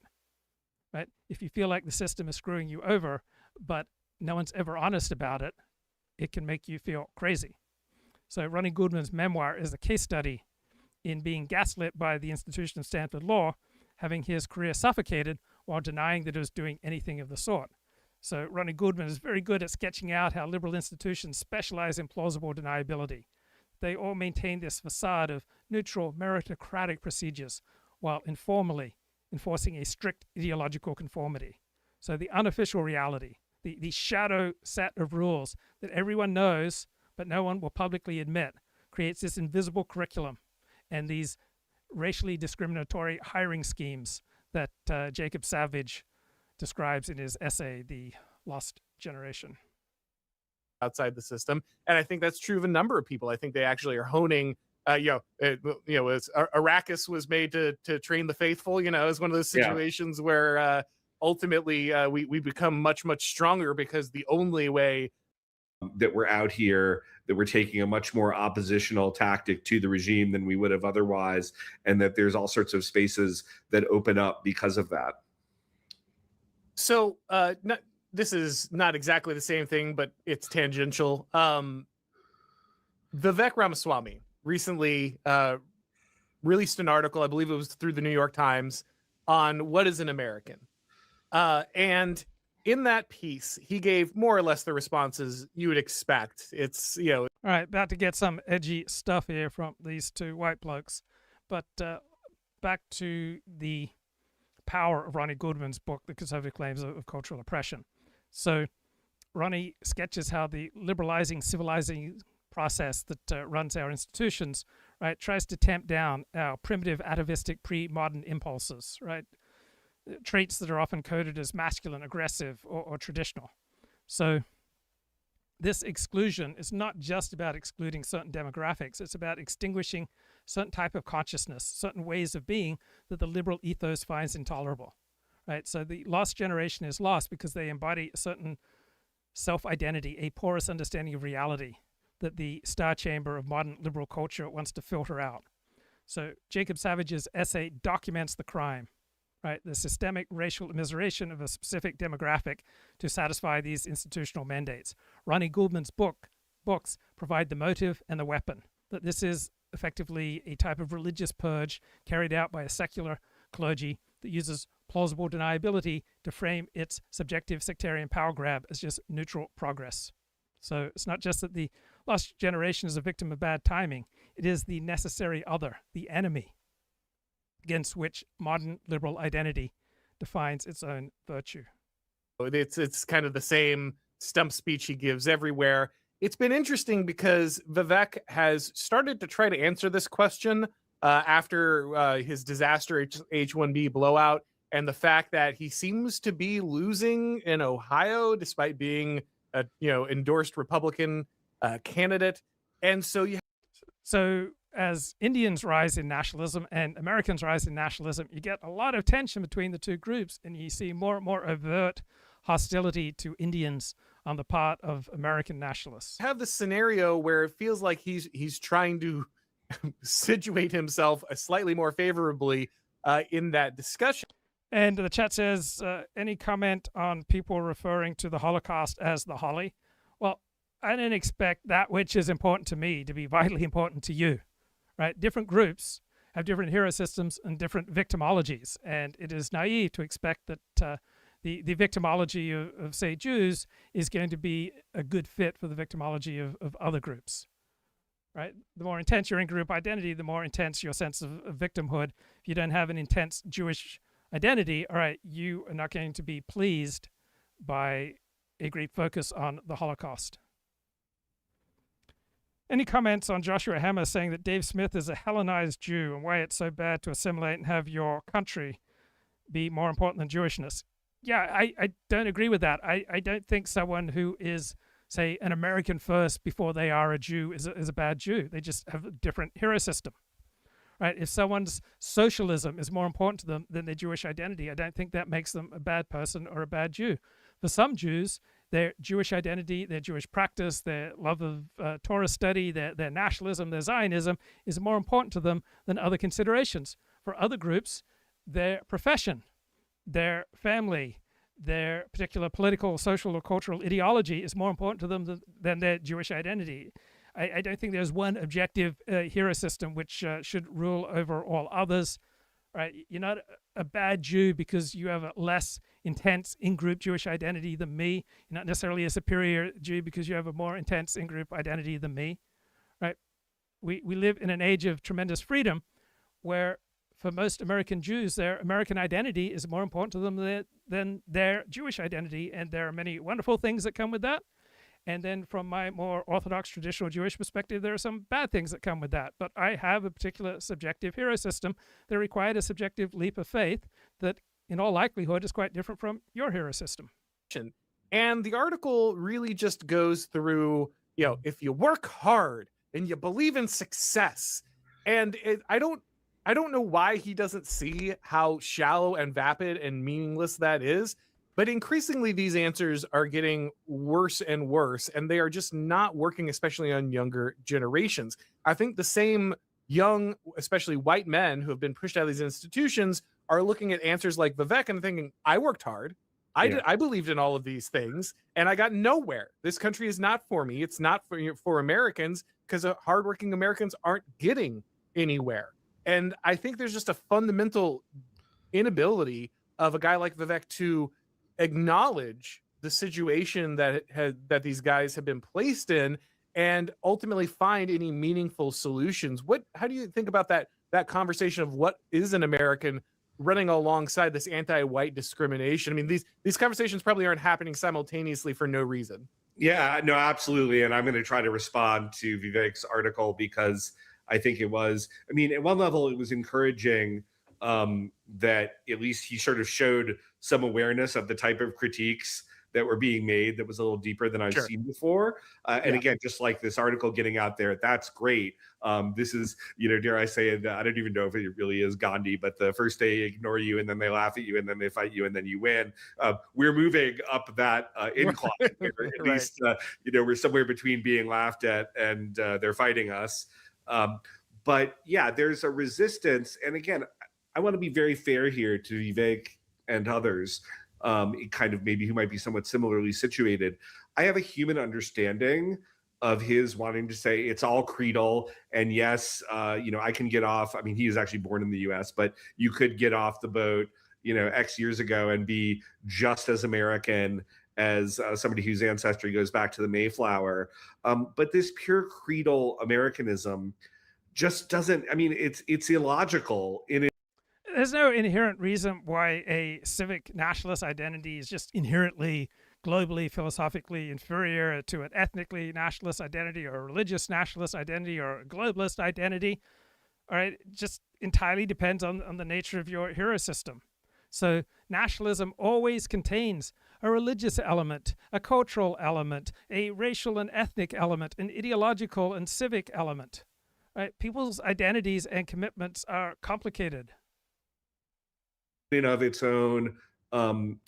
right? If you feel like the system is screwing you over, but no one's ever honest about it, it can make you feel crazy. So Ronnie Goodman's memoir is a case study in being gaslit by the institution of Stanford Law, having his career suffocated while denying that it was doing anything of the sort. So Ronnie Goodman is very good at sketching out how liberal institutions specialize in plausible deniability. They all maintain this facade of neutral, meritocratic procedures while informally enforcing a strict ideological conformity. So the unofficial reality, the shadow set of rules that everyone knows but no one will publicly admit, creates this invisible curriculum and these racially discriminatory hiring schemes that Jacob Savage describes in his essay, The Lost Generation. Outside the system, and I think that's true of a number of people. I think they actually are honing. Arrakis was made to train the faithful. It's one of those situations where ultimately we become much stronger because the only way that we're out here, that we're taking a much more oppositional tactic to the regime than we would have otherwise, and that there's all sorts of spaces that open up because of that. So this is not exactly the same thing, but it's tangential. Vivek Ramaswamy recently released an article, I believe it was through the New York Times, on what is an American. And in that piece, he gave more or less the responses you would expect. It's, All right, about to get some edgy stuff here from these two white blokes. But back to the power of Ronnie Goodman's book, The Conservative Claims of Cultural Oppression. So Ronnie sketches how the liberalizing, civilizing process that runs our institutions, right, tries to tamp down our primitive, atavistic, pre-modern impulses, right, traits that are often coded as masculine, aggressive, or traditional. So this exclusion is not just about excluding certain demographics. It's about extinguishing certain type of consciousness, certain ways of being that the liberal ethos finds intolerable. Right, so the lost generation is lost because they embody a certain self-identity, a porous understanding of reality that the star chamber of modern liberal culture wants to filter out. So Jacob Savage's essay documents the crime, right, the systemic racial immiseration of a specific demographic to satisfy these institutional mandates. Ronnie Goodman's books provide the motive and the weapon, that this is effectively a type of religious purge carried out by a secular clergy that uses plausible deniability to frame its subjective sectarian power grab as just neutral progress. So it's not just that the lost generation is a victim of bad timing, it is the necessary other, the enemy, against which modern liberal identity defines its own virtue. It's kind of the same stump speech he gives everywhere. It's been interesting because Vivek has started to try to answer this question after his disaster H-1B blowout, and the fact that he seems to be losing in Ohio despite being a endorsed Republican candidate. And so as Indians rise in nationalism and Americans rise in nationalism, you get a lot of tension between the two groups, and you see more and more overt hostility to Indians on the part of American nationalists. Have the scenario where it feels like he's trying to situate himself slightly more favorably in that discussion. And the chat says, any comment on people referring to the Holocaust as the Holly? Well, I didn't expect that which is important to me to be vitally important to you, right? Different groups have different hero systems and different victimologies, and it is naive to expect that the victimology of, say, Jews is going to be a good fit for the victimology of other groups, right? The more intense your in-group identity, the more intense your sense of victimhood. If you don't have an intense Jewish identity, all right, you are not going to be pleased by a great focus on the Holocaust. Any comments on Joshua Hammer saying that Dave Smith is a Hellenized Jew and why it's so bad to assimilate and have your country be more important than Jewishness? Yeah, I don't agree with that. I don't think someone who is, say, an American first before they are a Jew is a bad Jew. They just have a different hero system. Right? If someone's socialism is more important to them than their Jewish identity, I don't think that makes them a bad person or a bad Jew. For some Jews, their Jewish identity, their Jewish practice, their love of Torah study, their nationalism, their Zionism is more important to them than other considerations. For other groups, their profession, their family, their particular political, social, or cultural ideology is more important to them than their Jewish identity. I don't think there's one objective hero system which should rule over all others. Right? You're not a bad Jew because you have a less intense in-group Jewish identity than me. You're not necessarily a superior Jew because you have a more intense in-group identity than me. Right? We live in an age of tremendous freedom where for most American Jews, their American identity is more important to them than their Jewish identity, and there are many wonderful things that come with that. And then from my more Orthodox traditional Jewish perspective, there are some bad things that come with that. But I have a particular subjective hero system that required a subjective leap of faith that in all likelihood is quite different from your hero system. And the article really just goes through, if you work hard and you believe in success, and I don't know why he doesn't see how shallow and vapid and meaningless that is. But increasingly, these answers are getting worse and worse, and they are just not working, especially on younger generations. I think the same young, especially white men who have been pushed out of these institutions are looking at answers like Vivek and thinking, I worked hard. I believed in all of these things, and I got nowhere. This country is not for me. It's not for Americans, because hardworking Americans aren't getting anywhere. And I think there's just a fundamental inability of a guy like Vivek to acknowledge the situation that these guys have been placed in and ultimately find any meaningful solutions. How do you think about that conversation of what is an American running alongside this anti-white discrimination? I mean, these conversations probably aren't happening simultaneously for no reason. Yeah, no, absolutely. And I'm going to try to respond to Vivek's article because I think it was, at one level it was encouraging that at least he sort of showed some awareness of the type of critiques that were being made that was a little deeper than I've seen before. And again, just like this article getting out there, that's great. This is, dare I say it, I don't even know if it really is Gandhi, but the first they ignore you and then they laugh at you and then they fight you and then you win. We're moving up that incline here. At least, we're somewhere between being laughed at and they're fighting us. But yeah, there's a resistance. And again, I want to be very fair here to Vivek and others, kind of maybe who might be somewhat similarly situated. I have a human understanding of his wanting to say it's all creedal. And yes, I can get off. He was actually born in the US, but you could get off the boat, X years ago and be just as American as somebody whose ancestry goes back to the Mayflower. But this pure creedal Americanism just doesn't, it's illogical in it. There's no inherent reason why a civic nationalist identity is just inherently globally, philosophically inferior to an ethnically nationalist identity or a religious nationalist identity or a globalist identity. All right, it just entirely depends on the nature of your hero system. So nationalism always contains a religious element, a cultural element, a racial and ethnic element, an ideological and civic element. Right? People's identities and commitments are complicated. Of its own kind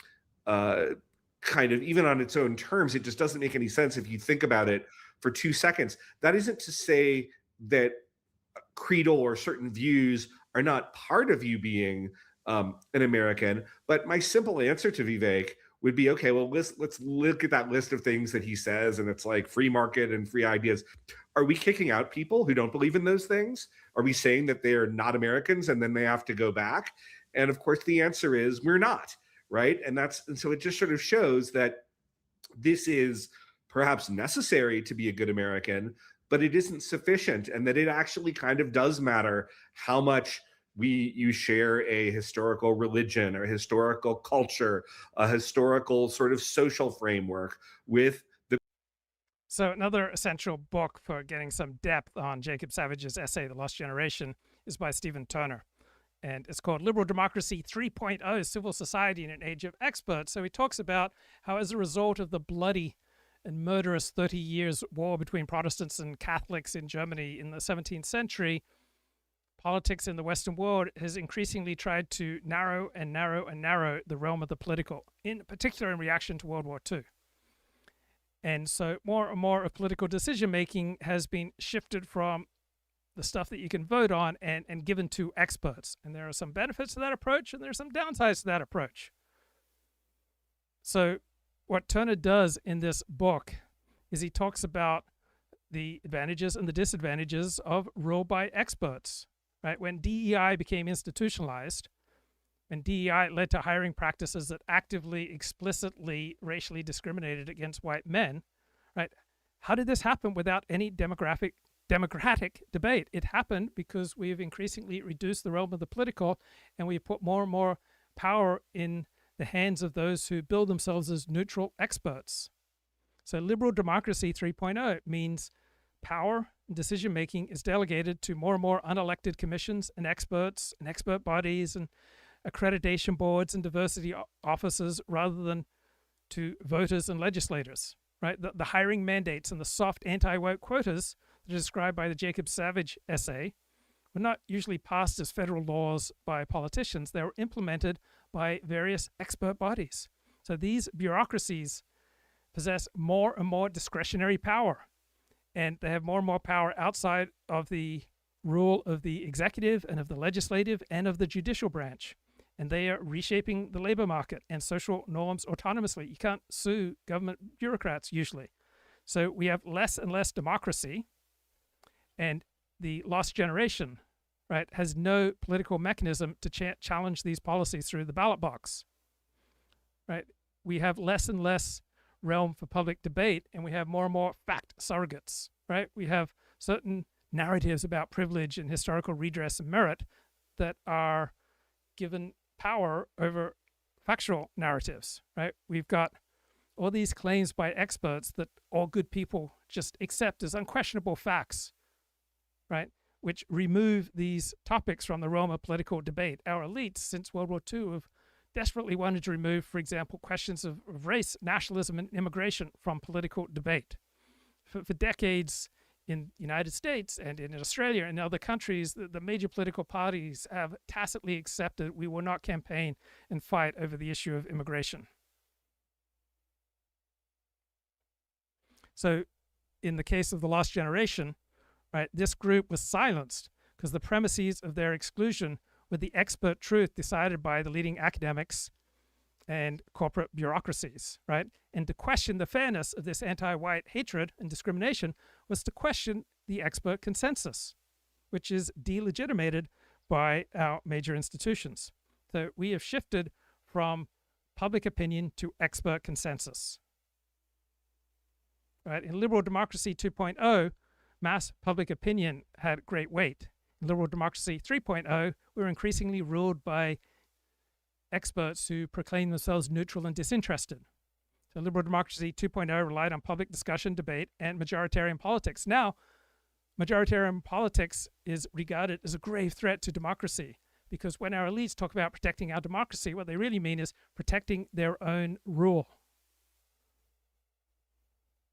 of, even on its own terms, it just doesn't make any sense if you think about it for 2 seconds. That isn't to say that creedal or certain views are not part of you being an American, but my simple answer to Vivek would be, okay, well, let's look at that list of things that he says, and it's like free market and free ideas. Are we kicking out people who don't believe in those things? Are we saying that they are not Americans and then they have to go back? And of course, the answer is we're not, right? And so it just sort of shows that this is perhaps necessary to be a good American, but it isn't sufficient, and that it actually kind of does matter how much you share a historical religion or historical culture, a historical sort of social framework with the. So another essential book for getting some depth on Jacob Savage's essay, The Lost Generation, is by Stephen Turner. And it's called Liberal Democracy 3.0, Civil Society in an Age of Experts. So he talks about how as a result of the bloody and murderous 30 years war between Protestants and Catholics in Germany in the 17th century, politics in the Western world has increasingly tried to narrow and narrow and narrow the realm of the political, in particular in reaction to World War II. And so more and more of political decision-making has been shifted from the stuff that you can vote on and given to experts. And there are some benefits to that approach, and there are some downsides to that approach. So what Turner does in this book is he talks about the advantages and the disadvantages of rule by experts. Right? When DEI became institutionalized, and DEI led to hiring practices that actively, explicitly, racially discriminated against white men, right? How did this happen without any democratic debate? It happened because we've increasingly reduced the realm of the political, and we put more and more power in the hands of those who bill themselves as neutral experts. So liberal democracy 3.0 means power and decision making is delegated to more and more unelected commissions and experts and expert bodies and accreditation boards and diversity officers rather than to voters and legislators, right? The hiring mandates and the soft anti-woke quotas that are described by the Jacob Savage essay were not usually passed as federal laws by politicians. They were implemented by various expert bodies. So these bureaucracies possess more and more discretionary power, and they have more and more power outside of the rule of the executive and of the legislative and of the judicial branch. And they are reshaping the labor market and social norms autonomously. You can't sue government bureaucrats usually. So we have less and less democracy, and the lost generation, right, has no political mechanism to challenge these policies through the ballot box, right? We have less and less realm for public debate, and we have more and more fact surrogates, right? We have certain narratives about privilege and historical redress and merit that are given power over factual narratives, right? We've got all these claims by experts that all good people just accept as unquestionable facts, right? Which remove these topics from the realm of political debate. Our elites since World War II have desperately wanted to remove, for example, questions of race, nationalism, and immigration from political debate. For decades in the United States and in Australia and other countries, the major political parties have tacitly accepted we will not campaign and fight over the issue of immigration. So in the case of the lost generation, right, this group was silenced because the premises of their exclusion were the expert truth decided by the leading academics and corporate bureaucracies, right? And to question the fairness of this anti-white hatred and discrimination was to question the expert consensus, which is delegitimated by our major institutions. So we have shifted from public opinion to expert consensus. Right? In liberal democracy 2.0, mass public opinion had great weight. In liberal democracy 3.0, we were increasingly ruled by experts who proclaim themselves neutral and disinterested. So liberal democracy 2.0 relied on public discussion, debate, and majoritarian politics. Now, majoritarian politics is regarded as a grave threat to democracy, because when our elites talk about protecting our democracy, what they really mean is protecting their own rule.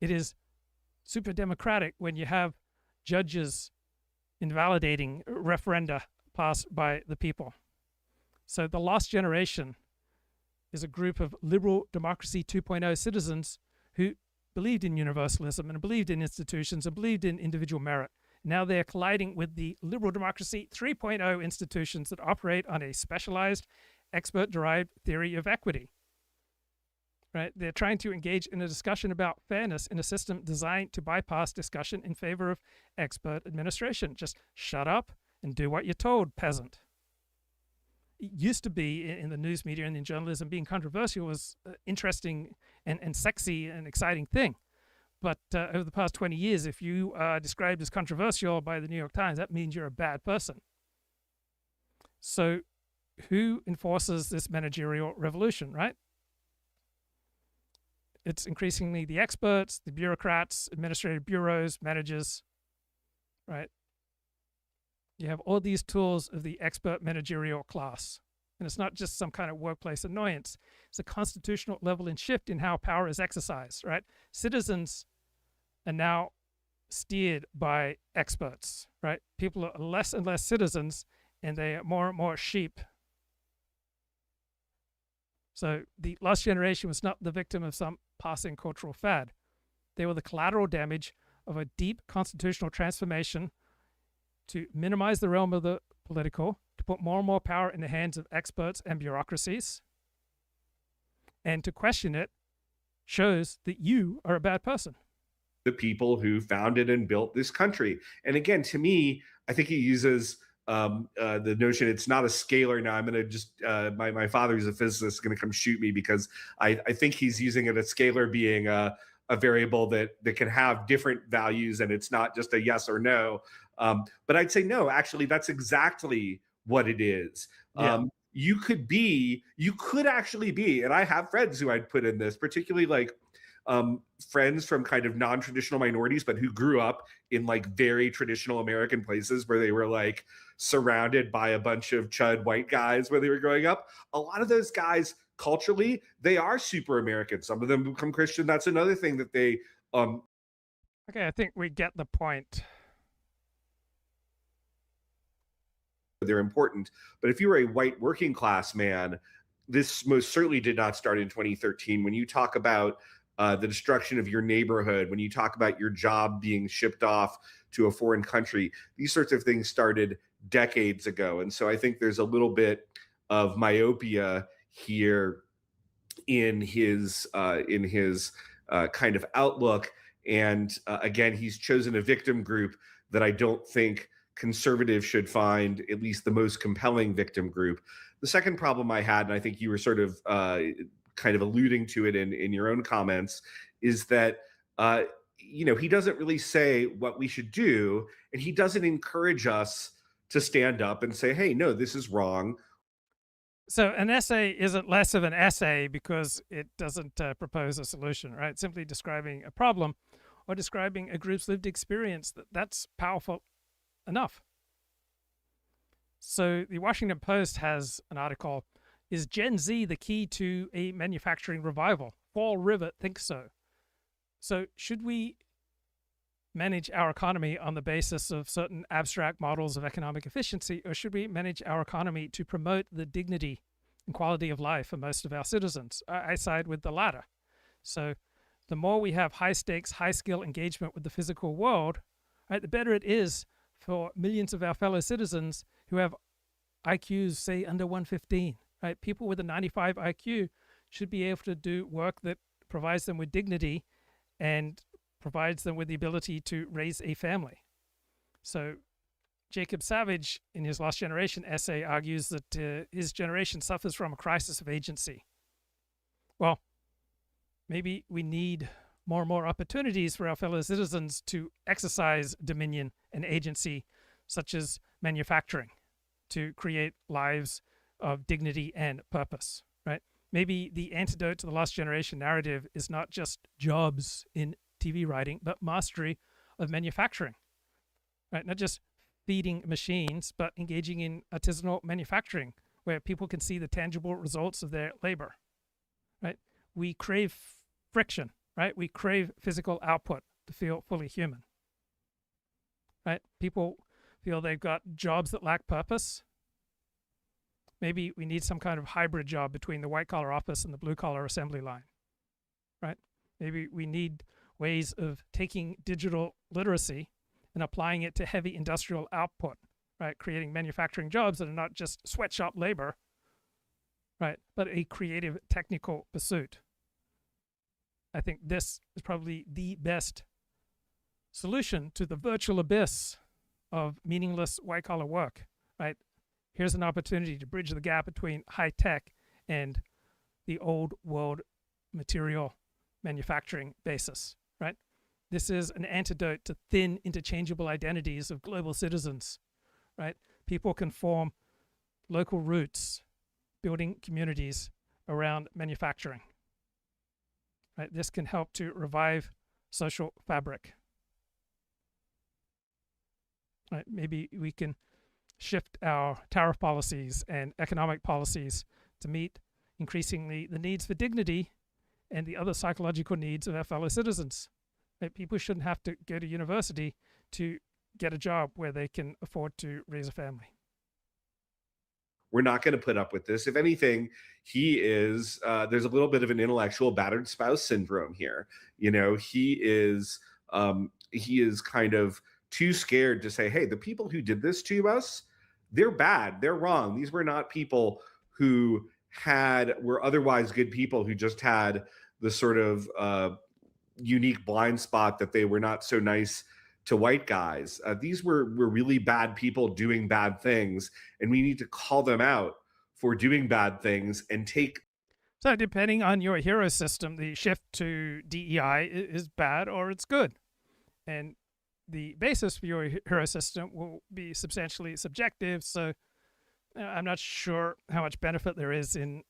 It is super democratic when you have judges invalidating referenda passed by the people. So the lost generation is a group of liberal democracy 2.0 citizens who believed in universalism and believed in institutions and believed in individual merit. Now they're colliding with the liberal democracy 3.0 institutions that operate on a specialized, expert-derived theory of equity. Right? They're trying to engage in a discussion about fairness in a system designed to bypass discussion in favor of expert administration. Just shut up and do what you're told, peasant. It used to be in the news media and in journalism, being controversial was interesting and sexy and exciting thing. But over the past 20 years, if you are described as controversial by the New York Times, that means you're a bad person. So who enforces this managerial revolution, right? It's increasingly the experts, the bureaucrats, administrative bureaus, managers, right? You have all these tools of the expert managerial class. And it's not just some kind of workplace annoyance. It's a constitutional level and shift in how power is exercised, right? Citizens are now steered by experts, right? People are less and less citizens, and they are more and more sheep. So the lost generation was not the victim of some passing cultural fad. They were the collateral damage of a deep constitutional transformation to minimize the realm of the political, to put more and more power in the hands of experts and bureaucracies. And to question it shows that you are a bad person. The people who founded and built this country. And again, to me, I think he uses the notion it's not a scalar. Now I'm going to just, my father who's a physicist is going to come shoot me because I think he's using it as scalar being a variable that can have different values and it's not just a yes or no. But I'd say, no, actually, that's exactly what it is. Yeah. You could actually be, and I have friends who I'd put in this, particularly like friends from kind of non-traditional minorities, but who grew up in like very traditional American places where they were like surrounded by a bunch of chud white guys where they were growing up. A lot of those guys culturally, they are super American. Some of them become Christian. That's another thing that they Okay, I think we get the point. They're important. But if you were a white working class man, this most certainly did not start in 2013. When you talk about the destruction of your neighborhood, when you talk about your job being shipped off to a foreign country, these sorts of things started decades ago. And so I think there's a little bit of myopia here in his kind of outlook. And again, he's chosen a victim group that I don't think conservatives should find at least the most compelling victim group. The second problem I had, and I think you were sort of kind of alluding to it in your own comments, is that he doesn't really say what we should do, and he doesn't encourage us to stand up and say, hey, no, this is wrong. So an essay isn't less of an essay because it doesn't propose a solution, right? Simply describing a problem or describing a group's lived experience, that's powerful enough. So the Washington Post has an article, "Is Gen Z the key to a manufacturing revival? Fall River thinks so." So should we manage our economy on the basis of certain abstract models of economic efficiency, or should we manage our economy to promote the dignity and quality of life for most of our citizens? I side with the latter. So the more we have high stakes, high skill engagement with the physical world, right, the better it is for millions of our fellow citizens who have IQs, say, under 115, right? People with a 95 IQ should be able to do work that provides them with dignity and provides them with the ability to raise a family. So Jacob Savage, in his Lost Generation essay, argues that his generation suffers from a crisis of agency. Well, maybe we need more and more opportunities for our fellow citizens to exercise dominion and agency, such as manufacturing, to create lives of dignity and purpose, right? Maybe the antidote to the Lost Generation narrative is not just jobs in TV writing, but mastery of manufacturing, right? Not just feeding machines, but engaging in artisanal manufacturing, where people can see the tangible results of their labor, right? We crave friction, right? We crave physical output to feel fully human, right? People feel they've got jobs that lack purpose. Maybe we need some kind of hybrid job between the white-collar office and the blue-collar assembly line, right? Maybe we need ways of taking digital literacy and applying it to heavy industrial output, right? Creating manufacturing jobs that are not just sweatshop labor, right? But a creative technical pursuit. I think this is probably the best solution to the virtual abyss of meaningless white-collar work, right? Here's an opportunity to bridge the gap between high tech and the old world material manufacturing basis, right? This is an antidote to thin, interchangeable identities of global citizens, right? People can form local roots, building communities around manufacturing, right? This can help to revive social fabric, right? Maybe we can shift our tariff policies and economic policies to meet increasingly the needs for dignity and the other psychological needs of our fellow citizens. Right? People shouldn't have to go to university to get a job where they can afford to raise a family. We're not going to put up with this. If anything, he is, there's a little bit of an intellectual battered spouse syndrome here. You know, he is kind of too scared to say, hey, the people who did this to us, they're bad, they're wrong. These were not people who were otherwise good people who just had the sort of unique blind spot that they were not so nice to white guys. These were really bad people doing bad things, and we need to call them out for doing bad things and take. So depending on your hero system, the shift to DEI is bad or it's good. And the basis for your hero system will be substantially subjective. So I'm not sure how much benefit there is in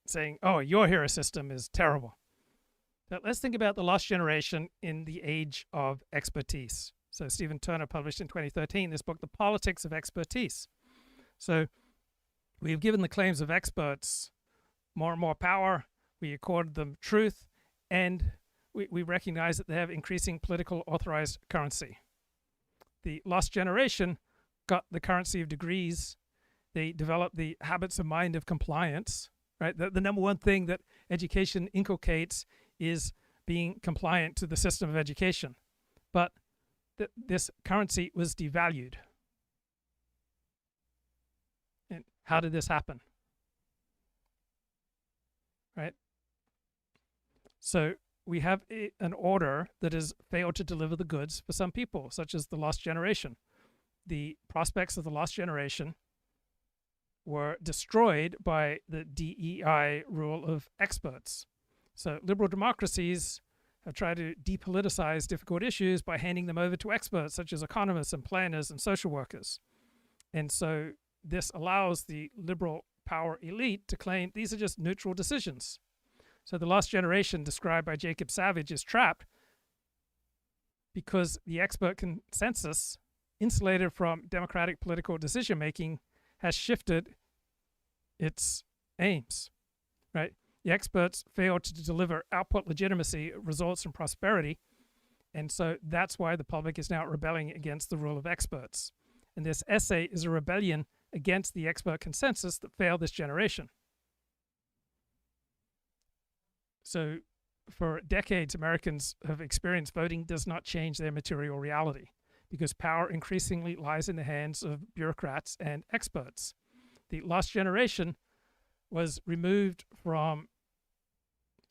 saying, oh, your hero system is terrible. But let's think about the lost generation in the age of expertise. So Stephen Turner published in 2013 this book, The Politics of Expertise. So we've given the claims of experts more and more power. We accorded them truth, and we recognize that they have increasing political authorized currency. The lost generation got the currency of degrees. They developed the habits of mind of compliance, right? The number one thing that education inculcates is being compliant to the system of education. But this currency was devalued. And how did this happen? Right? So we have an order that has failed to deliver the goods for some people, such as the lost generation. The prospects of the lost generation were destroyed by the DEI rule of experts. So liberal democracies have tried to depoliticize difficult issues by handing them over to experts such as economists and planners and social workers. And so this allows the liberal power elite to claim these are just neutral decisions. So the lost generation described by Jacob Savage is trapped because the expert consensus, insulated from democratic political decision-making, has shifted its aims, right? The experts fail to deliver output legitimacy, results, and prosperity. And so that's why the public is now rebelling against the rule of experts. And this essay is a rebellion against the expert consensus that failed this generation. So for decades, Americans have experienced voting does not change their material reality because power increasingly lies in the hands of bureaucrats and experts. The lost generation was removed from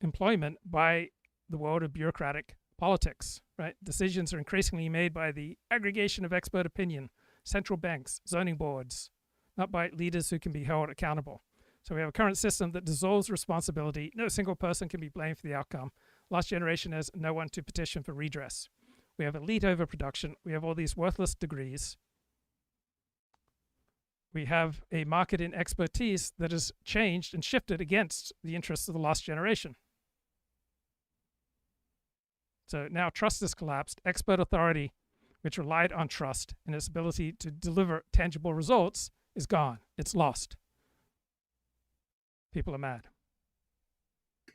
employment by the world of bureaucratic politics, right? Decisions are increasingly made by the aggregation of expert opinion, central banks, zoning boards, not by leaders who can be held accountable. So we have a current system that dissolves responsibility. No single person can be blamed for the outcome. Lost generation has no one to petition for redress. We have elite overproduction. We have all these worthless degrees. We have a market in expertise that has changed and shifted against the interests of the lost generation. So now trust has collapsed. Expert authority, which relied on trust and its ability to deliver tangible results, is gone. It's lost. People are mad.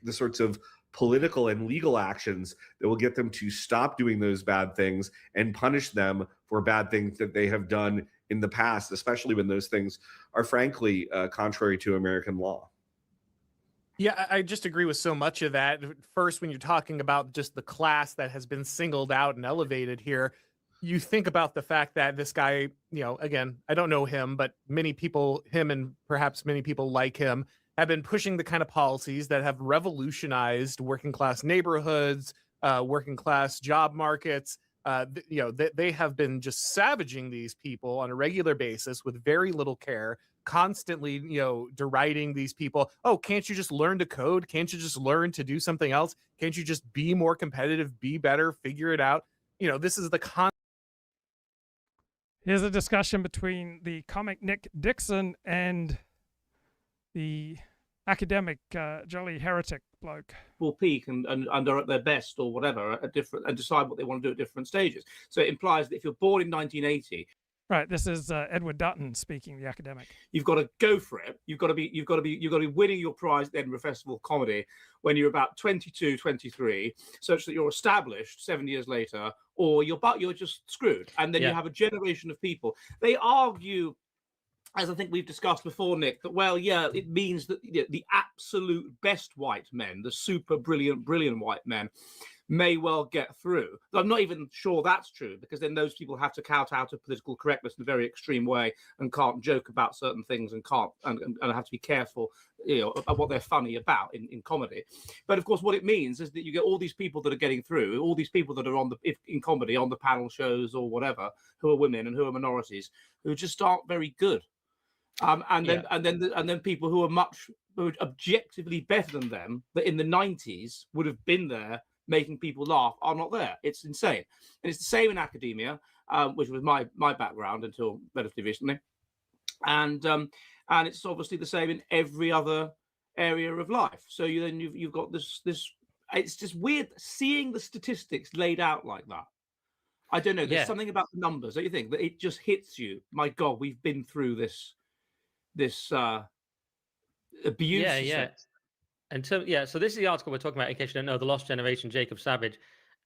The sorts of political and legal actions that will get them to stop doing those bad things and punish them for bad things that they have done in the past, especially when those things are frankly contrary to American law. Yeah, I just agree with so much of that. First, when you're talking about just the class that has been singled out and elevated here, you think about the fact that this guy, again, I don't know him, but many people, him and perhaps many people like him, have been pushing the kind of policies that have revolutionized working class neighborhoods, working class job markets. They have been just savaging these people on a regular basis with very little care, constantly, deriding these people. Oh, can't you just learn to code? Can't you just learn to do something else? Can't you just be more competitive, be better, figure it out? This is the Here's a discussion between the comic Nick Dixon and the academic jolly heretic bloke. Will peak and are at their best or whatever at different and decide what they want to do at different stages. So it implies that if you're born in 1980, right, this is Edward Dutton speaking, the academic. You've got to go for it. You've got to be winning your prize at the Edinburgh Festival of Comedy when you're about 22, 23, such that you're established 7 years later, or you're just screwed. And then you have a generation of people. They argue, as I think we've discussed before, Nick, that, it means that the absolute best white men, the super brilliant white men, may well get through. I'm not even sure that's true, because then those people have to kowtow to political correctness in a very extreme way and can't joke about certain things and have to be careful, of what they're funny about in comedy. But of course, what it means is that you get all these people that are getting through, all these people that are in comedy on the panel shows or whatever, who are women and who are minorities, who just aren't very good. And then people who are objectively better than them, that in the 90s would have been there making people laugh, are not there. It's insane. And it's the same in academia, which was my background until relatively recently. And it's obviously the same in every other area of life. So you've got this it's just weird seeing the statistics laid out like that. I don't know. There's Yeah. something about the numbers, don't you think, that it just hits you? My God, we've been through this abuse. Yeah. And so so this is the article we're talking about. In case you don't know, the Lost Generation, Jacob Savage,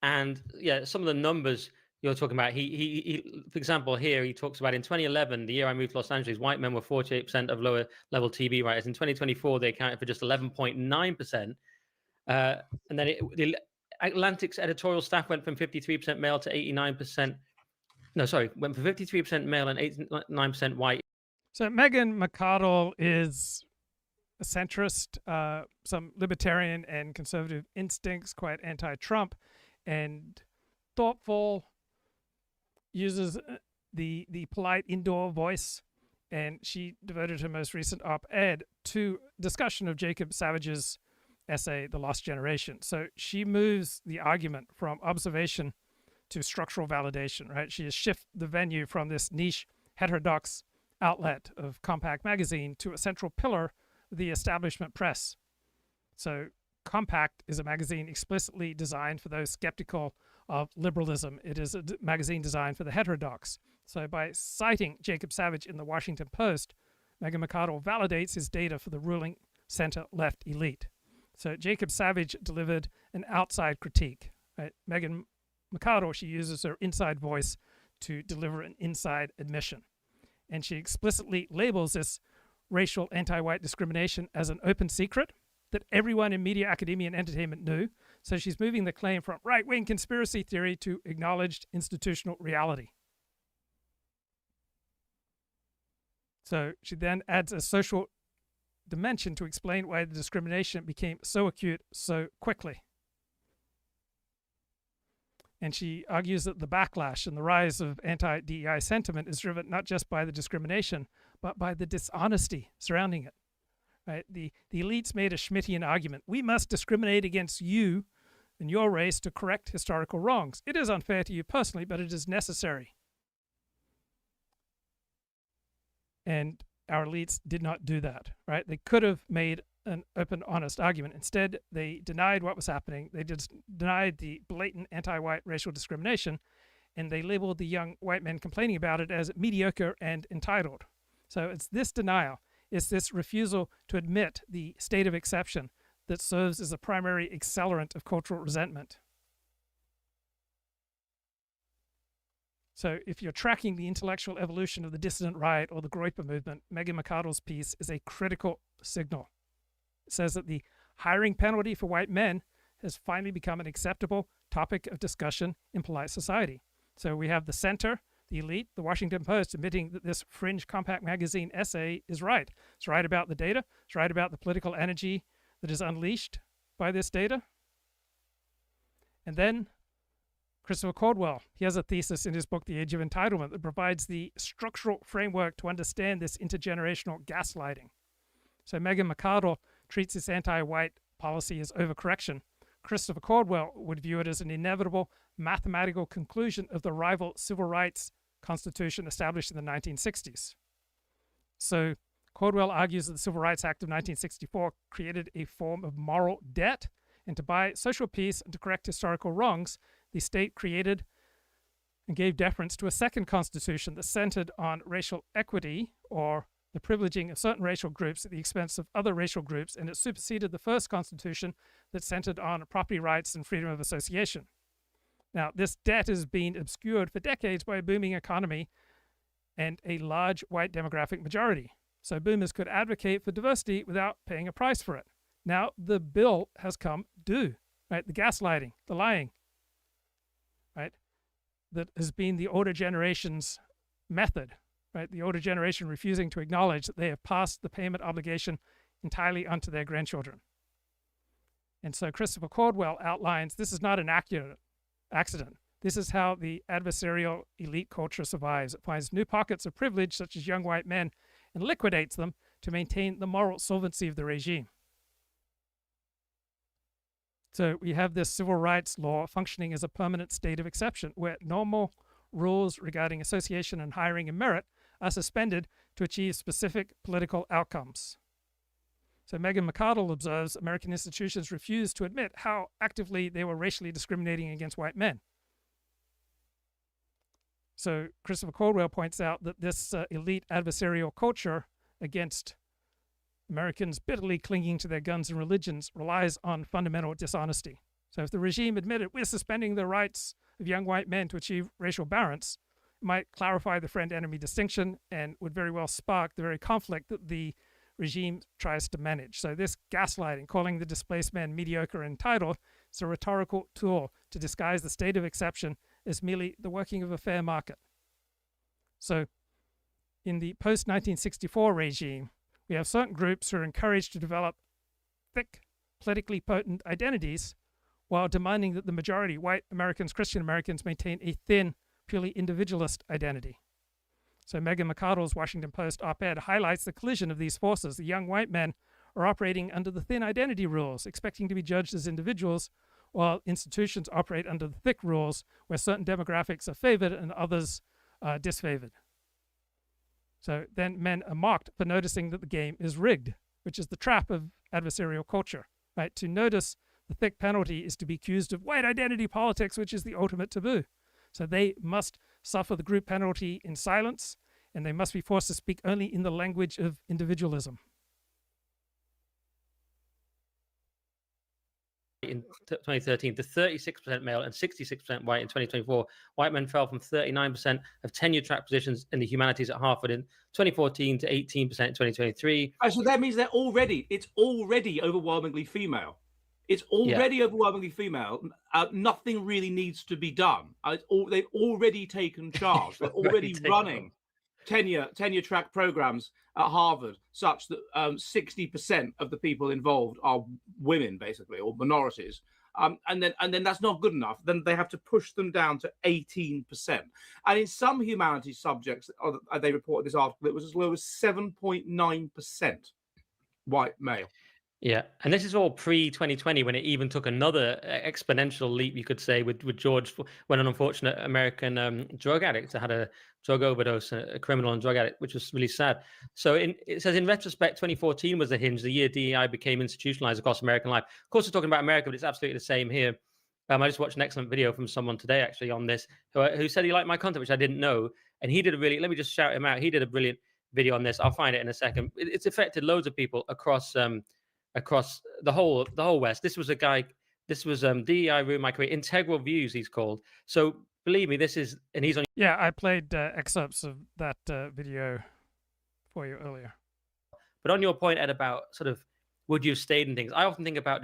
and some of the numbers you're talking about. He for example, here he talks about in 2011, the year I moved to Los Angeles, white men were 48% of lower level TV writers. In 2024, they accounted for just 11.9%. And then the Atlantic's editorial staff went from 53% male to 89%. No, sorry, went from 53% male and 89% white. So Meghan McArdle is a centrist, some libertarian and conservative instincts, quite anti-Trump, and thoughtful, uses the polite indoor voice, and she devoted her most recent op-ed to discussion of Jacob Savage's essay, The Lost Generation. So she moves the argument from observation to structural validation, right? She has shifted the venue from this niche heterodox outlet of Compact magazine to a central pillar of the establishment press. So Compact is a magazine explicitly designed for those skeptical of liberalism. It is a magazine designed for the heterodox. So by citing Jacob Savage in the Washington Post, Meghan McArdle validates his data for the ruling center-left elite. So Jacob Savage delivered an outside critique. Right? Meghan McArdle, she uses her inside voice to deliver an inside admission. And she explicitly labels this racial anti-white discrimination as an open secret that everyone in media, academia, and entertainment knew. So she's moving the claim from right-wing conspiracy theory to acknowledged institutional reality. So she then adds a social dimension to explain why the discrimination became so acute so quickly. And she argues that the backlash and the rise of anti-DEI sentiment is driven not just by the discrimination, but by the dishonesty surrounding it. Right? The elites made a Schmittian argument. We must discriminate against you and your race to correct historical wrongs. It is unfair to you personally, but it is necessary. And our elites did not do that, right? They could have made an open, honest argument. Instead, they denied what was happening. They denied the blatant anti-white racial discrimination, and they labeled the young white men complaining about it as mediocre and entitled. So it's this denial, it's this refusal to admit the state of exception that serves as a primary accelerant of cultural resentment. So if you're tracking the intellectual evolution of the dissident right or the Groyper movement, Meghan McArdle's piece is a critical signal. It says that the hiring penalty for white men has finally become an acceptable topic of discussion in polite society. So we have the center, the elite, the Washington Post admitting that this fringe Compact magazine essay is right. It's right about the data. It's right about the political energy that is unleashed by this data. And then Christopher Caldwell, he has a thesis in his book, The Age of Entitlement, that provides the structural framework to understand this intergenerational gaslighting. So Meghan McArdle treats this anti-white policy as overcorrection. Christopher Caldwell would view it as an inevitable mathematical conclusion of the rival civil rights constitution established in the 1960s. So Caldwell argues that the Civil Rights Act of 1964 created a form of moral debt, and to buy social peace and to correct historical wrongs, the state created and gave deference to a second constitution that centered on racial equity or the privileging of certain racial groups at the expense of other racial groups, and it superseded the first constitution that centered on property rights and freedom of association. Now, this debt has been obscured for decades by a booming economy and a large white demographic majority. So boomers could advocate for diversity without paying a price for it. Now the bill has come due, right? The gaslighting, the lying, right? That has been the older generation's method, right? The older generation refusing to acknowledge that they have passed the payment obligation entirely onto their grandchildren. And so Christopher Caldwell outlines this is not an accident. This is how the adversarial elite culture survives. It finds new pockets of privilege, such as young white men, and liquidates them to maintain the moral solvency of the regime. So we have this civil rights law functioning as a permanent state of exception, where normal rules regarding association and hiring and merit are suspended to achieve specific political outcomes. So Megan McArdle observes American institutions refuse to admit how actively they were racially discriminating against white men. So Christopher Caldwell points out that this elite adversarial culture against Americans bitterly clinging to their guns and religions relies on fundamental dishonesty. So if the regime admitted we're suspending the rights of young white men to achieve racial balance, it might clarify the friend-enemy distinction and would very well spark the very conflict that the regime tries to manage. So this gaslighting, calling the displaced men mediocre and entitled, is a rhetorical tool to disguise the state of exception as merely the working of a fair market. So in the post-1964 regime, we have certain groups who are encouraged to develop thick, politically potent identities while demanding that the majority, white Americans, Christian Americans, maintain a thin, purely individualist identity. So Megan McArdle's Washington Post op-ed highlights the collision of these forces. The young white men are operating under the thin identity rules, expecting to be judged as individuals, while institutions operate under the thick rules where certain demographics are favored and others are disfavored. So then men are mocked for noticing that the game is rigged, which is the trap of adversarial culture, right? To notice the thick penalty is to be accused of white identity politics, which is the ultimate taboo. So they must suffer the group penalty in silence, and they must be forced to speak only in the language of individualism. In 2013 to 36% male and 66% white in 2024. White men fell from 39% of tenure track positions in the humanities at Harvard in 2014 to 18% in 2023. So that means it's already overwhelmingly female. It's already overwhelmingly female. Nothing really needs to be done. They've already taken charge. They're already running tenure track programs at Harvard such that 60% of the people involved are women, basically, or minorities. And then that's not good enough. Then they have to push them down to 18%. And in some humanities subjects, they reported this article, it was as low as 7.9% white male. Yeah, and this is all pre-2020 when it even took another exponential leap, you could say, with George, when an unfortunate American drug addict had a drug overdose, a criminal and drug addict, which was really sad. So it says, in retrospect, 2014 was the hinge, the year DEI became institutionalized across American life. Of course, we're talking about America, but it's absolutely the same here. I just watched an excellent video from someone today, actually, on this, who said he liked my content, which I didn't know. And he did let me just shout him out. He did a brilliant video on this. I'll find it in a second. It's affected loads of people across the whole West. This was a guy, this was DEI Ruined My Career, Integral Views, he's called. So believe me, this is, and he's on. Yeah, I played excerpts of that video for you earlier. But on your point, Ed, about sort of, would you have stayed in things? I often think about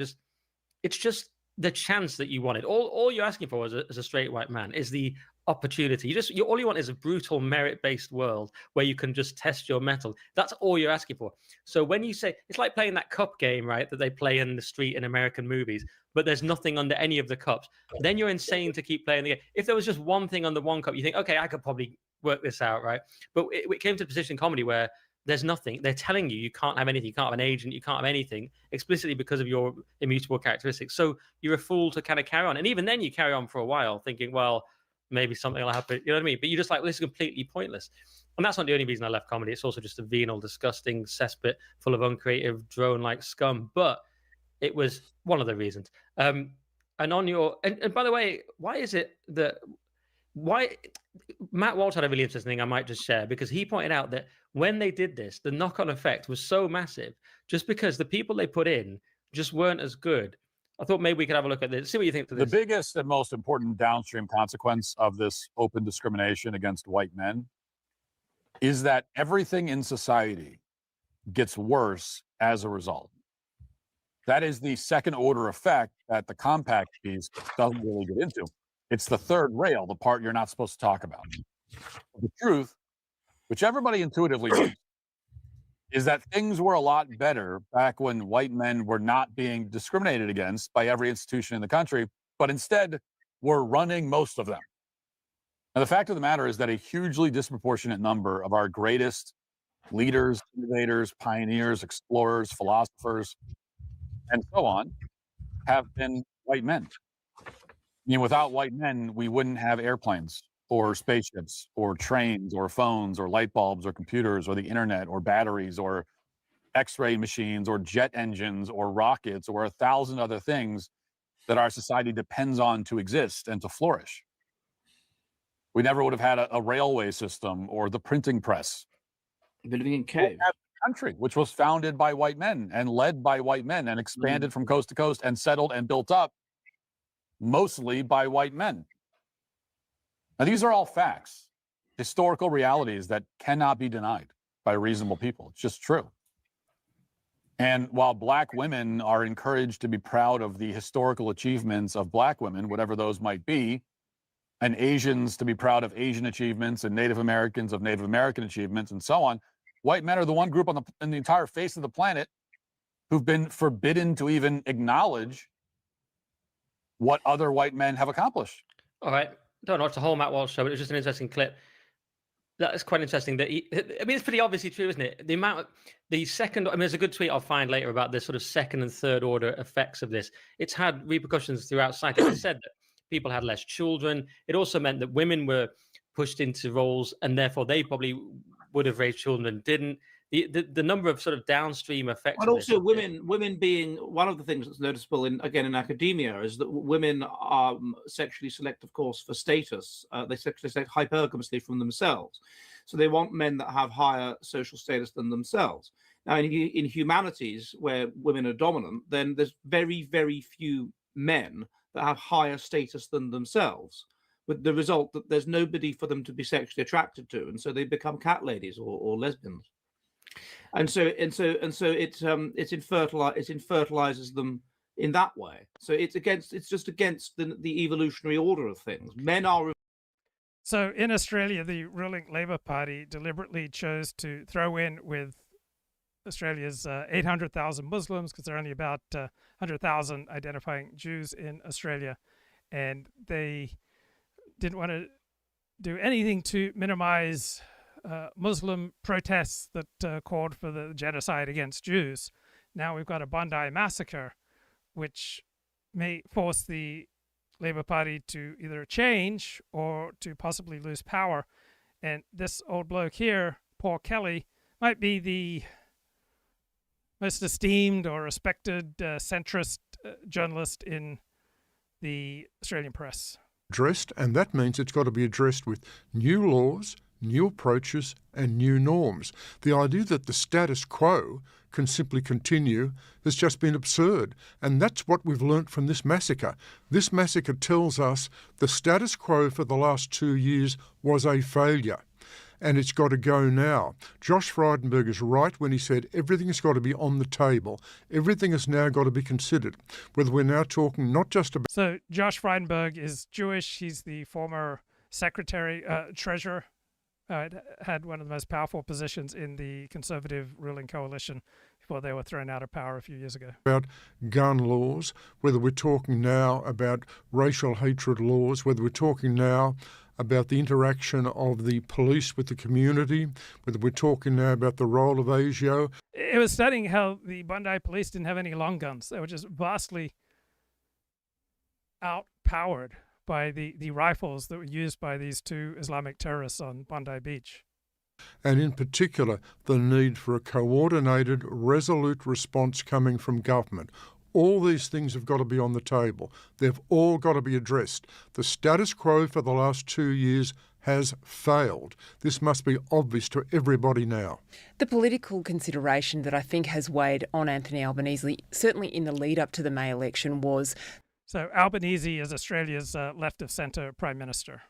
it's just the chance that you wanted. All you're asking for as a straight white man is the opportunity. All you want is a brutal merit-based world where you can just test your mettle. That's all you're asking for. So when you say, it's like playing that cup game, right, that they play in the street in American movies, but there's nothing under any of the cups, then you're insane to keep playing the game. If there was just one thing on the one cup, you think, okay, I could probably work this out, right? But it came to a position in comedy where there's nothing. They're telling you can't have anything. You can't have an agent. You can't have anything explicitly because of your immutable characteristics. So you're a fool to kind of carry on. And even then you carry on for a while thinking, well, maybe something will happen. You know what I mean? But you're just like, well, this is completely pointless. And that's not the only reason I left comedy. It's also just a venal, disgusting cesspit full of uncreative, drone-like scum. But it was one of the reasons. And on your, and by the way, why is it that, Matt Walsh had a really interesting thing I might just share, because he pointed out that when they did this, the knock-on effect was so massive just because the people they put in just weren't as good. I thought maybe we could have a look at this, see what you think of this. The biggest and most important downstream consequence of this open discrimination against white men is that everything in society gets worse as a result. That is the second order effect that the compact piece doesn't really get into. It's the third rail, the part you're not supposed to talk about. The truth, which everybody intuitively knows, is that things were a lot better back when white men were not being discriminated against by every institution in the country, but instead were running most of them. Now, the fact of the matter is that a hugely disproportionate number of our greatest leaders, innovators, pioneers, explorers, philosophers, and so on have been white men. I mean, without white men, we wouldn't have airplanes or spaceships or trains or phones or light bulbs or computers or the internet or batteries or X-ray machines or jet engines or rockets or 1,000 other things that our society depends on to exist and to flourish. We never would have had a railway system or the printing press. We're living in caves. Country, which was founded by white men and led by white men and expanded from coast to coast and settled and built up mostly by white men. Now, these are all facts, historical realities that cannot be denied by reasonable people. It's just true. And while black women are encouraged to be proud of the historical achievements of black women, whatever those might be, and Asians to be proud of Asian achievements and Native Americans of Native American achievements and so on, white men are the one group in the entire face of the planet who've been forbidden to even acknowledge what other white men have accomplished. All right. Don't watch the whole Matt Walsh show, but it was just an interesting clip. That is quite interesting. That it's pretty obviously true, isn't it? There's a good tweet I'll find later about this sort of second and third order effects of this. It's had repercussions throughout society. It said that people had less children. It also meant that women were pushed into roles, and therefore they probably would have raised children and didn't. The number of sort of downstream effects. But also women being one of the things that's noticeable in academia is that women are sexually select, of course, for status. They sexually select hypergamously from themselves. So they want men that have higher social status than themselves. Now, in humanities, where women are dominant, then there's very, very few men that have higher status than themselves, with the result that there's nobody for them to be sexually attracted to, and so they become cat ladies or lesbians. And so it infertilizes them in that way. So it's just against the evolutionary order of things. Men are. So in Australia, the ruling Labor Party deliberately chose to throw in with Australia's 800,000 Muslims, because there are only about 100,000 identifying Jews in Australia, and they didn't want to do anything to minimize Muslim protests that called for the genocide against Jews. Now we've got a Bondi massacre, which may force the Labour Party to either change or to possibly lose power. And this old bloke here, Paul Kelly, might be the most esteemed or respected centrist journalist in the Australian press. Addressed, and that means it's got to be addressed with new laws, new approaches and new norms. The idea that the status quo can simply continue has just been absurd. And that's what we've learnt from this massacre. This massacre tells us the status quo for the last 2 years was a failure. And it's got to go now. Josh Frydenberg is right when he said everything has got to be on the table. Everything has now got to be considered. Whether we're now talking not just about... So Josh Frydenberg is Jewish. He's the former treasurer. Had one of the most powerful positions in the Conservative ruling coalition before they were thrown out of power a few years ago. About gun laws, whether we're talking now about racial hatred laws, whether we're talking now about the interaction of the police with the community, whether we're talking now about the role of ASIO. It was studying how the Bondi police didn't have any long guns. They were just vastly outpowered by the rifles that were used by these two Islamic terrorists on Bondi Beach. And in particular, the need for a coordinated, resolute response coming from government. All these things have got to be on the table. They've all got to be addressed. The status quo for the last 2 years has failed. This must be obvious to everybody now. The political consideration that I think has weighed on Anthony Albanese, certainly in the lead up to the May election, was... So Albanese is Australia's left-of-centre Prime Minister.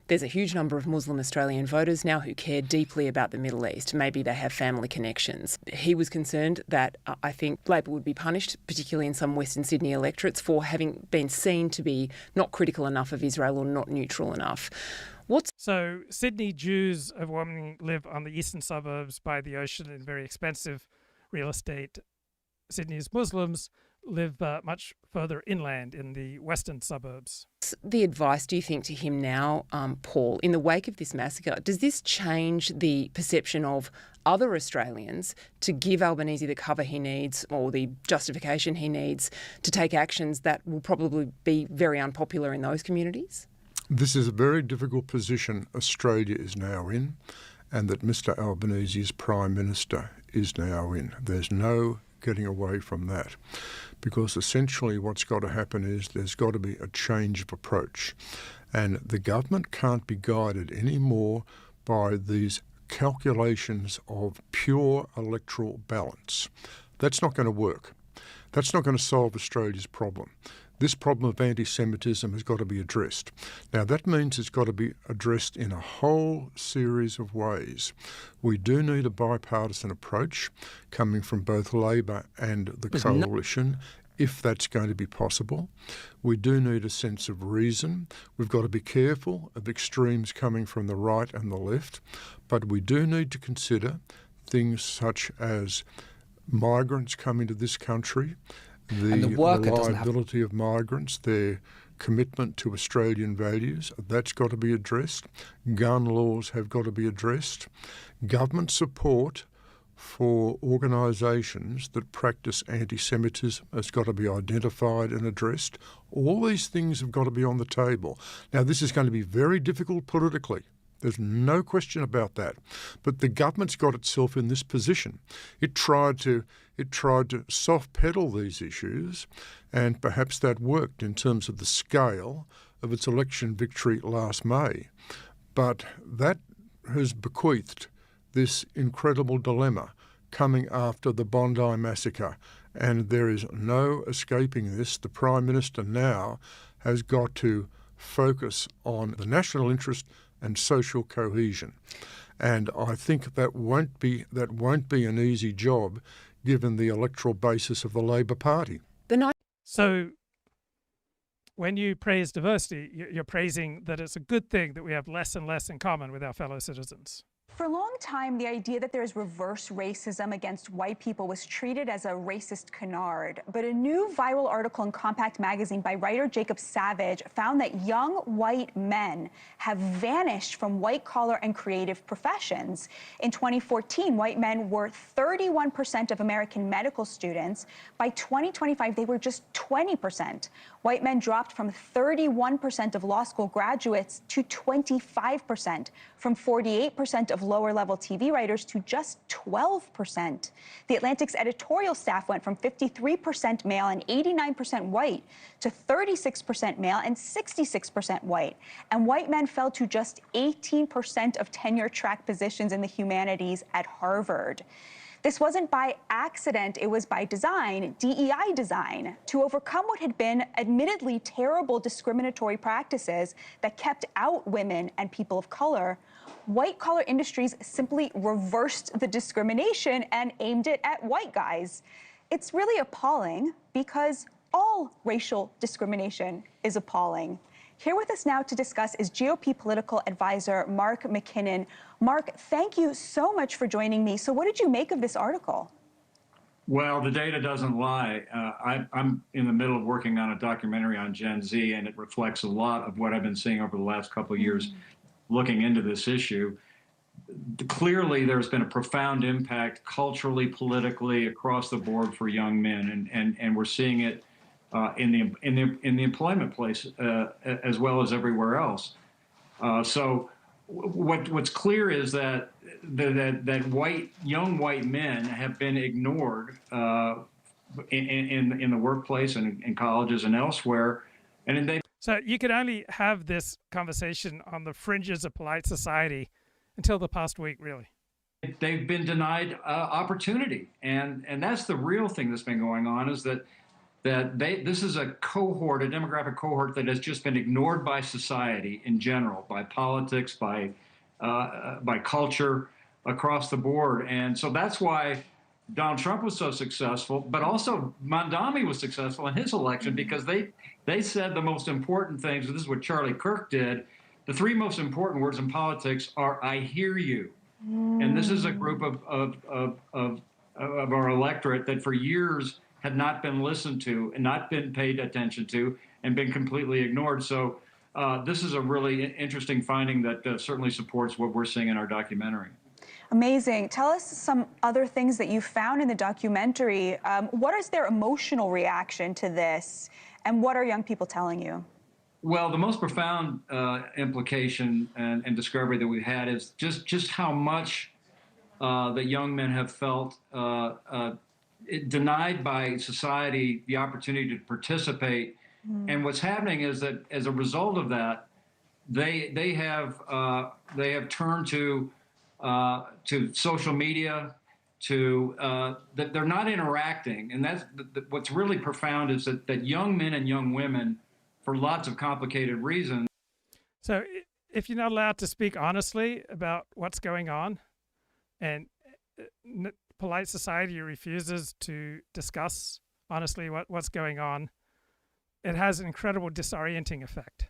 There's a huge number of Muslim Australian voters now who care deeply about the Middle East. Maybe they have family connections. He was concerned that I think Labor would be punished, particularly in some Western Sydney electorates, for having been seen to be not critical enough of Israel or not neutral enough. So Sydney Jews overwhelmingly live on the eastern suburbs by the ocean in very expensive real estate. Sydney's Muslims live much further inland in the western suburbs. What's the advice, do you think, to him now, Paul, in the wake of this massacre? Does this change the perception of other Australians to give Albanese the cover he needs or the justification he needs to take actions that will probably be very unpopular in those communities? This is a very difficult position Australia is now in, and that Mr Albanese as Prime Minister is now in. There's no getting away from that, because essentially what's got to happen is there's got to be a change of approach, and the government can't be guided anymore by these calculations of pure electoral balance. That's not going to work. That's not going to solve Australia's problem. This problem of anti-Semitism has got to be addressed. Now, that means it's got to be addressed in a whole series of ways. We do need a bipartisan approach coming from both Labor and the coalition, if that's going to be possible. We do need a sense of reason. We've got to be careful of extremes coming from the right and the left, but we do need to consider things such as migrants coming to this country, the reliability of migrants, their commitment to Australian values, that's got to be addressed. Gun laws have got to be addressed. Government support for organisations that practice anti-Semitism has got to be identified and addressed. All these things have got to be on the table. Now, this is going to be very difficult politically. There's no question about that. But the government's got itself in this position. It tried to soft pedal these issues, and perhaps that worked in terms of the scale of its election victory last May. But that has bequeathed this incredible dilemma coming after the Bondi massacre, and there is no escaping this. The Prime Minister now has got to focus on the national interest and social cohesion. And I think that won't be an easy job given the electoral basis of the Labor Party. So when you praise diversity, you're praising that it's a good thing that we have less and less in common with our fellow citizens. For a long time, the idea that there is reverse racism against white people was treated as a racist canard. But a new viral article in Compact magazine by writer Jacob Savage found that young white men have vanished from white-collar and creative professions. In 2014, white men were 31% of American medical students. By 2025, they were just 20%. White men dropped from 31% of law school graduates to 25%, from 48% of lower-level TV writers to just 12%. The Atlantic's editorial staff went from 53% male and 89% white to 36% male and 66% white. And white men fell to just 18% of tenure-track positions in the humanities at Harvard. This wasn't by accident, it was by design, DEI design, to overcome what had been admittedly terrible discriminatory practices that kept out women and people of color. White-collar industries simply reversed the discrimination and aimed it at white guys. It's really appalling because all racial discrimination is appalling. Here with us now to discuss is GOP political advisor Mark McKinnon. Mark, thank you so much for joining me. So what did you make of this article? Well, the data doesn't lie. I'm in the middle of working on a documentary on Gen Z, and it reflects a lot of what I've been seeing over the last couple of years looking into this issue. Clearly, there's been a profound impact culturally, politically, across the board for young men, and we're seeing it in the employment place as well as everywhere else. So what's clear is that young white men have been ignored in the workplace and in colleges and elsewhere, and they. So you could only have this conversation on the fringes of polite society until the past week, really. They've been denied opportunity, and that's the real thing that's been going on, is that this is a cohort, a demographic cohort that has just been ignored by society in general, by politics, by culture, across the board. And so that's why Donald Trump was so successful, but also Mondami was successful in his election, because they said the most important things, and this is what Charlie Kirk did. The three most important words in politics are, I hear you. And this is a group of our electorate that for years had not been listened to and not been paid attention to and been completely ignored. So this is a really interesting finding that certainly supports what we're seeing in our documentary. Amazing. Tell us some other things that you found in the documentary. What is their emotional reaction to this, and what are young people telling you? Well, the most profound implication and discovery that we've had is just how much that young men have felt denied by society the opportunity to participate. And what's happening is that as a result of that, they have turned to social media, that they're not interacting, and that's what's really profound is that young men and young women, for lots of complicated reasons. So, if you're not allowed to speak honestly about what's going on, and polite society refuses to discuss honestly what's going on, it has an incredible disorienting effect.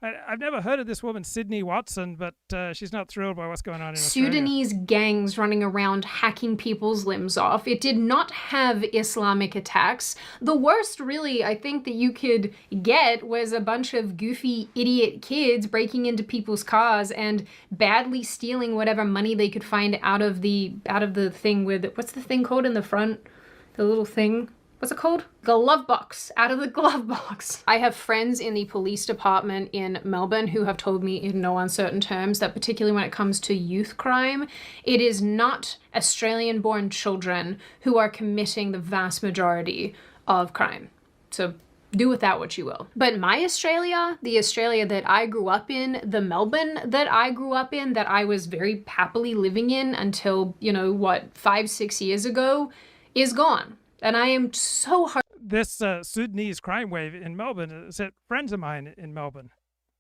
I've never heard of this woman, Sydney Watson, but she's not thrilled by what's going on in Australia. Sudanese gangs running around hacking people's limbs off. It did not have Islamic attacks. The worst, really, I think that you could get was a bunch of goofy idiot kids breaking into people's cars and badly stealing whatever money they could find out of the thing with, what's the thing called in the front? The little thing. What's it called? Glove box. Out of the glove box. I have friends in the police department in Melbourne who have told me in no uncertain terms that particularly when it comes to youth crime, it is not Australian-born children who are committing the vast majority of crime. So do with that what you will. But my Australia, the Australia that I grew up in, the Melbourne that I grew up in, that I was very happily living in until, 5-6 years ago, is gone. And I am so This Sudanese crime wave in Melbourne is friends of mine in Melbourne.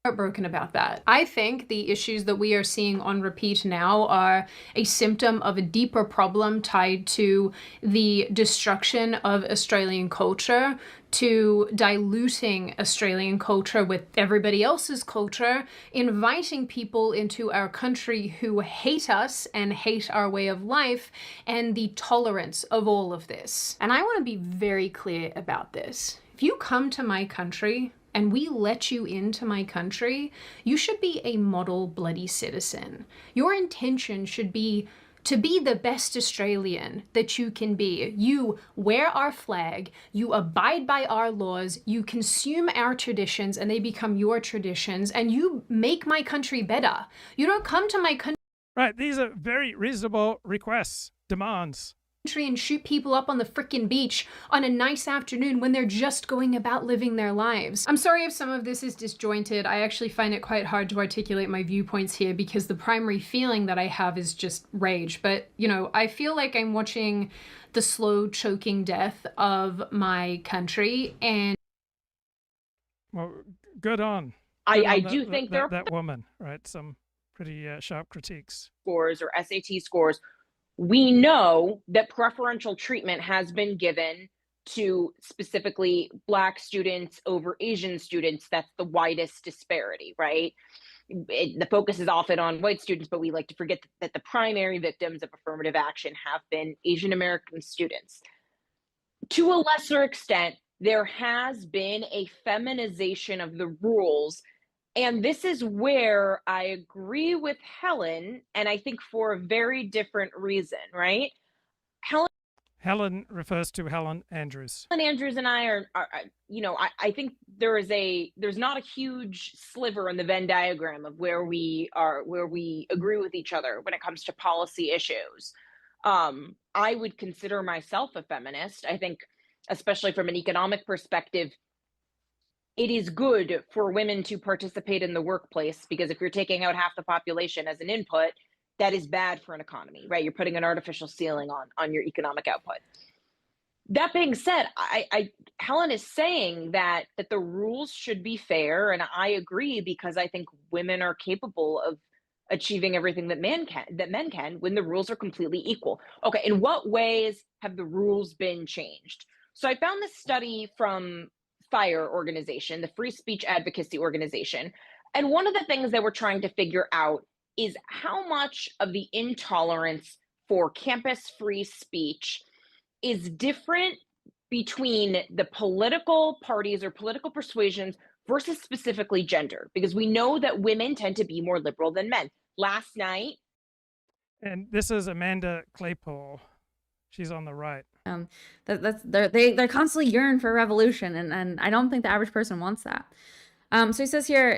Heartbroken about that. I think the issues that we are seeing on repeat now are a symptom of a deeper problem tied to the destruction of Australian culture, to diluting Australian culture with everybody else's culture, inviting people into our country who hate us and hate our way of life, and the tolerance of all of this. And I want to be very clear about this. If you come to my country and we let you into my country, you should be a model bloody citizen. Your intention should be to be the best Australian that you can be. You wear our flag, you abide by our laws, you consume our traditions and they become your traditions, and you make my country better. You don't come to my country. Right, these are very reasonable requests, demands. And shoot people up on the frickin' beach on a nice afternoon when they're just going about living their lives. I'm sorry if some of this is disjointed. I actually find it quite hard to articulate my viewpoints here because the primary feeling that I have is just rage. But, I feel like I'm watching the slow choking death of my country, and well, good on. I do think there are that woman, right? Some pretty sharp critiques. Scores or SAT scores. We know that preferential treatment has been given to specifically Black students over Asian students. That's the widest disparity, right? The focus is often on white students, but we like to forget that the primary victims of affirmative action have been Asian American students. To a lesser extent, there has been a feminization of the rules. And this is where I agree with Helen, and I think for a very different reason, right? Helen refers to Helen Andrews. Helen Andrews and I are I think there's not a huge sliver in the Venn diagram of where we agree with each other when it comes to policy issues. I would consider myself a feminist. I think, especially from an economic perspective, it is good for women to participate in the workplace, because if you're taking out half the population as an input, that is bad for an economy, right? You're putting an artificial ceiling on your economic output. That being said, Helen is saying that the rules should be fair, and I agree, because I think women are capable of achieving everything that men can when the rules are completely equal. Okay, in what ways have the rules been changed? So I found this study from FIRE organization, the Free Speech Advocacy Organization. And one of the things that we're trying to figure out is how much of the intolerance for campus free speech is different between the political parties or political persuasions versus specifically gender, because we know that women tend to be more liberal than men. Last night. And this is Amanda Claypool. She's on the right. They constantly yearn for revolution, and I don't think the average person wants that. So he says here,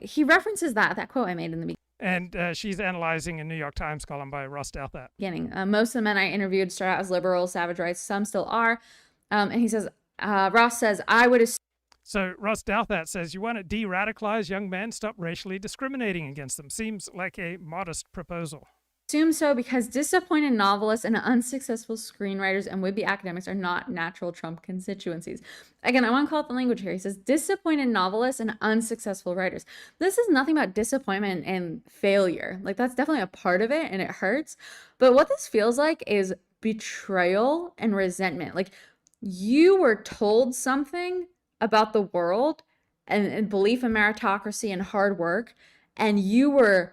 he references that quote I made in the beginning. And she's analyzing a New York Times column by Ross Douthat. Beginning. Most of the men I interviewed start out as liberals, savage rights. Some still are. And he says, Ross says, I would assume. So Ross Douthat says, you want to de-radicalize young men, stop racially discriminating against them. Seems like a modest proposal. Assume so because disappointed novelists and unsuccessful screenwriters and would-be academics are not natural Trump constituencies. Again, I want to call it the language here. He says disappointed novelists and unsuccessful writers. This is nothing about disappointment and failure. Like, that's definitely a part of it and it hurts. But what this feels like is betrayal and resentment. Like, you were told something about the world and belief in meritocracy and hard work, and you were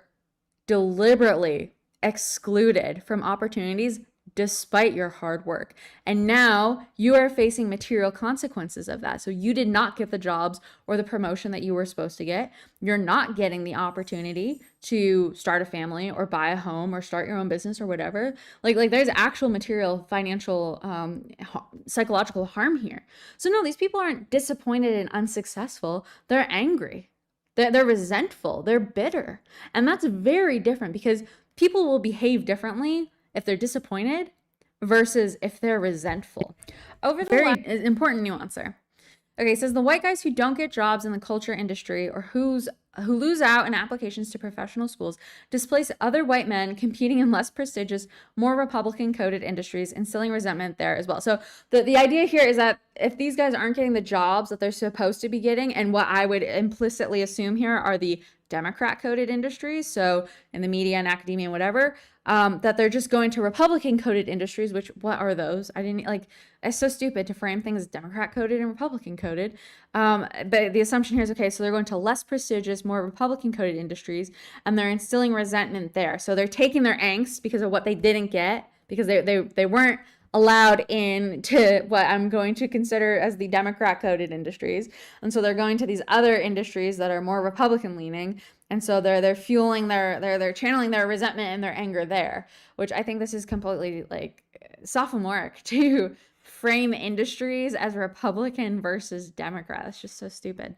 deliberately excluded from opportunities despite your hard work. And now you are facing material consequences of that. So you did not get the jobs or the promotion that you were supposed to get. You're not getting the opportunity to start a family or buy a home or start your own business or whatever. Like there's actual material, financial, psychological harm here. So no, these people aren't disappointed and unsuccessful. They're angry. They're resentful. They're bitter. And that's very different because people will behave differently if they're disappointed versus if they're resentful. Over the very important nuance there. Okay, it says the white guys who don't get jobs in the culture industry or who lose out in applications to professional schools displace other white men competing in less prestigious, more Republican-coded industries, instilling resentment there as well. So the idea here is that if these guys aren't getting the jobs that they're supposed to be getting, and what I would implicitly assume here are the Democrat-coded industries, so in the media and academia and whatever, that they're just going to Republican-coded industries, which, what are those? I didn't, like, it's so stupid to frame things as Democrat-coded and Republican-coded. But the assumption here is, okay, so they're going to less prestigious, more Republican-coded industries, and they're instilling resentment there. So they're taking their angst because of what they didn't get, because they weren't allowed into what I'm going to consider as the Democrat-coded industries. And so they're going to these other industries that are more Republican-leaning. And so they're fueling they're channeling their resentment and their anger there, which I think this is completely, like, sophomoric to frame industries as Republican versus Democrat. That's just so stupid.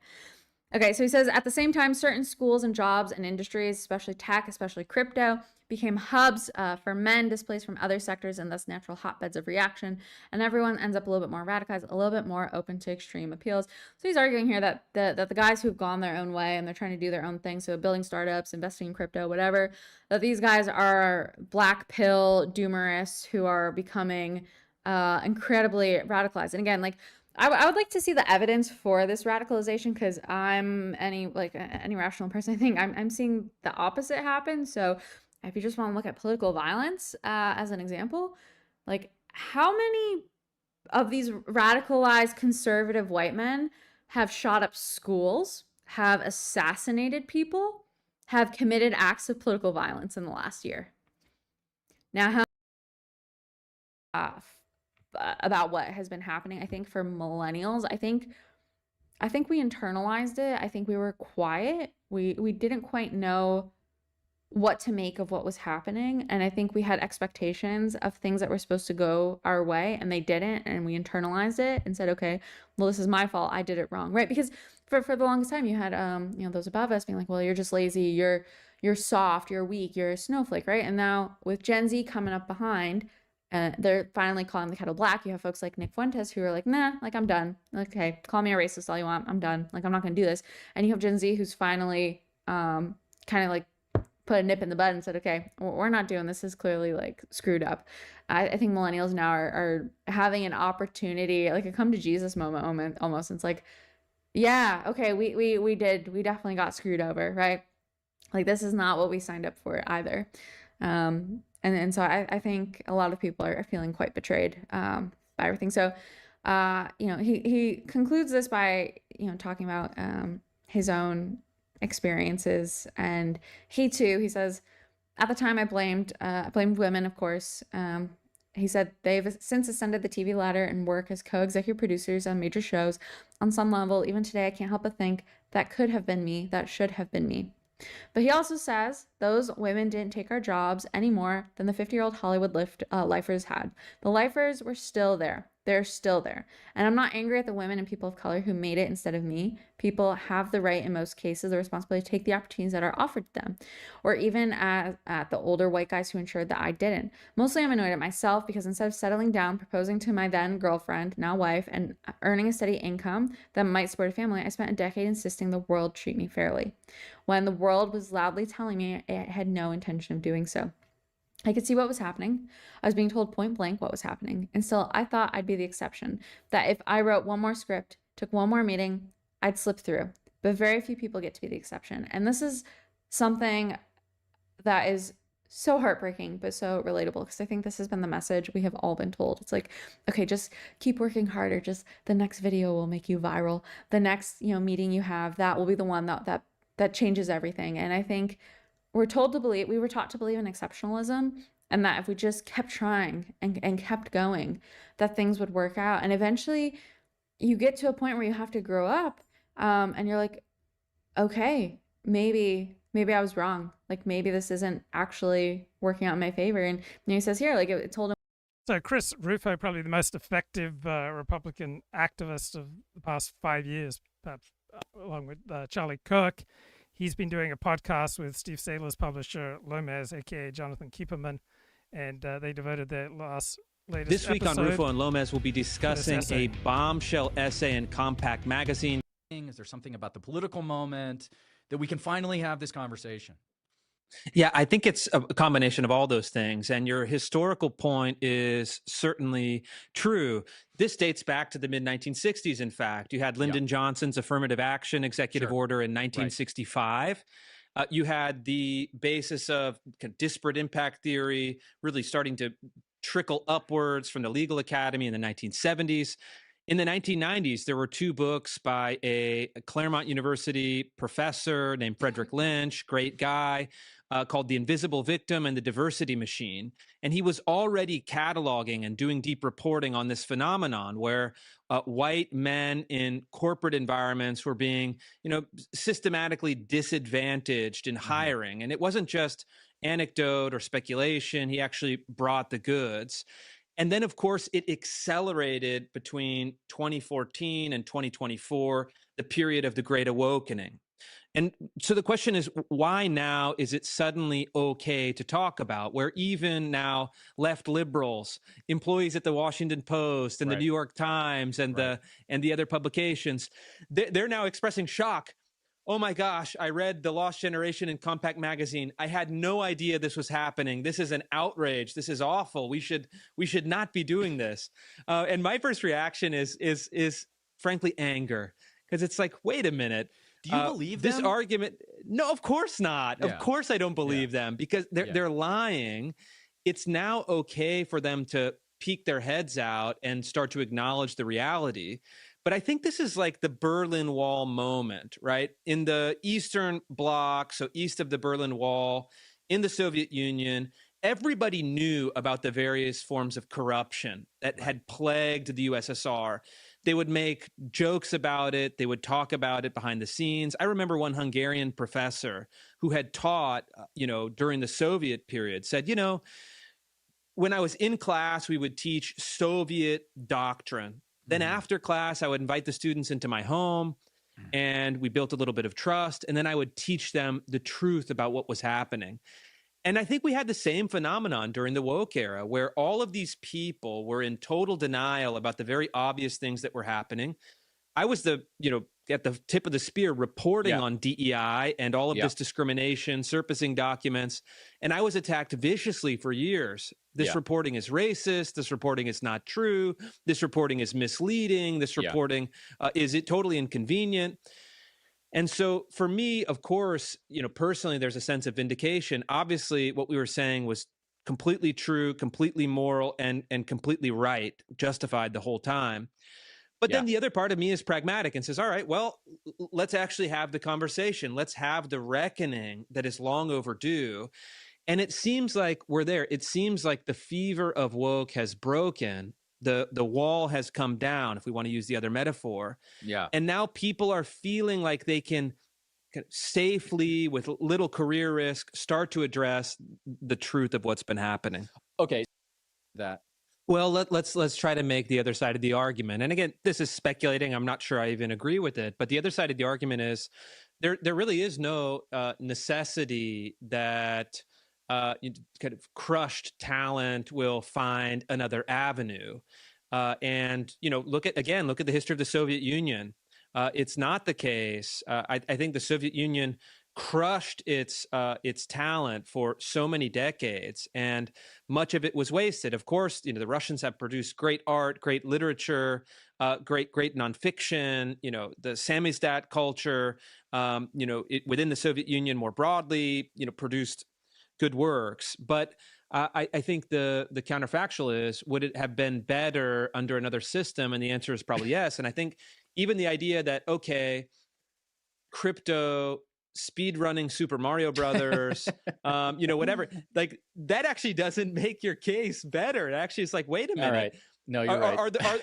Okay, so he says, at the same time, certain schools and jobs and industries, especially tech, especially crypto, became hubs for men displaced from other sectors and thus natural hotbeds of reaction. And everyone ends up a little bit more radicalized, a little bit more open to extreme appeals. So he's arguing here that the guys who've gone their own way and they're trying to do their own thing, so building startups, investing in crypto, whatever, that these guys are black pill doomerists who are becoming incredibly radicalized. And again, like, I would like to see the evidence for this radicalization, because I'm any rational person, I think I'm seeing the opposite happen. So if you just want to look at political violence as an example, like, how many of these radicalized conservative white men have shot up schools, have assassinated people, have committed acts of political violence in the last year? Now, how about what has been happening, I think, for millennials, I think we internalized it. I think we were quiet. We didn't quite know what to make of what was happening, and I think we had expectations of things that were supposed to go our way, and they didn't, and we internalized it and said, okay, well, this is my fault, I did it wrong, right? Because for the longest time you had those above us being like, well, you're just lazy, you're soft, you're weak, you're a snowflake, right? And now with Gen Z coming up behind, they're finally calling the kettle black. You have folks like Nick Fuentes who are like, nah, like, I'm done. Okay, call me a racist all you want, I'm done. Like, I'm not gonna do this. And you have Gen Z who's finally kind of like put a nip in the bud and said, okay, we're not doing this. This is clearly, like, screwed up. I think millennials now are having an opportunity, like a come to Jesus moment almost. It's like, yeah, okay, we definitely got screwed over, right? Like, this is not what we signed up for either. And so I think a lot of people are feeling quite betrayed by everything. So, he concludes this by, talking about his own experiences. And he says, at the time I blamed women, of course. He said they've since ascended the TV ladder and work as co-executive producers on major shows. On some level, even today, I can't help but think that could have been me, that should have been me. But he also says those women didn't take our jobs any more than the 50-year-old Hollywood lifers had. The lifers were still there. They're still there. And I'm not angry at the women and people of color who made it instead of me. People have the right, in most cases, the responsibility to take the opportunities that are offered to them. Or even at the older white guys who ensured that I didn't. Mostly I'm annoyed at myself because instead of settling down, proposing to my then girlfriend, now wife, and earning a steady income that might support a family, I spent a decade insisting the world treat me fairly, when the world was loudly telling me it had no intention of doing so. I could see what was happening. I was being told point blank what was happening. And still, I thought I'd be the exception. That if I wrote one more script, took one more meeting, I'd slip through. But very few people get to be the exception. And this is something that is so heartbreaking, but so relatable, because I think this has been the message we have all been told. It's like, okay, just keep working harder. Just the next video will make you viral. The next, meeting you have, that will be the one that changes everything. And I think we were taught to believe in exceptionalism, and that if we just kept trying and kept going, that things would work out. And eventually you get to a point where you have to grow up, and you're like, okay, maybe I was wrong. Like, maybe this isn't actually working out in my favor. And he says here, like, it told him. So Chris Rufo, probably the most effective Republican activist of the past 5 years, perhaps along with Charlie Kirk. He's been doing a podcast with Steve Sailer's publisher, Lomez, a.k.a. Jonathan Kieperman, and they devoted their latest This week on episode Rufo and Lomez, we'll be discussing a bombshell essay in Compact Magazine. Is there something about the political moment that we can finally have this conversation? Yeah, I think it's a combination of all those things. And your historical point is certainly true. This dates back to the mid-1960s, in fact. You had Lyndon Johnson's affirmative action executive order in 1965. You had the basis of disparate impact theory really starting to trickle upwards from the legal academy in the 1970s. In the 1990s, there were two books by a Claremont University professor named Frederick Lynch, great guy, called The Invisible Victim and the Diversity Machine. And he was already cataloging and doing deep reporting on this phenomenon where white men in corporate environments were being, systematically disadvantaged in hiring. And it wasn't just anecdote or speculation. He actually brought the goods. And then, of course, it accelerated between 2014 and 2024, the period of the Great Awakening. And so the question is, why now is it suddenly okay to talk about, where even now left liberals, employees at the Washington Post and the New York Times and the other publications, they're now expressing shock. Oh my gosh, I read The Lost Generation in Compact Magazine. I had no idea this was happening. This is an outrage. This is awful. We should not be doing this. And my first reaction is frankly anger, because it's like, wait a minute. Do you believe this them? argument? No, of course not. Yeah. Of course I don't believe them, because they're lying. It's now okay for them to peek their heads out and start to acknowledge the reality. But I think this is like the Berlin Wall moment, right? In the Eastern Bloc, so east of the Berlin Wall, in the Soviet Union, everybody knew about the various forms of corruption that had plagued the USSR. They would make jokes about it. They would talk about it behind the scenes. I remember one Hungarian professor who had taught, during the Soviet period said, when I was in class, we would teach Soviet doctrine. Then after class, I would invite the students into my home and we built a little bit of trust. And then I would teach them the truth about what was happening. And I think we had the same phenomenon during the woke era, where all of these people were in total denial about the very obvious things that were happening. I was at the tip of the spear reporting on DEI and all of this discrimination, surfacing documents. And I was attacked viciously for years. This reporting is racist. This reporting is not true. This reporting is misleading. This reporting is totally inconvenient. And so for me, of course, personally, there's a sense of vindication. Obviously, what we were saying was completely true, completely moral, and completely right, justified the whole time. But then the other part of me is pragmatic and says, all right, well, let's actually have the conversation. Let's have the reckoning that is long overdue. And it seems like we're there. It seems like the fever of woke has broken. The wall has come down, if we want to use the other metaphor. Yeah. And now people are feeling like they can safely, with little career risk, start to address the truth of what's been happening. Okay. That Well, let's try to make the other side of the argument. And again, this is speculating. I'm not sure I even agree with it. But the other side of the argument is there really is no necessity that kind of crushed talent will find another avenue. And look at the history of the Soviet Union. It's not the case. I think the Soviet Union crushed its talent for so many decades, and much of it was wasted. Of course, the Russians have produced great art, great literature, great nonfiction. The samizdat culture. Within the Soviet Union more broadly, produced good works. But I think the counterfactual is, would it have been better under another system? And the answer is probably yes. And I think even the idea that, okay, crypto, speed running Super Mario Brothers, whatever, like that actually doesn't make your case better. It actually is like, wait a minute. All right. No, you're right.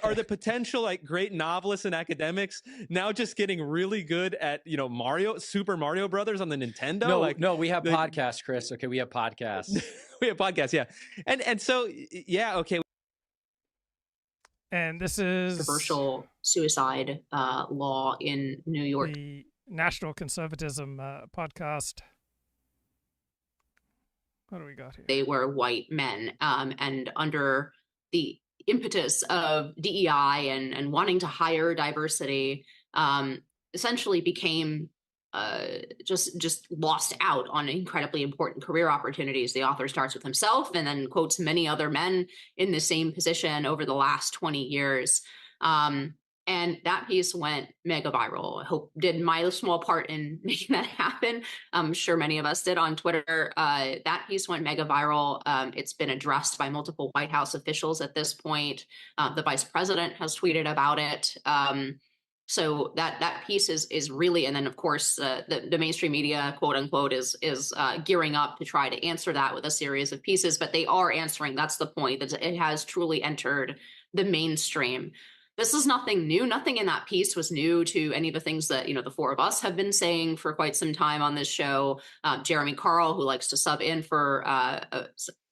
Are the potential like great novelists and academics now just getting really good at Super Mario Brothers on the Nintendo? No, we have podcasts, Chris. Okay, we have podcasts. We have podcasts, yeah, and so yeah, okay. And this is controversial suicide law in New York. The National Conservatism podcast. What do we got here? They were white men, and under the impetus of DEI and wanting to hire diversity, essentially became just lost out on incredibly important career opportunities. The author starts with himself and then quotes many other men in the same position over the last 20 years. And that piece went mega viral. I hope did my small part in making that happen. I'm sure many of us did on Twitter. That piece went mega viral. It's been addressed by multiple White House officials at this point. The vice president has tweeted about it. So that piece is really, and then of course the mainstream media, quote unquote, is gearing up to try to answer that with a series of pieces. But they are answering. That's the point. That it has truly entered the mainstream. This is nothing new. Nothing in that piece was new to any of the things that, the four of us have been saying for quite some time on this show. Jeremy Carl, who likes to sub in for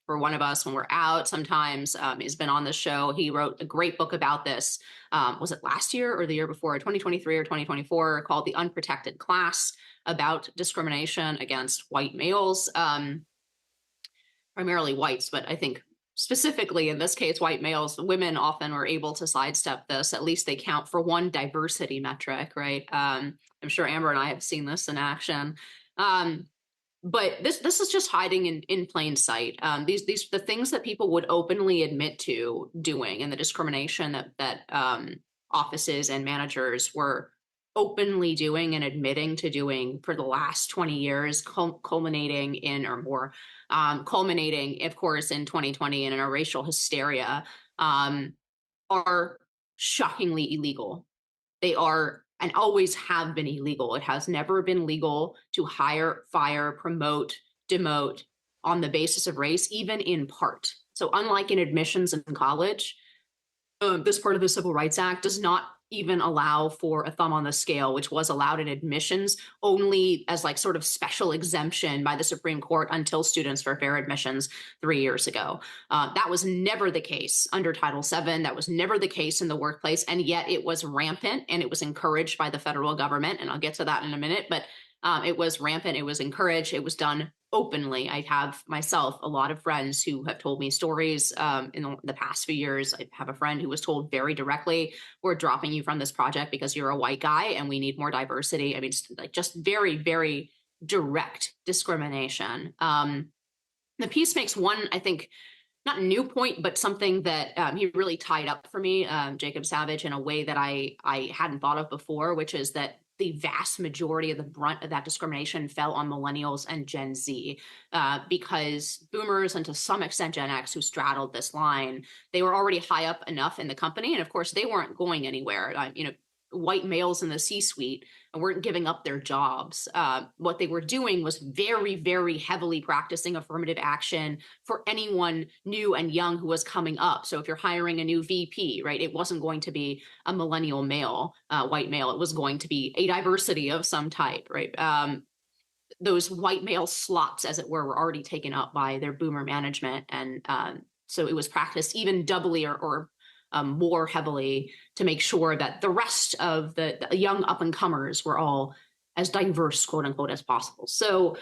one of us when we're out sometimes, has been on the show. He wrote a great book about this. Was it last year or the year before, 2023 or 2024, called The Unprotected Class, about discrimination against white males, primarily whites, but I think specifically in this case, white males. Women often were able to sidestep this. At least they count for one diversity metric, right? I'm sure Amber and I have seen this in action. But this is just hiding in plain sight. The things that people would openly admit to doing, and the discrimination that offices and managers were openly doing and admitting to doing for the last 20 years, culminating, of course, in 2020 and in a racial hysteria, are shockingly illegal. They are and always have been illegal. It has never been legal to hire, fire, promote, demote on the basis of race, even in part. So unlike in admissions in college, this part of the Civil Rights Act does not even allow for a thumb on the scale, which was allowed in admissions only as like sort of special exemption by the Supreme Court until Students for Fair Admissions 3 years ago. That was never the case under Title VII. That was never the case in the workplace. And yet it was rampant and it was encouraged by the federal government. And I'll get to that in a minute, but it was rampant. It was encouraged. It was done openly. I have myself a lot of friends who have told me stories in the past few years. I have a friend who was told very directly, we're dropping you from this project because you're a white guy and we need more diversity. I mean, just very, very direct discrimination. The piece makes one, I think, not new point, but something that he really tied up for me, Jacob Savage, in a way that I hadn't thought of before, which is that the vast majority of the brunt of that discrimination fell on millennials and Gen Z, because boomers and to some extent Gen X, who straddled this line, they were already high up enough in the company. And of course, they weren't going anywhere. White males in the C-suite weren't giving up their jobs. What they were doing was very, very heavily practicing affirmative action for anyone new and young who was coming up. So if you're hiring a new VP, right, it wasn't going to be a millennial male, white male. It was going to be a diversity of some type, right? Those white male slots, as it were already taken up by their boomer management. And So it was practiced even doubly or more heavily to make sure that the rest of the young up-and-comers were all as diverse, quote unquote, as possible. So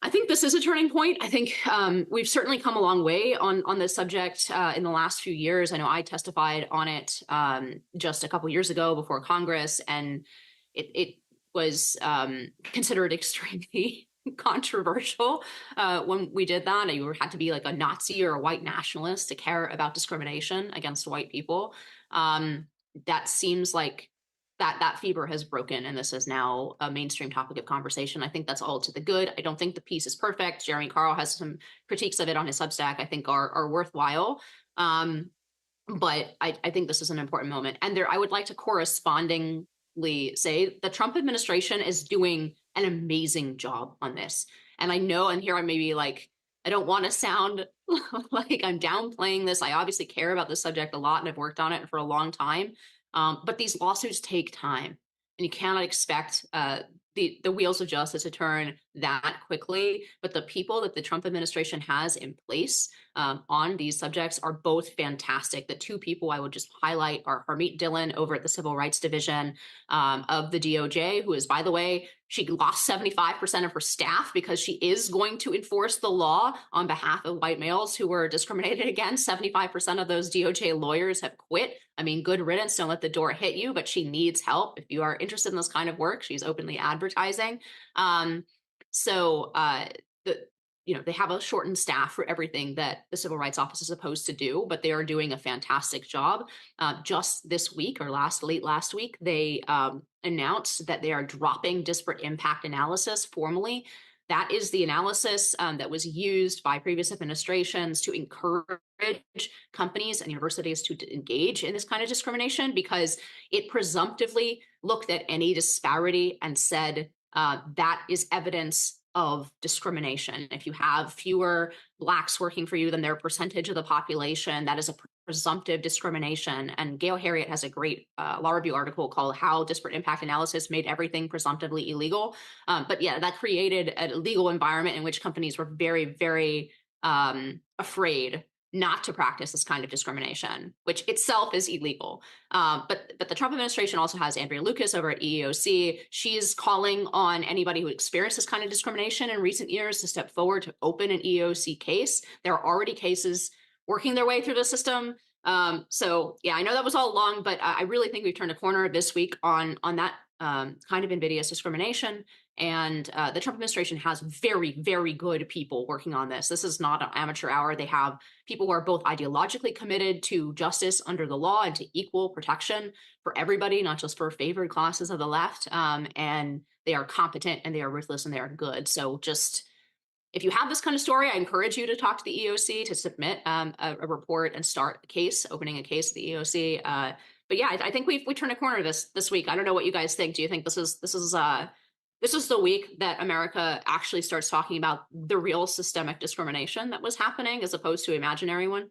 I think this is a turning point. I think we've certainly come a long way on this subject in the last few years. I know I testified on it just a couple years ago before Congress, and it was considered extremely controversial when we did that. You had to be like a Nazi or a white nationalist to care about discrimination against white people. That seems like that fever has broken, and this is now a mainstream topic of conversation. I think that's all to the good. I don't think the piece is perfect. Jeremy Carl has some critiques of it on his Substack I think are worthwhile. But I think this is an important moment. And I would like to correspondingly say the Trump administration is doing an amazing job on this. And I know, and here I may be like, I don't want to sound like I'm downplaying this. I obviously care about this subject a lot and have worked on it for a long time. But these lawsuits take time, and you cannot expect the wheels of justice to turn that quickly. But the people that the Trump administration has in place on these subjects are both fantastic. The two people I would just highlight are Harmeet Dillon over at the Civil Rights Division of the DOJ, who is, by the way, she lost 75% of her staff because she is going to enforce the law on behalf of white males who were discriminated against. 75% of those DOJ lawyers have quit. I mean, good riddance, don't let the door hit you, but she needs help. If you are interested in this kind of work, she's openly advertising. They have a shortened staff for everything that the Civil Rights Office is supposed to do, but they are doing a fantastic job. Just this week or late last week, they announced that they are dropping disparate impact analysis formally. That is the analysis that was used by previous administrations to encourage companies and universities to engage in this kind of discrimination, because it presumptively looked at any disparity and said that is evidence of discrimination. If you have fewer Blacks working for you than their percentage of the population, that is a presumptive discrimination. And Gail Harriet has a great law review article called How Disparate Impact Analysis Made Everything Presumptively Illegal. But yeah, that created a legal environment in which companies were very, very afraid not to practice this kind of discrimination, which itself is illegal. But the Trump administration also has Andrea Lucas over at EEOC. She's calling on anybody who experienced this kind of discrimination in recent years to step forward to open an EEOC case. There are already cases working their way through the system. So yeah, I know that was all long, but I really think we've turned a corner this week on that kind of invidious discrimination. And the Trump administration has very, very good people working on this. This is not an amateur hour. They have people who are both ideologically committed to justice under the law and to equal protection for everybody, not just for favored classes of the left. And they are competent and they are ruthless and they are good. So just, if you have this kind of story, I encourage you to talk to the EEOC, to submit a report and start a case, opening a case at the EEOC. But yeah, I think we turned a corner this week. I don't know what you guys think. Do you think this is the week that America actually starts talking about the real systemic discrimination that was happening as opposed to imaginary one?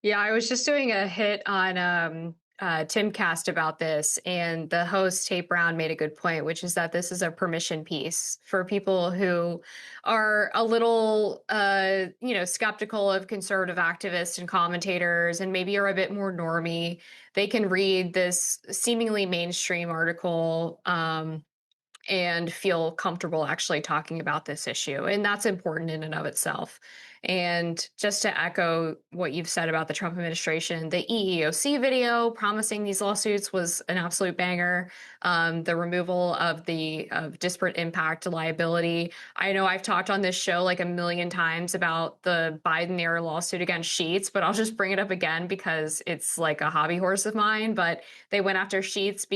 Yeah, I was just doing a hit on Timcast about this, and the host, Tate Brown, made a good point, which is that this is a permission piece for people who are a little, skeptical of conservative activists and commentators, and maybe are a bit more normie. They can read this seemingly mainstream article and feel comfortable actually talking about this issue. And that's important in and of itself. And just to echo what you've said about the Trump administration, the EEOC video promising these lawsuits was an absolute banger. The removal of disparate impact liability. I know I've talked on this show like a million times about the Biden era lawsuit against Sheetz, but I'll just bring it up again because it's like a hobby horse of mine. But they went after Sheetz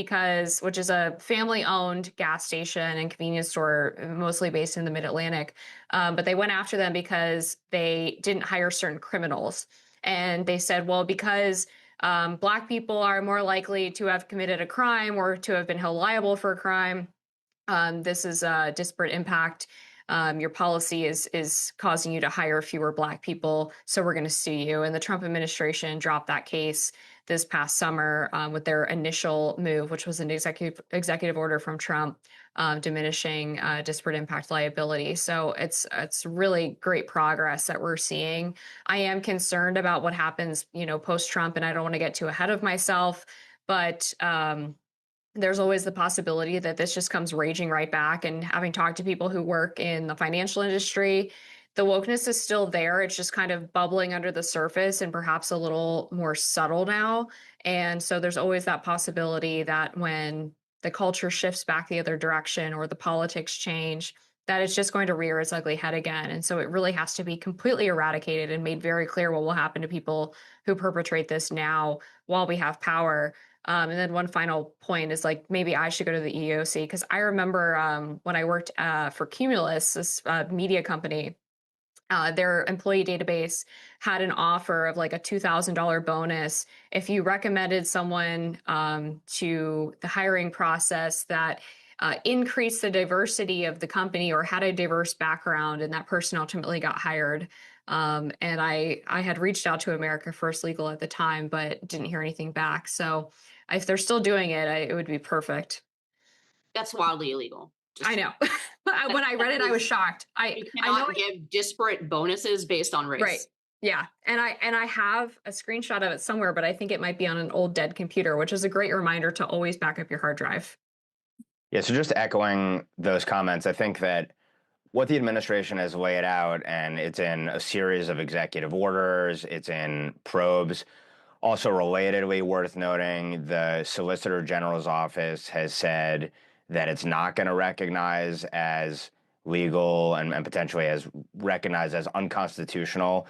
which is a family-owned gas station and convenience store, mostly based in the Mid-Atlantic. But they went after them because they didn't hire certain criminals. And they said, well, because Black people are more likely to have committed a crime or to have been held liable for a crime, this is a disparate impact. Your policy is causing you to hire fewer Black people, so we're going to sue you. And the Trump administration dropped that case. this past summer with their initial move, which was an executive order from Trump diminishing disparate impact liability. So it's really great progress that we're seeing. I am concerned about what happens, post-Trump, and I don't want to get too ahead of myself, but there's always the possibility that this just comes raging right back. And having talked to people who work in the financial industry, the wokeness is still there. It's just kind of bubbling under the surface and perhaps a little more subtle now. And so there's always that possibility that when the culture shifts back the other direction or the politics change, that it's just going to rear its ugly head again. And so it really has to be completely eradicated and made very clear what will happen to people who perpetrate this now while we have power. And then one final point is like, maybe I should go to the EEOC, because I remember when I worked for Cumulus, this media company, their employee database had an offer of like a $2,000 bonus if you recommended someone to the hiring process that increased the diversity of the company or had a diverse background, and that person ultimately got hired. And I had reached out to America First Legal at the time, but didn't hear anything back. So if they're still doing it, it would be perfect. That's wildly illegal. I know. When I read it, I was shocked. You cannot give disparate bonuses based on race. Right. Yeah. And I have a screenshot of it somewhere, but I think it might be on an old dead computer, which is a great reminder to always back up your hard drive. Yeah. So just echoing those comments, I think that what the administration has laid out, and it's in a series of executive orders, it's in probes. Also relatedly worth noting, the Solicitor General's office has said that it's not going to recognize as legal and potentially as recognized as unconstitutional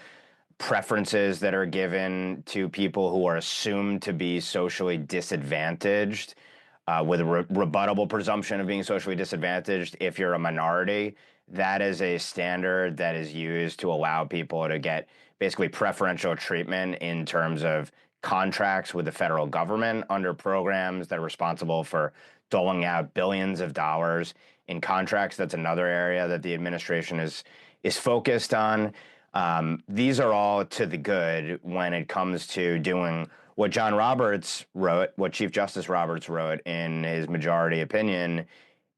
preferences that are given to people who are assumed to be socially disadvantaged, with a rebuttable presumption of being socially disadvantaged if you're a minority. That is a standard that is used to allow people to get basically preferential treatment in terms of contracts with the federal government under programs that are responsible for doling out billions of dollars in contracts. That's another area that the administration is focused on. These are all to the good when it comes to doing what John Roberts wrote, what Chief Justice Roberts wrote in his majority opinion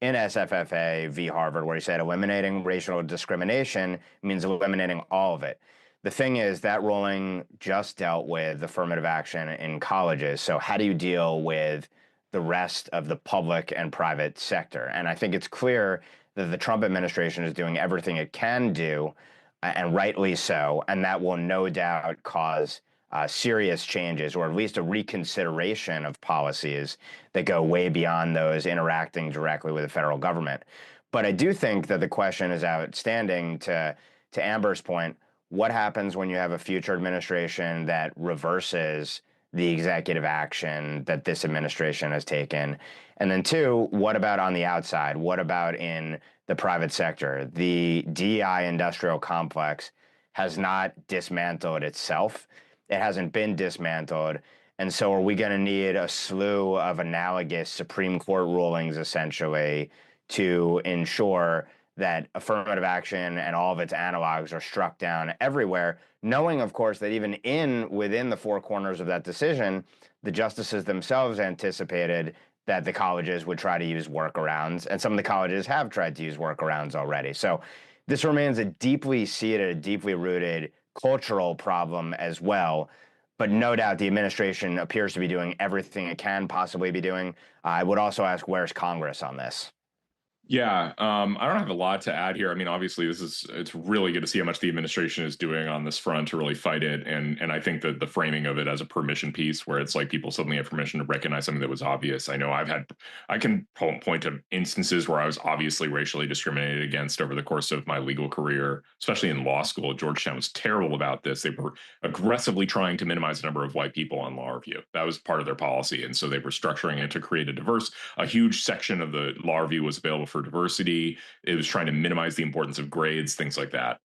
in SFFA v. Harvard, where he said eliminating racial discrimination means eliminating all of it. The thing is, that ruling just dealt with affirmative action in colleges. So how do you deal with the rest of the public and private sector? And I think it's clear that the Trump administration is doing everything it can do, and rightly so, and that will no doubt cause serious changes, or at least a reconsideration of policies that go way beyond those interacting directly with the federal government. But I do think that the question is outstanding. To Amber's point, what happens when you have a future administration that reverses the executive action that this administration has taken? And then two, what about on the outside? What about in the private sector? The DEI industrial complex has not dismantled itself. It hasn't been dismantled. And so are we going to need a slew of analogous Supreme Court rulings, essentially, to ensure that affirmative action and all of its analogs are struck down everywhere, knowing, of course, that even within the four corners of that decision, the justices themselves anticipated that the colleges would try to use workarounds, and some of the colleges have tried to use workarounds already. So this remains a deeply seated, a deeply rooted cultural problem as well. But no doubt the administration appears to be doing everything it can possibly be doing. I would also ask, where's Congress on this? Yeah, I don't have a lot to add here. I mean, obviously, it's really good to see how much the administration is doing on this front to really fight it. And I think that the framing of it as a permission piece, where it's like people suddenly have permission to recognize something that was obvious. I know I can point to instances where I was obviously racially discriminated against over the course of my legal career, especially in law school. Georgetown was terrible about this. They were aggressively trying to minimize the number of white people on law review. That was part of their policy. And so they were structuring it to create a huge section of the law review was available for diversity. It was trying to minimize the importance of grades, things like that.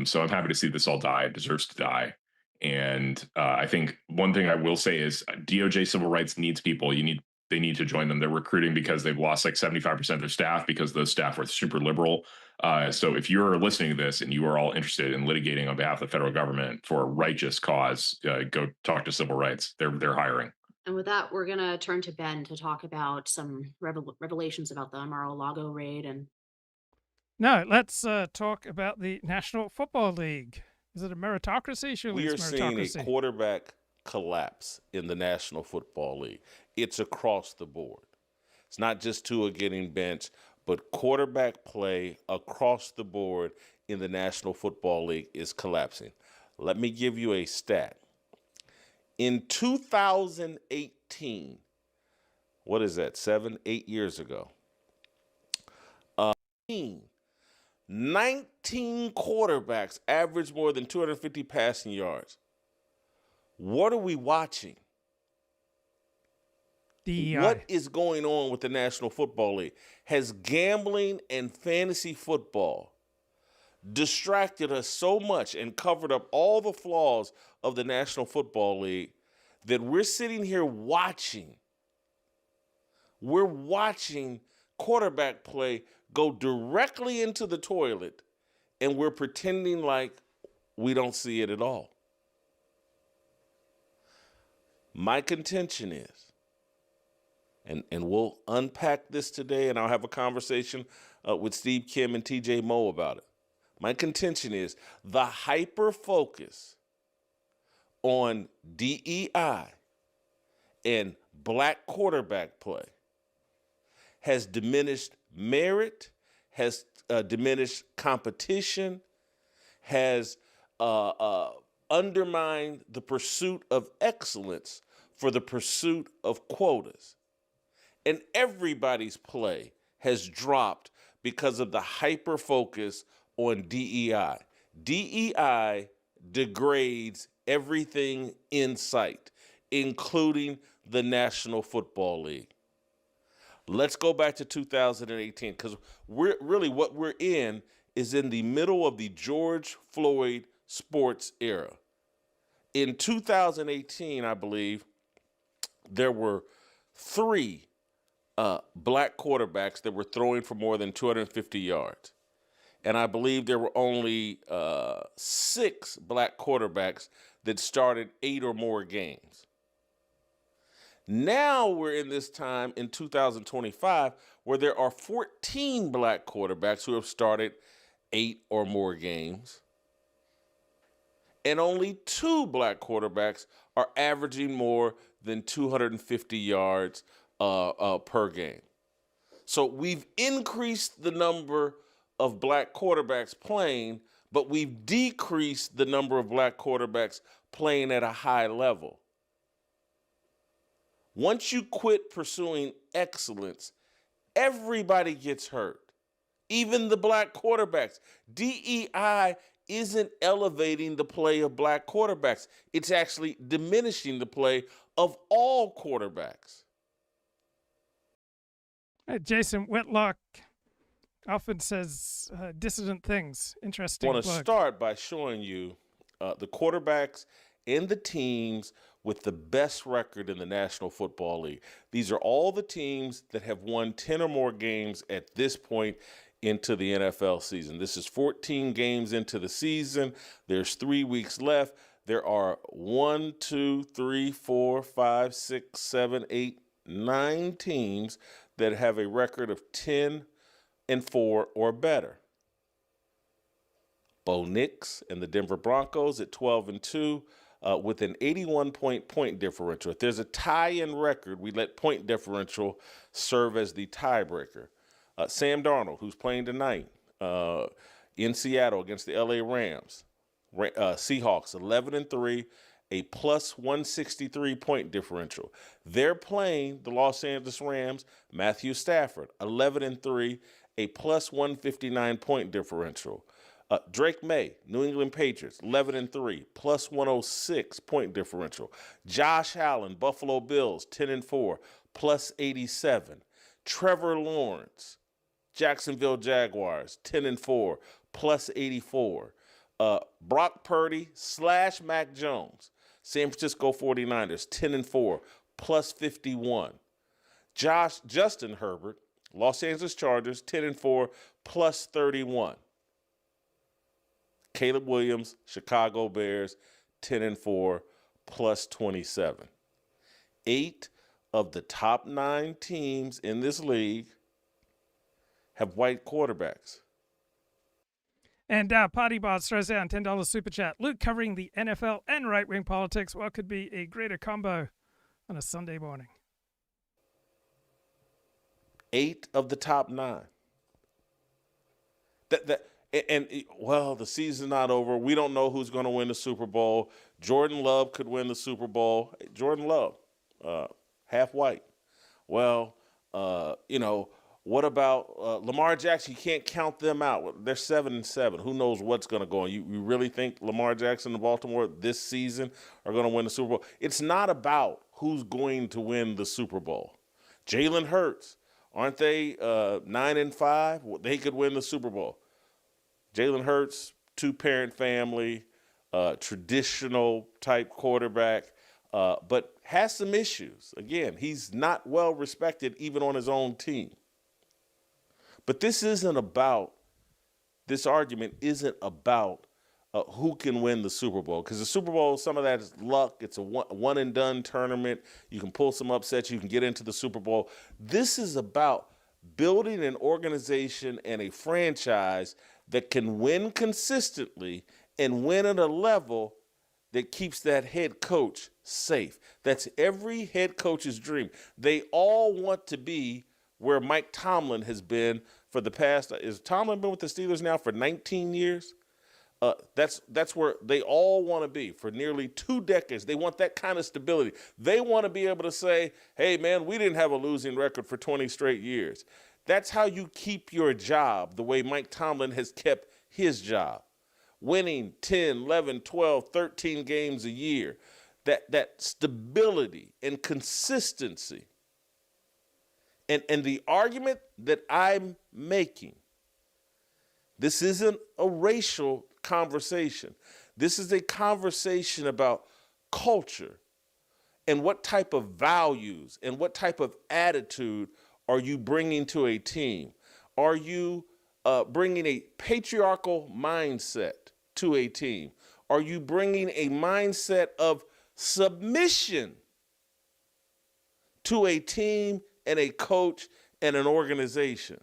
So I'm happy to see this all die. It deserves to die. And I think one thing I will say is DOJ civil rights needs people. You need they need to join them. They're recruiting because they've lost like 75% of their staff because those staff were super liberal. So if you're listening to this and you are all interested in litigating on behalf of the federal government for a righteous cause, go talk to civil rights. They're hiring. And with that, we're going to turn to Ben to talk about some revelations about the Mar-a-Lago raid. And no, let's talk about the National Football League. Is it a meritocracy? Surely we are it's seeing a meritocracy. quarterback collapse in the National Football League. It's across the board. It's not just Tua getting benched, but quarterback play across the board in the National Football League is collapsing. Let me give you a stat. In 2018, what is that, 8 years ago, 19 quarterbacks averaged more than 250 passing yards. What are we watching? What is going on with the National Football League? Has gambling and fantasy football distracted us so much and covered up all the flaws of the National Football League that we're sitting here watching? We're watching quarterback play go directly into the toilet, and we're pretending like we don't see it at all. My contention is, and we'll unpack this today, and I'll have a conversation with Steve Kim and TJ Moe about it. My contention is the hyper-focus on DEI and black quarterback play has diminished merit, has diminished competition, has undermined the pursuit of excellence for the pursuit of quotas. And everybody's play has dropped because of the hyper-focus on DEI. DEI degrades everything in sight, including the National Football League. Let's go back to 2018, because what we're in is in the middle of the George Floyd sports era. In 2018, I believe, there were 3 black quarterbacks that were throwing for more than 250 yards. And I believe there were only 6 black quarterbacks that started 8 or more games. Now we're in this time in 2025 where there are 14 black quarterbacks who have started 8 or more games. And only 2 black quarterbacks are averaging more than 250 yards per game. So we've increased the number of black quarterbacks playing, but we've decreased the number of black quarterbacks playing at a high level. Once you quit pursuing excellence, everybody gets hurt, even the black quarterbacks. DEI isn't elevating the play of black quarterbacks. It's actually diminishing the play of all quarterbacks. Jason Whitlock often says dissident things. Interesting. I want to start by showing you the quarterbacks and the teams with the best record in the National Football League. These are all the teams that have won 10 or more games at this point into the NFL season. This is 14 games into the season. There's 3 weeks left. There are 1, 2, 3, 4, 5, 6, 7, 8, 9 teams that have a record of 10-4 or better. Bo Nix and the Denver Broncos at 12-2 with an 81-point differential. If there's a tie in record, we let point differential serve as the tiebreaker. Sam Darnold, who's playing tonight in Seattle against the LA Rams. Seahawks 11-3, a plus 163 point differential. They're playing the Los Angeles Rams, Matthew Stafford 11-3, a plus 159 point differential. Drake May, New England Patriots 11-3, plus 106 point differential. Josh Allen, Buffalo Bills 10-4, plus 87. Trevor Lawrence, Jacksonville Jaguars 10-4, plus 84. Brock Purdy / Mac Jones, San Francisco 49ers 10-4, plus 51. Justin Herbert, Los Angeles Chargers, 10-4, plus 31. Caleb Williams, Chicago Bears, 10-4, plus 27. 8 of the top 9 teams in this league have white quarterbacks. And Potty Bots throws down $10 super chat. Luke covering the NFL and right-wing politics. What could be a greater combo on a Sunday morning? 8 of the top 9. Well, the season's not over. We don't know who's going to win the Super Bowl. Jordan Love could win the Super Bowl. Jordan Love, half white. Well, what about Lamar Jackson? You can't count them out. They're 7-7. Who knows what's going to go on? You really think Lamar Jackson and Baltimore this season are going to win the Super Bowl? It's not about who's going to win the Super Bowl. Jalen Hurts, aren't they 9-5? They could win the Super Bowl. Jalen Hurts, 2-parent family, traditional type quarterback, but has some issues. Again, he's not well respected even on his own team. But this argument isn't about who can win the Super Bowl. Because the Super Bowl, some of that is luck. It's a one and done tournament. You can pull some upsets. You can get into the Super Bowl. This is about building an organization and a franchise that can win consistently and win at a level that keeps that head coach safe. That's every head coach's dream. They all want to be where Mike Tomlin has been for the past. Is Tomlin been with the Steelers now for 19 years? That's where they all want to be for nearly 2 decades. They want that kind of stability. They want to be able to say, hey, man, we didn't have a losing record for 20 straight years. That's how you keep your job, the way Mike Tomlin has kept his job. Winning 10, 11, 12, 13 games a year. That stability and consistency. And the argument that I'm making, this isn't a racial conversation. This is a conversation about culture and what type of values and what type of attitude are you bringing to a team? Are you bringing a patriarchal mindset to a team? Are you bringing a mindset of submission to a team and a coach and an organization?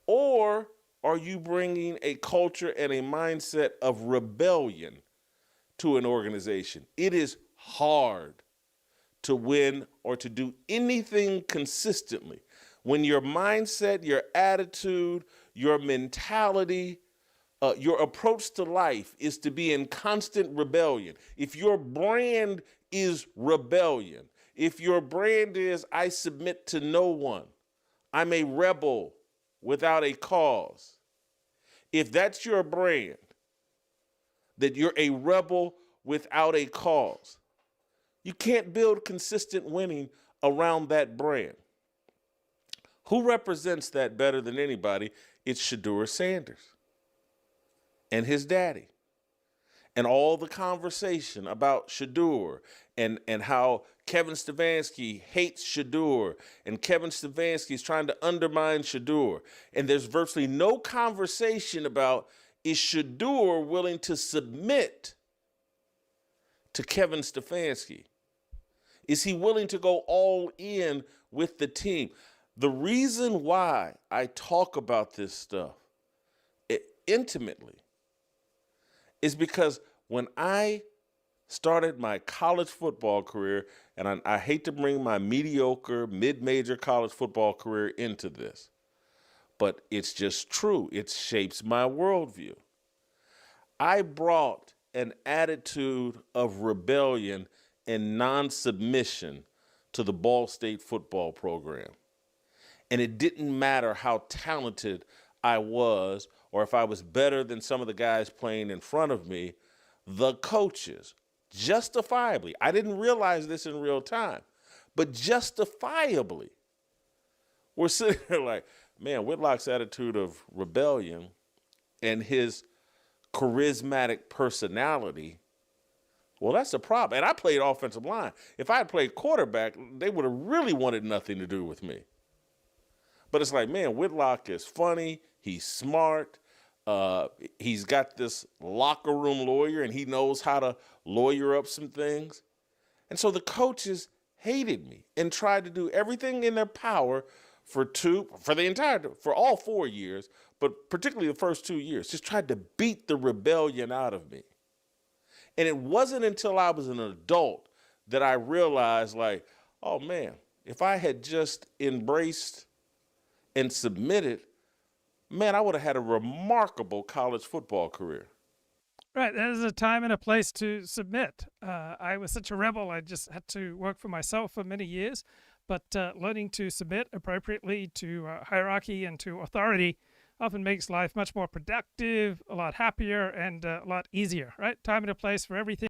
Or are you bringing a culture and a mindset of rebellion to an organization? It is hard to win or to do anything consistently when your mindset, your attitude, your mentality, your approach to life is to be in constant rebellion. If your brand is rebellion, if your brand is I submit to no one, I'm a rebel without a cause, if that's your brand, that you're a rebel without a cause, you can't build consistent winning around that brand. Who represents that better than anybody? It's Shedeur Sanders and his daddy. And all the conversation about Shedeur and how Kevin Stefanski hates Shedeur and Kevin Stefanski is trying to undermine Shedeur. And there's virtually no conversation about, is Shedeur willing to submit to Kevin Stefanski? Is he willing to go all in with the team? The reason why I talk about this stuff intimately is because when I started my college football career, and I hate to bring my mediocre, mid-major college football career into this, but it's just true. It shapes my worldview. I brought an attitude of rebellion and non-submission to the Ball State football program. And it didn't matter how talented I was or if I was better than some of the guys playing in front of me, the coaches, justifiably, I didn't realize this in real time, but justifiably, we're sitting there like, man, Whitlock's attitude of rebellion and his charismatic personality, Well, that's the problem. And I played offensive line. If I had played quarterback, they would have really wanted nothing to do with me. But it's like, man, Whitlock is funny. He's smart. He's got this locker room lawyer, and he knows how to lawyer up some things. And so the coaches hated me and tried to do everything in their power for all 4 years, but particularly the first 2 years, just tried to beat the rebellion out of me. And it wasn't until I was an adult that I realized, like, oh man, if I had just embraced and submitted, man, I would have had a remarkable college football career. Right, there's a time and a place to submit. I was such a rebel, I just had to work for myself for many years. But learning to submit appropriately to hierarchy and to authority often makes life much more productive, a lot happier, and a lot easier, right? Time and a place for everything.